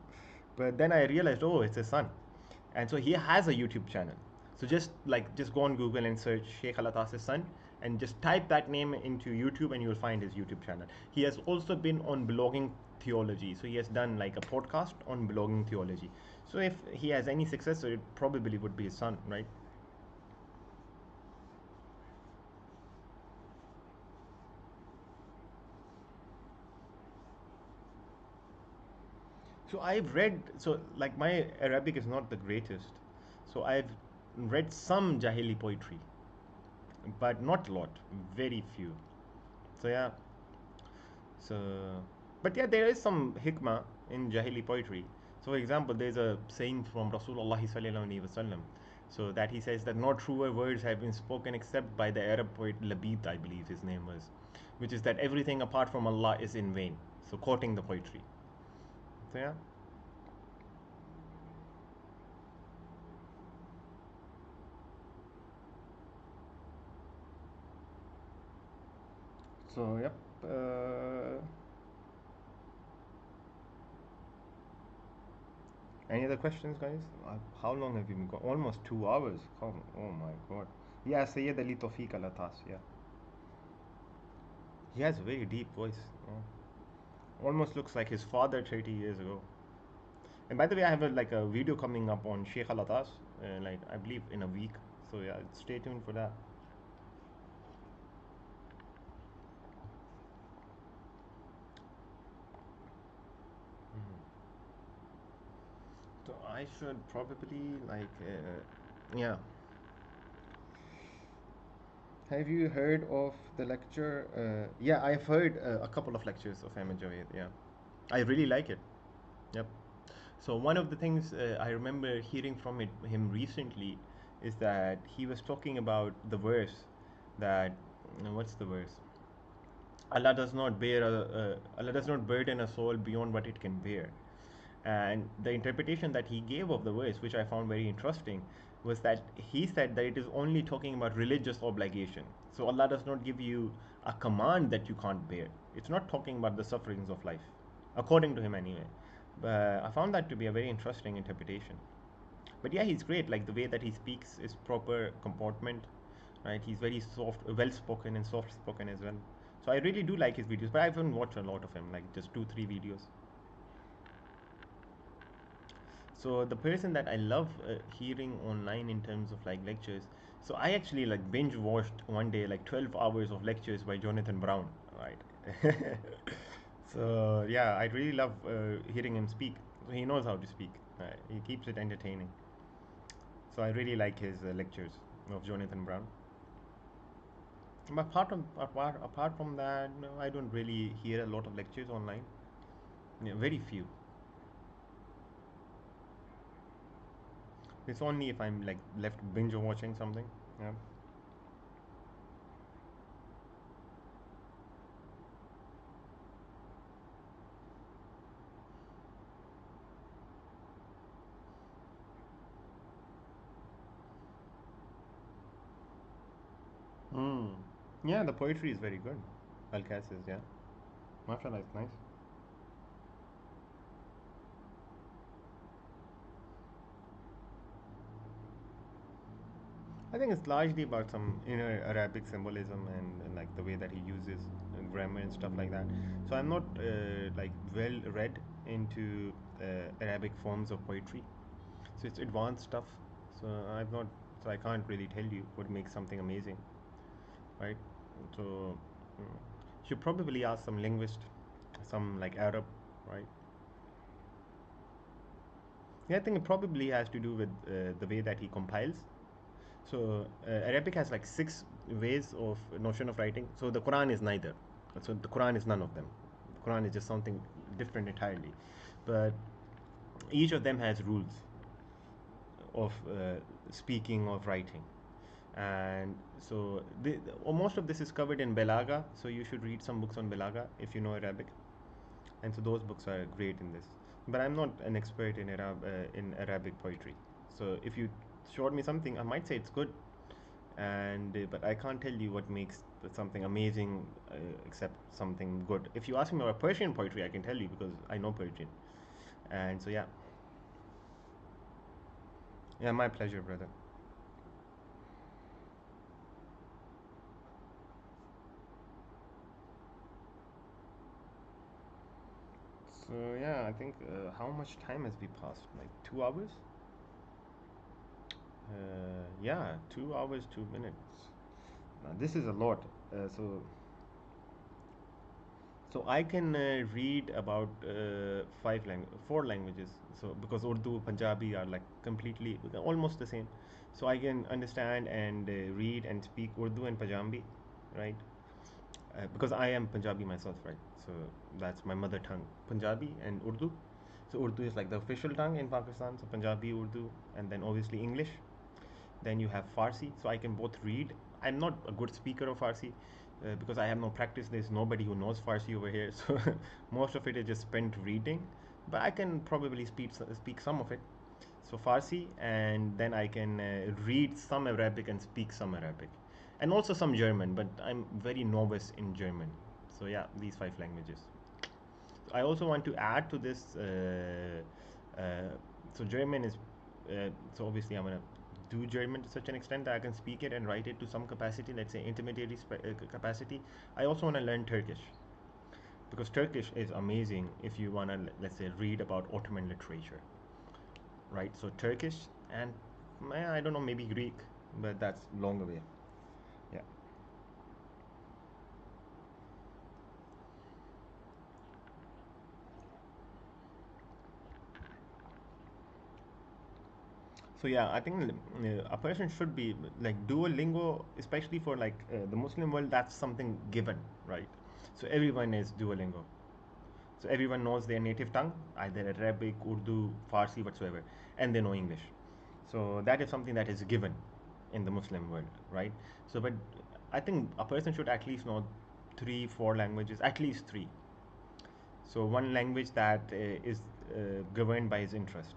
But then I realized, oh, it's his son. And so he has a YouTube channel. So just go on Google and search Sheikh Alatas' son and just type that name into YouTube and you'll find his YouTube channel. He has also been on blogging theology. So he has done like a podcast on blogging theology. So if he has any successor, it probably would be his son, right? So I've read, so like my Arabic is not the greatest. So I've read some Jahili poetry, but not a lot, very few. So yeah, so, but yeah, there is some hikmah in Jahili poetry. So, for example, there's a saying from Rasulullah sallallahu alaihi wasallam. So that he says that no truer words have been spoken except by the Arab poet Labid, I believe his name was, which is that everything apart from Allah is in vain. So quoting the poetry. So yeah. So yep. Any other questions, guys? How long have you been? Almost 2 hours. Come, oh my God. Yeah, Sayyid Ali Tawfiq Al Atas. Yeah, he has a very deep voice. Yeah. Almost looks like his father 30 years ago. And by the way, I have like a video coming up on Sheikh Alatas, like I believe in a week. So yeah, stay tuned for that. So I should probably like, yeah. Have you heard of the lecture? Yeah, I've heard a couple of lectures of Ahmed Javed. Yeah, I really like it. Yep. So one of the things I remember hearing from him recently is that he was talking about the verse that what's the verse? Allah does not burden a soul beyond what it can bear. And the interpretation that he gave of the verse, which I found very interesting, was that he said that it is only talking about religious obligation. So Allah does not give you a command that you can't bear. It's not talking about the sufferings of life, according to him anyway. But I found that to be a very interesting interpretation. But yeah, he's great. Like the way that he speaks is proper comportment, right? He's very soft, well spoken and soft spoken as well. So I really do like his videos, but I haven't watched a lot of him, like just two, three videos. So the person that I love hearing online in terms of like lectures. So I actually like binge watched one day like 12 hours of lectures by Jonathan Brown, right? So yeah, I really love hearing him speak. So he knows how to speak. He keeps it entertaining. So I really like his lectures of Jonathan Brown. But apart from that, no, I don't really hear a lot of lectures online. Yeah, very few. It's only if I'm like left binge watching something. Yeah. Mm. Yeah, the poetry is very good. Al-Qasis, yeah. MashaAllah, it's nice. I think it's largely about some inner Arabic symbolism and like the way that he uses grammar and stuff like that. So I'm not like well read into Arabic forms of poetry. So it's advanced stuff. So I've not. So I can't really tell you what makes something amazing, right? So mm, should probably ask some linguist, some like Arab, right? Yeah, I think it probably has to do with the way that he compiles. So Arabic has like six ways of notion of writing. So the Quran is neither. So the Quran is none of them. The Quran is just something different entirely. But each of them has rules of speaking, of writing. And so most of this is covered in Belaga. So you should read some books on Belaga if you know Arabic. And so those books are great in this. But I'm not an expert in Arabic poetry. So if you showed me something, I might say it's good, and but I can't tell you what makes something amazing except something good. If you ask me about Persian poetry, I can tell you because I know Persian, and so yeah, yeah, my pleasure, brother. So yeah, I think how much time has we passed? Like 2 hours? Yeah, 2 hours, 2 minutes. Now, this is a lot. So I can read about four languages. So because Urdu, Punjabi are like completely almost the same. So I can understand and read and speak Urdu and Punjabi, right? Because I am Punjabi myself, right? So that's my mother tongue, Punjabi and Urdu. So Urdu is like the official tongue in Pakistan. So Punjabi, Urdu, and then obviously English. Then you have Farsi, so I can both read. I'm not a good speaker of Farsi because I have no practice. There's nobody who knows Farsi over here, so most of it is just spent reading. But I can probably speak some of it. So Farsi, and then I can read some Arabic and speak some Arabic, and also some German. But I'm very novice in German. So yeah, these five languages. I also want to add to this. So German is so obviously I'm gonna do German to such an extent that I can speak it and write it to some capacity. Let's say intermediary capacity. I also want to learn Turkish because Turkish is amazing if you want to let's say read about Ottoman literature, right? So Turkish and I don't know maybe Greek, but that's long away. Yeah. So yeah, I think a person should be like Duolingo, especially for like the Muslim world. That's something given, right? So everyone is Duolingo. So everyone knows their native tongue, either Arabic, Urdu, Farsi, whatsoever, and they know English. So that is something that is given in the Muslim world, right? So, but I think a person should at least know three, four languages, at least three. So one language that is governed by his interest.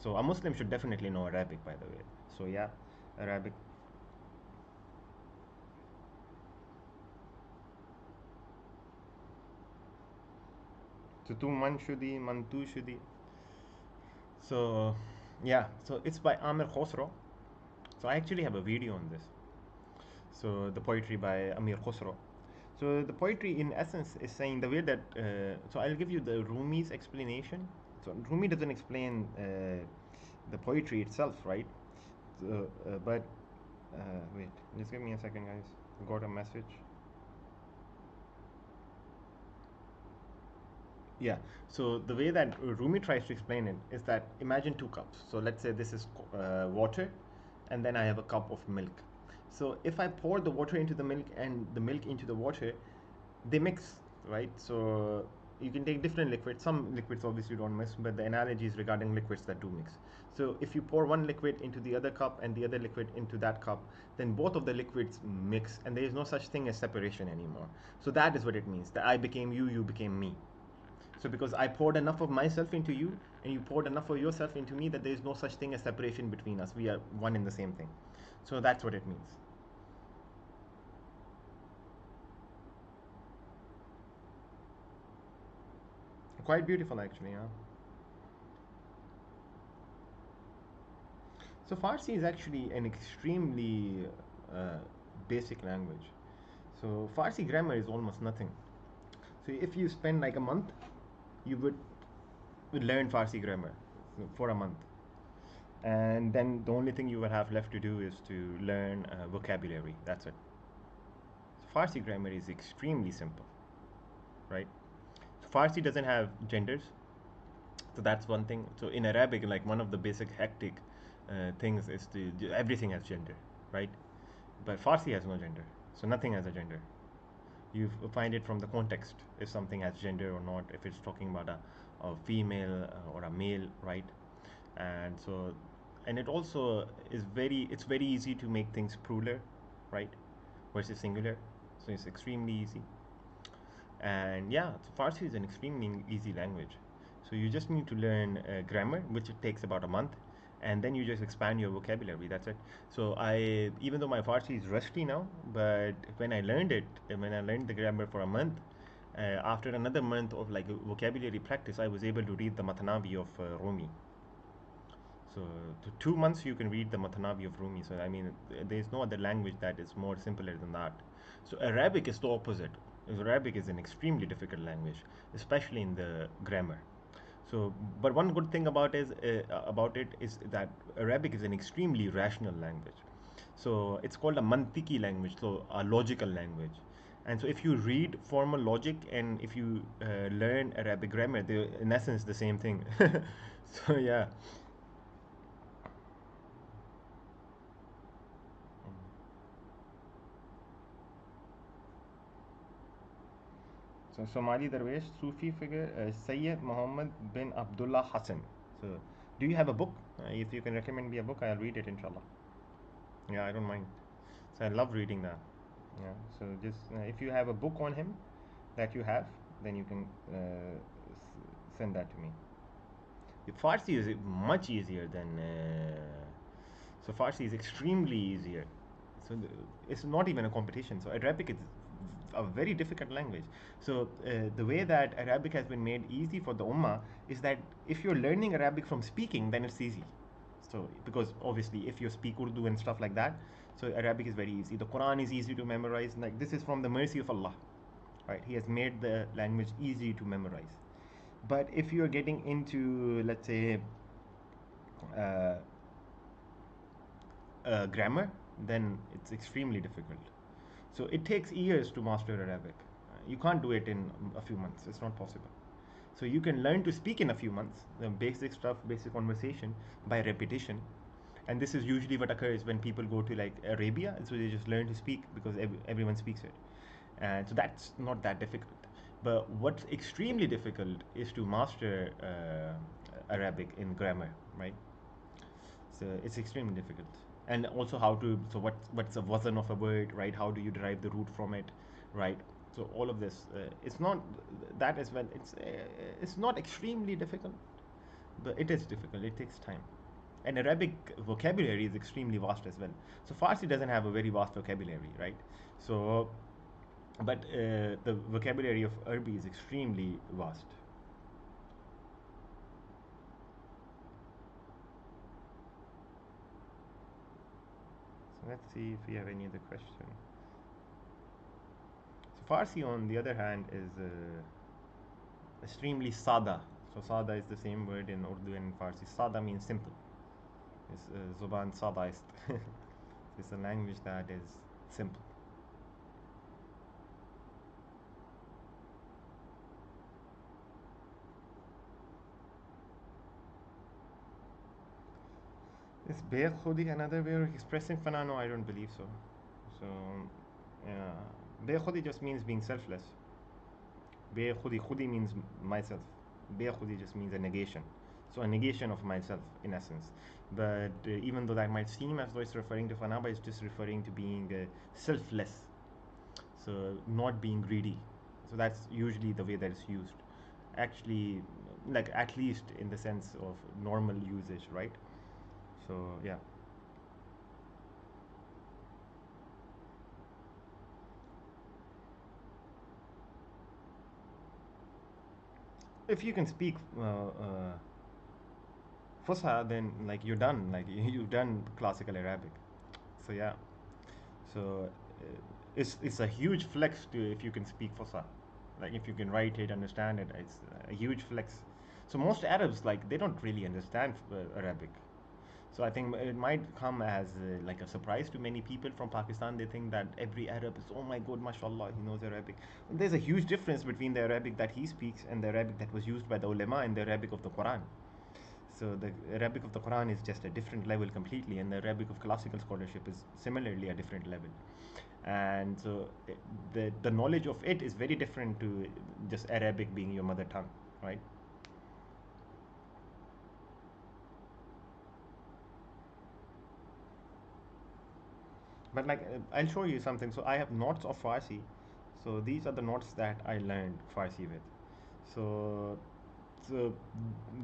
So a Muslim should definitely know Arabic, by the way. So yeah, Arabic. So tu man shudi, man tu shudi. So yeah, so it's by Amir Khosrow. So I actually have a video on this. So the poetry by Amir Khosrow. So the poetry, in essence, is saying the way that. So I'll give you the Rumi's explanation. So Rumi doesn't explain the poetry itself, right? But wait, just give me a second, guys. Got a message. Yeah. So the way that Rumi tries to explain it is that imagine two cups. So let's say this is water, and then I have a cup of milk. So if I pour the water into the milk and the milk into the water, they mix, right? So you can take different liquids. Some liquids obviously don't mix, but the analogy is regarding liquids that do mix. So if you pour one liquid into the other cup and the other liquid into that cup, then both of the liquids mix, and there is no such thing as separation anymore. So that is what it means. That I became you, you became me. So because I poured enough of myself into you, and you poured enough of yourself into me, that there is no such thing as separation between us. We are one in the same thing. So that's what it means. quite beautiful actually. Yeah. So Farsi is actually an extremely uh, basic language. So Farsi grammar is almost nothing. So if you spend like a month, you would learn Farsi grammar for a month, and then the only thing you will have left to do is to learn vocabulary. That's it. So Farsi grammar is extremely simple, right? So Farsi doesn't have genders, so that's one thing. So in Arabic, like one of the basic hectic things is everything has gender, right? But Farsi has no gender, so nothing has a gender. You find it from the context if something has gender or not, if it's talking about a female or a male, right? And so, and it also is it's very easy to make things plural, right, versus singular. So it's extremely easy. And yeah, so Farsi is an extremely easy language. So you just need to learn grammar, which it takes about a month, and then you just expand your vocabulary. That's it. So even though my Farsi is rusty now, but when I learned it, when I learned the grammar for a month, after another month of like vocabulary practice, I was able to read the Matanavi of Rumi. So, 2 months you can read the Matanavi of Rumi. So, I mean, there is no other language that is more simpler than that. So, Arabic is the opposite. Arabic is an extremely difficult language, especially in the grammar. So, but one good thing about it is that Arabic is an extremely rational language. So, it's called a mantiki language, so a logical language. And so, if you read formal logic and if you learn Arabic grammar, they're in essence the same thing. So, yeah. So Somali Darwish, Sufi figure, Sayyid Muhammad bin Abdullah Hassan. So, do you have a book? If you can recommend me a book, I'll read it, inshallah. Yeah, I don't mind. So I love reading that. Yeah. So just if you have a book on him that you have, then you can send that to me. Farsi is much easier than. So Farsi is extremely easier. So it's not even a competition. So Arabic is a very difficult language. So the way that Arabic has been made easy for the Ummah is that if you're learning Arabic from speaking, then it's easy. So because obviously if you speak Urdu and stuff like that, so Arabic is very easy. The Quran is easy to memorize. Like this is from the mercy of Allah, right? He has made the language easy to memorize. But if you're getting into, let's say, uh, grammar, then it's extremely difficult. So it takes years to master Arabic. You can't do it in a few months. It's not possible. So you can learn to speak in a few months, the basic stuff, basic conversation by repetition. And this is usually what occurs when people go to like Arabia. So they just learn to speak because everyone speaks it. And so that's not that difficult. But what's extremely difficult is to master Arabic in grammar, right? So it's extremely difficult. And also how to, so what's the wazn of a word, right? How do you derive the root from it, right? So all of this, it's not that as well. It's not extremely difficult, but it is difficult. It takes time. And Arabic vocabulary is extremely vast as well. So Farsi doesn't have a very vast vocabulary, right? So, but the vocabulary of Arabic is extremely vast. So let's see if we have any other question. So Farsi, on the other hand, is extremely sada. So sada is the same word in Urdu and in Farsi. Sada means simple. It's Zuban Sadaist. It's a language that is simple. Is Be'er Khudi another way of expressing fana? No, I don't believe so. So, yeah. Be'er Khudi just means being selfless. Be'er Khudi, Khudi means myself. Be'er Khudi just means a negation. So, a negation of myself, in essence. But even though that might seem as though it's referring to fana, but it's just referring to being selfless. So, not being greedy. So, that's usually the way that it's used. Actually, like at least in the sense of normal usage, right? So, yeah. if you can speak Fusha, then like you're done. Like you've done classical Arabic. So yeah. So it's a huge flex to if you can speak Fusha. Like if you can write it, understand it, it's a huge flex. So most Arabs like they don't really understand Arabic. So I think it might come as like a surprise to many people from Pakistan. They think that every Arab is, oh my God, mashallah, he knows Arabic. There's a huge difference between the Arabic that he speaks and the Arabic that was used by the ulama and the Arabic of the Quran. So the Arabic of the Quran is just a different level completely, and the Arabic of classical scholarship is similarly a different level. And so the knowledge of it is very different to just Arabic being your mother tongue, right? But like I'll show you something. So I have notes of Farsi. So these are the notes that I learned Farsi with. So so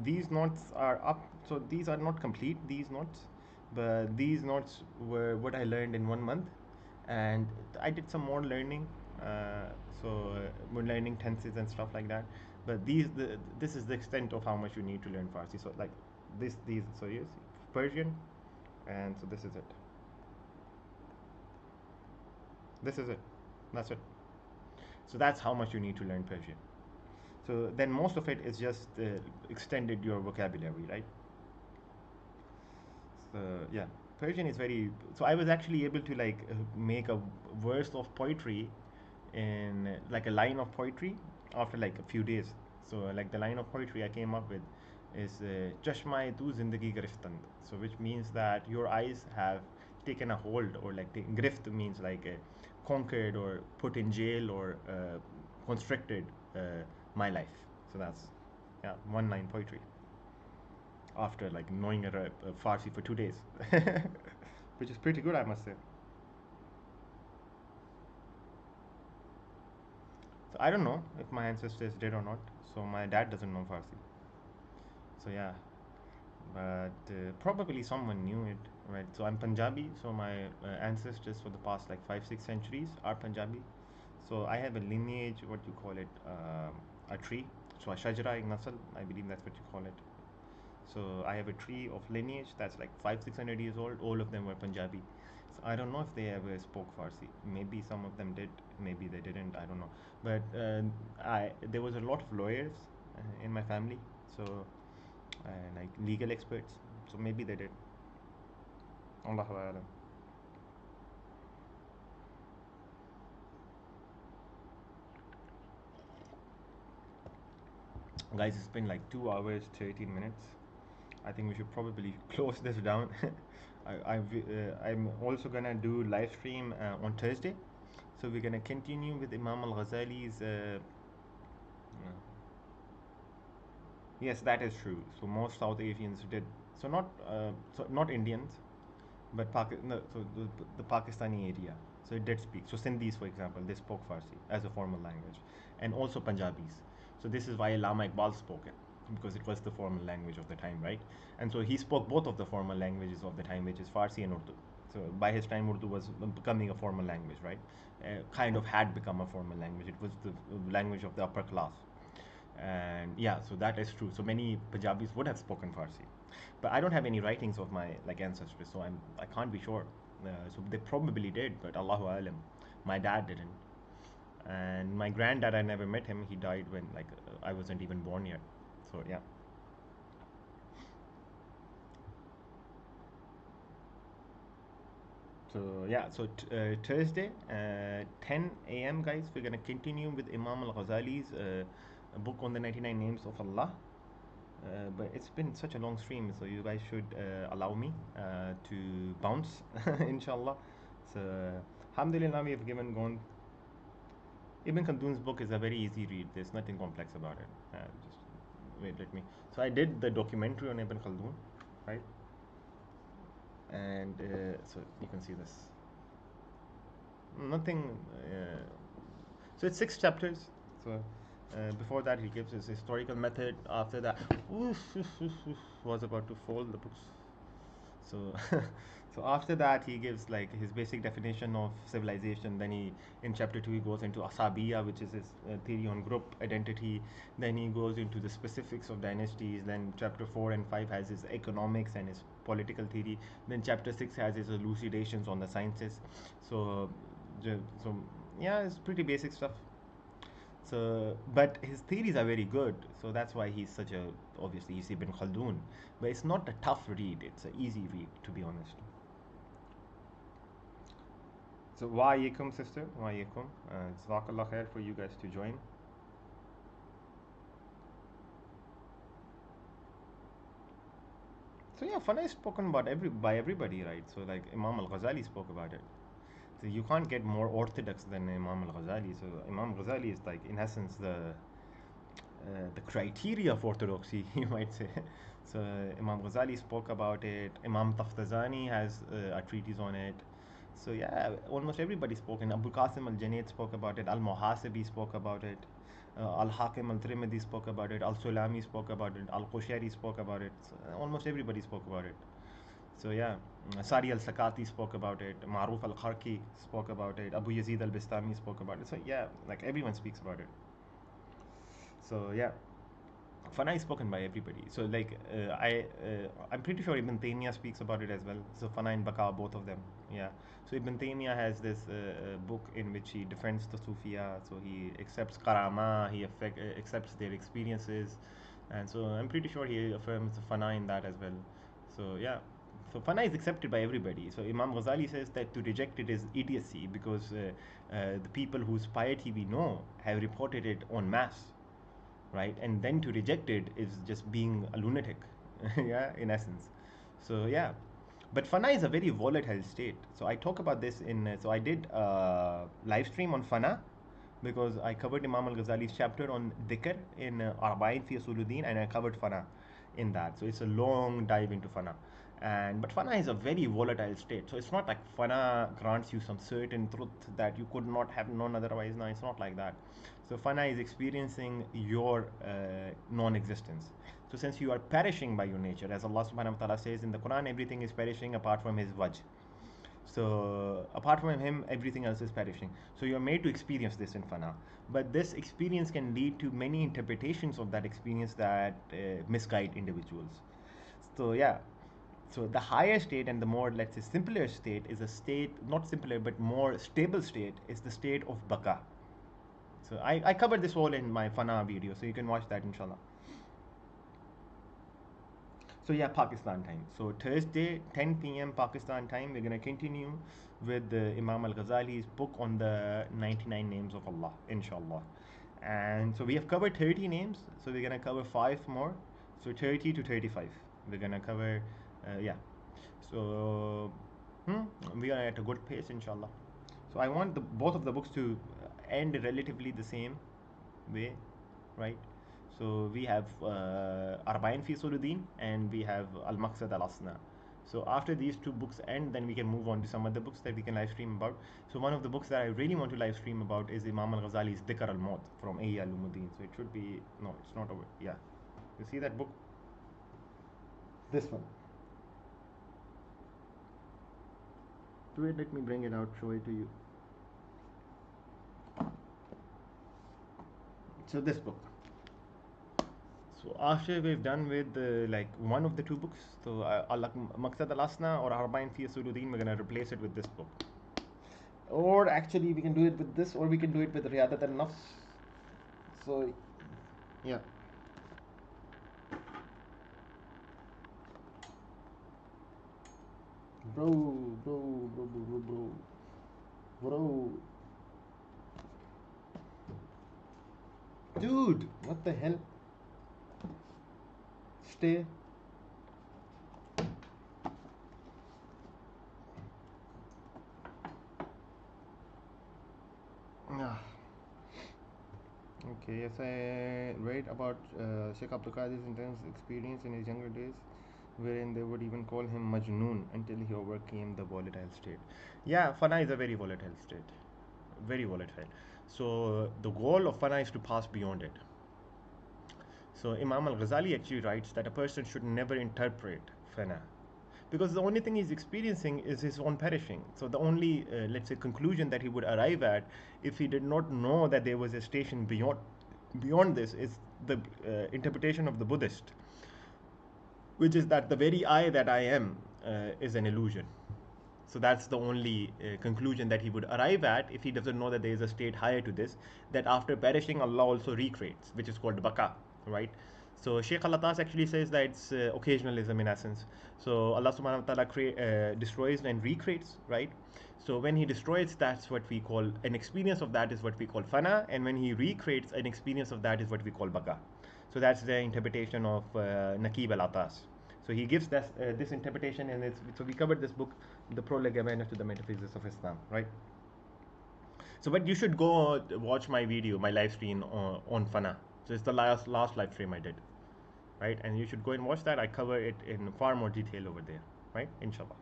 these notes are up. So these are not complete, these notes, but these notes were what I learned in 1 month, and I did some more learning. Uh, more learning tenses and stuff like that. But this is the extent of how much you need to learn Farsi. So like these so yes, Persian, and so this is it. This is it. That's it. So that's how much you need to learn Persian. So then most of it is just extended your vocabulary, right? So yeah, Persian is very. So I was actually able to like make a verse of poetry in like a line of poetry after like a few days. So like the line of poetry I came up with is Chashma tu zindagi giriftand. So which means that your eyes have taken a hold, or like grift means like conquered or put in jail or constricted my life. So that's yeah, one line poetry after like knowing Farsi for 2 days, which is pretty good, I must say. So I don't know if my ancestors did or not. So my dad doesn't know Farsi. So yeah, but probably someone knew it, right? So I'm Punjabi. So my ancestors for the past like 5 6 centuries are Punjabi. So I have a lineage, what you call it, a tree. So a shajara nasal, I believe that's what you call it. So I have a tree of lineage that's like 5 600 years old. All of them were Punjabi. So I don't know if they ever spoke Farsi. Maybe some of them did. Maybe they didn't. I don't know. But I there was a lot of lawyers in my family. So like legal experts. So maybe they did. Allahu alam. Guys, it's been like 2 hours 13 minutes. I think we should probably close this down. I'm also gonna do live stream on Thursday. So we're gonna continue with Imam al-Ghazali's. Yes, that is true. So most South Asians did. So not Indians, but no, so the Pakistani area. So it did speak. So Sindhis, for example, they spoke Farsi as a formal language, and also Punjabis. So this is why Lama Iqbal spoke it, because it was the formal language of the time, right? And so he spoke both of the formal languages of the time, which is Farsi and Urdu. So by his time, Urdu was becoming a formal language, right? Kind of had become a formal language. It was the language of the upper class. And yeah, so that is true. So many Punjabis would have spoken Farsi, but I don't have any writings of my like ancestors, so I can't be sure. So they probably did, but Allahu alam. My dad didn't, and my granddad, I never met him. He died when like I wasn't even born yet. So yeah. So yeah, so Thursday, 10 a.m. guys, we're gonna continue with Imam al-Ghazali's book on the 99 names of Allah. But it's been such a long stream, so you guys should allow me to bounce, inshallah. So, alhamdulillah, we have gone. Ibn Khaldun's book is a very easy read. There's nothing complex about it. Just wait, let me. So I did the documentary on Ibn Khaldun, right? And so you can see this. Nothing. So it's 6 chapters. So before that, he gives his historical method. After that, was about to fold the books. So, So after that, he gives like his basic definition of civilization. Then in chapter two, he goes into asabiya, which is his theory on group identity. Then he goes into the specifics of dynasties. Then chapter four and five has his economics and his political theory. Then chapter six has his elucidations on the sciences. So, so yeah, it's pretty basic stuff. So, but his theories are very good. So that's why he's such a, obviously he's Ibn Khaldun. But it's not a tough read. It's an easy read, to be honest. So, wa alaikum, sister. Wa alaikum. Jazakallah khair for you guys to join. So, yeah, fana is spoken about by everybody, right? So, like Imam al-Ghazali spoke about it. So, you can't get more orthodox than Imam al-Ghazali. So, Imam Ghazali is like, in essence, the criteria of orthodoxy, you might say. So, Imam Ghazali spoke about it. Imam Taftazani has a treatise on it. So yeah, almost everybody spoke. And Abu Qasim al-Junayd spoke about it. Al-Muhasibi spoke about it. Al-Hakim al-Trimidi spoke about it. Al-Sulami spoke about it. Al-Qushayri spoke about it. So, almost everybody spoke about it. So yeah, Sari al-Sakati spoke about it. Maruf al-Kharki spoke about it. Abu Yazid al-Bistami spoke about it. So yeah, like everyone speaks about it. So yeah, Fana is spoken by everybody. So like I'm pretty sure Ibn Taymiyyah speaks about it as well. So Fana and Baqa, both of them. Yeah. So Ibn Taymiyyah has this book in which he defends the Sufiya. So he accepts karama, accepts their experiences, and so I'm pretty sure he affirms the Fana in that as well. So yeah. So Fana is accepted by everybody. So Imam Ghazali says that to reject it is idiocy because the people whose piety we know have reported it en masse, right? And then to reject it is just being a lunatic, yeah, in essence. So yeah, but fana is a very volatile state. So I talk about this in. So I did live stream on fana because I covered Imam al-Ghazali's chapter on dhikr in Arabi and I covered fana in that. So it's a long dive into fana. And but fana is a very volatile state. So it's not like fana grants you some certain truth that you could not have known otherwise. No, it's not like that. So fana is experiencing your non-existence. So since you are perishing by your nature, as Allah subhanahu wa ta'ala says in the Quran, everything is perishing apart from his wajh. So apart from him, everything else is perishing. So you are made to experience this in fana. But this experience can lead to many interpretations of that experience that misguide individuals. So yeah. So the higher state and the more, let's say, simpler state is a state, not simpler, but more stable state is the state of baka. So I covered this all in my fana video, so you can watch that inshallah. So yeah, Pakistan time. So Thursday, 10 p.m. Pakistan time, we're gonna continue with Imam al-Ghazali's book on the 99 names of Allah, inshallah. And so we have covered 30 names, so we're gonna cover five more. So 30 to 35, we're gonna cover, yeah. So we are at a good pace, inshallah. So I want both of the books to end relatively the same way, right? So we have Arba'in fi Suluddin and we have Al Maqsad Al Asna. So after these two books end, then we can move on to some other books that we can live stream about. So one of the books that I really want to live stream about is Imam Al Ghazali's Dhikr Al Maut from Ihya Ulumuddin. So it should be, no, it's not over. Yeah, you see that book? This one. Wait, let me bring it out, show it to you. So this book. So after we've done with like one of the two books, so Maqsad al-Asna or Arba'in fi Suluddin, we're gonna replace it with this book. Or actually, we can do it with this, or we can do it with Riyadat al-Nafs. So, yeah. Bro, bro, bro, bro, bro, bro, bro. Dude, what the hell? Stay. Ah. Okay, yes, I read about Sheikh Abdul Qadir's intense experience in his younger days, wherein they would even call him Majnoon until he overcame the volatile state. Yeah, Fana is a very volatile state. Very volatile. So the goal of Fana is to pass beyond it. So Imam al-Ghazali actually writes that a person should never interpret Fana because the only thing he's experiencing is his own perishing. So the only, let's say, conclusion that he would arrive at, if he did not know that there was a station beyond this, is the interpretation of the Buddhist, which is that the very I that I am is an illusion. So that's the only conclusion that he would arrive at if he doesn't know that there is a state higher to this, that after perishing, Allah also recreates, which is called baka, right? So Shaykh Al-Atas actually says that it's occasionalism in essence. So Allah subhanahu wa ta'ala destroys and recreates, right? So when he destroys, that's what we call, an experience of that is what we call fana, and when he recreates, an experience of that is what we call baka. So that's the interpretation of Naqib Al-Atas. So he gives this interpretation, and so we covered this book, the Prolegomena to the Metaphysics of Islam, right? So, but you should go watch my video, my live stream on Fana. So it's the last live stream I did, right? And you should go and watch that. I cover it in far more detail over there, right? Inshallah.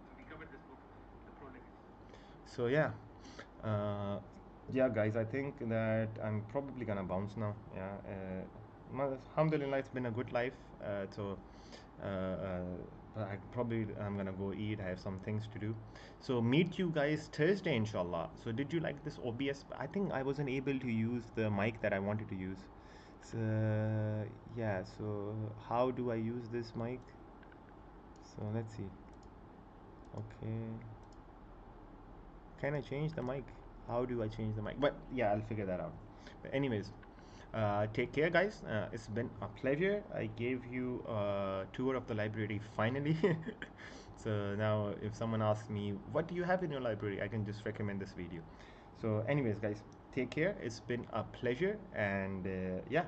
So we covered this book, the Prolegomena. So yeah. Yeah, guys, I think that I'm probably gonna bounce now. Yeah, alhamdulillah, it's been a good life. I'm gonna go eat. I have some things to do. So meet you guys Thursday, inshallah. So did you like this OBS? I think I wasn't able to use the mic that I wanted to use. So yeah. So how do I use this mic? So let's see. Okay. Can I change the mic? How do I change the mic? But yeah, I'll figure that out. But anyways, take care, guys. It's been a pleasure. I gave you a tour of the library finally. So now if someone asks me, what do you have in your library, I can just recommend this video. So anyways, guys, take care. It's been a pleasure. And yeah,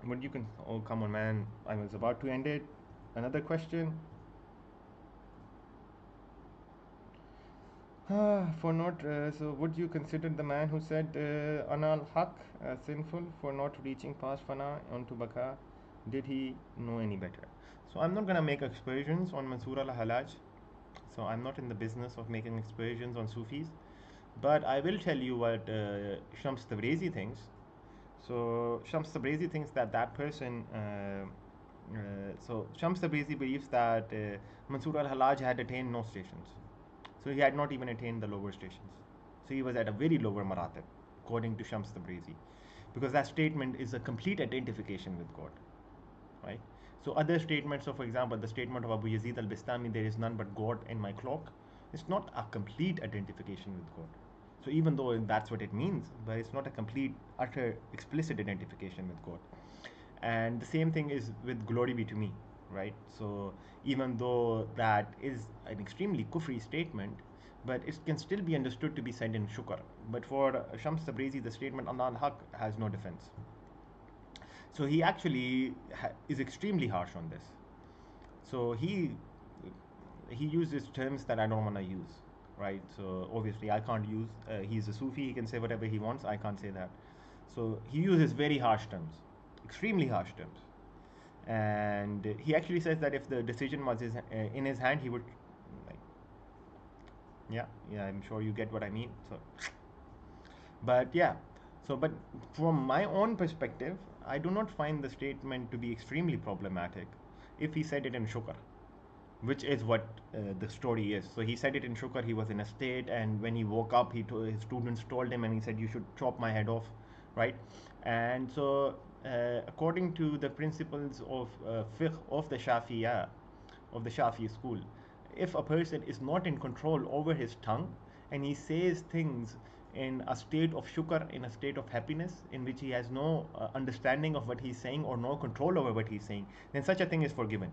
but you can, oh come on, man, I was about to end it. Another question. For not, so would you consider the man who said Anal Haq sinful for not reaching past Fana onto Baka? Did he know any better? So I'm not gonna make aspersions on Mansur al-Halaj. So I'm not in the business of making aspersions on Sufis, but I will tell you what Shams Tabrizi thinks. So Shams Tabrizi thinks that that person. So Shams Tabrizi believes that Mansur al-Halaj had attained no stations. So he had not even attained the lower stations. So he was at a very lower maratib, according to Shams Tabrizi. Because that statement is a complete identification with God. Right? So other statements, so for example, the statement of Abu Yazid al-Bistami, there is none but God in my clock, it's not a complete identification with God. So even though that's what it means, but it's not a complete, utter, explicit identification with God. And the same thing is with glory be to me, right? So even though that is an extremely kufri statement, but it can still be understood to be said in shukr. But for Shams Tabrizi, the statement Allah al-Haq has no defense. So he actually is extremely harsh on this. So he uses terms that I don't want to use, right? So obviously I can't use, he's a Sufi, he can say whatever he wants, I can't say that. So he uses very harsh terms, extremely harsh terms. And he actually says that if the decision was in his hand, he would, like, yeah, I'm sure you get what I mean. So, but yeah, so but from my own perspective, I do not find the statement to be extremely problematic if he said it in shukr, which is what the story is. So he said it in shukr, he was in a state, and when he woke up, his students told him, and he said, you should chop my head off, right? And so according to the principles of fiqh of the Shafi'iyah, of the Shafi school, if a person is not in control over his tongue and he says things in a state of shukr, in a state of happiness, in which he has no understanding of what he's saying or no control over what he's saying, then such a thing is forgiven,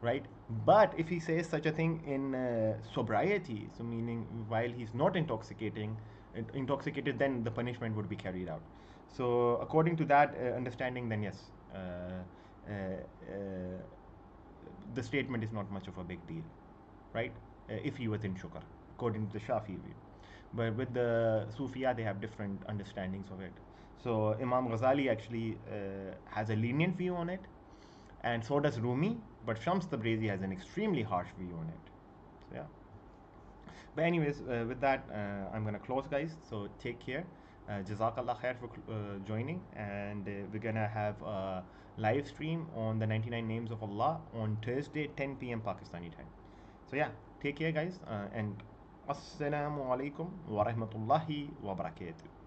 right? But if he says such a thing in sobriety, so meaning while he's not intoxicated, then the punishment would be carried out. So according to that understanding, then yes, the statement is not much of a big deal, right? If he was in shukr, according to the Shafi view. But with the Sufiya, they have different understandings of it. So Imam Ghazali actually has a lenient view on it, and so does Rumi, but Shams Tabrizi has an extremely harsh view on it. So yeah. But anyways, with that, I'm gonna close, guys. So take care. Jazakallah khair for joining, and and we're gonna have a live stream on the 99 names of Allah on Thursday 10 p.m. Pakistani time. So yeah, take care guys, and assalamu alaikum wa rahmatullahi wa barakatuh.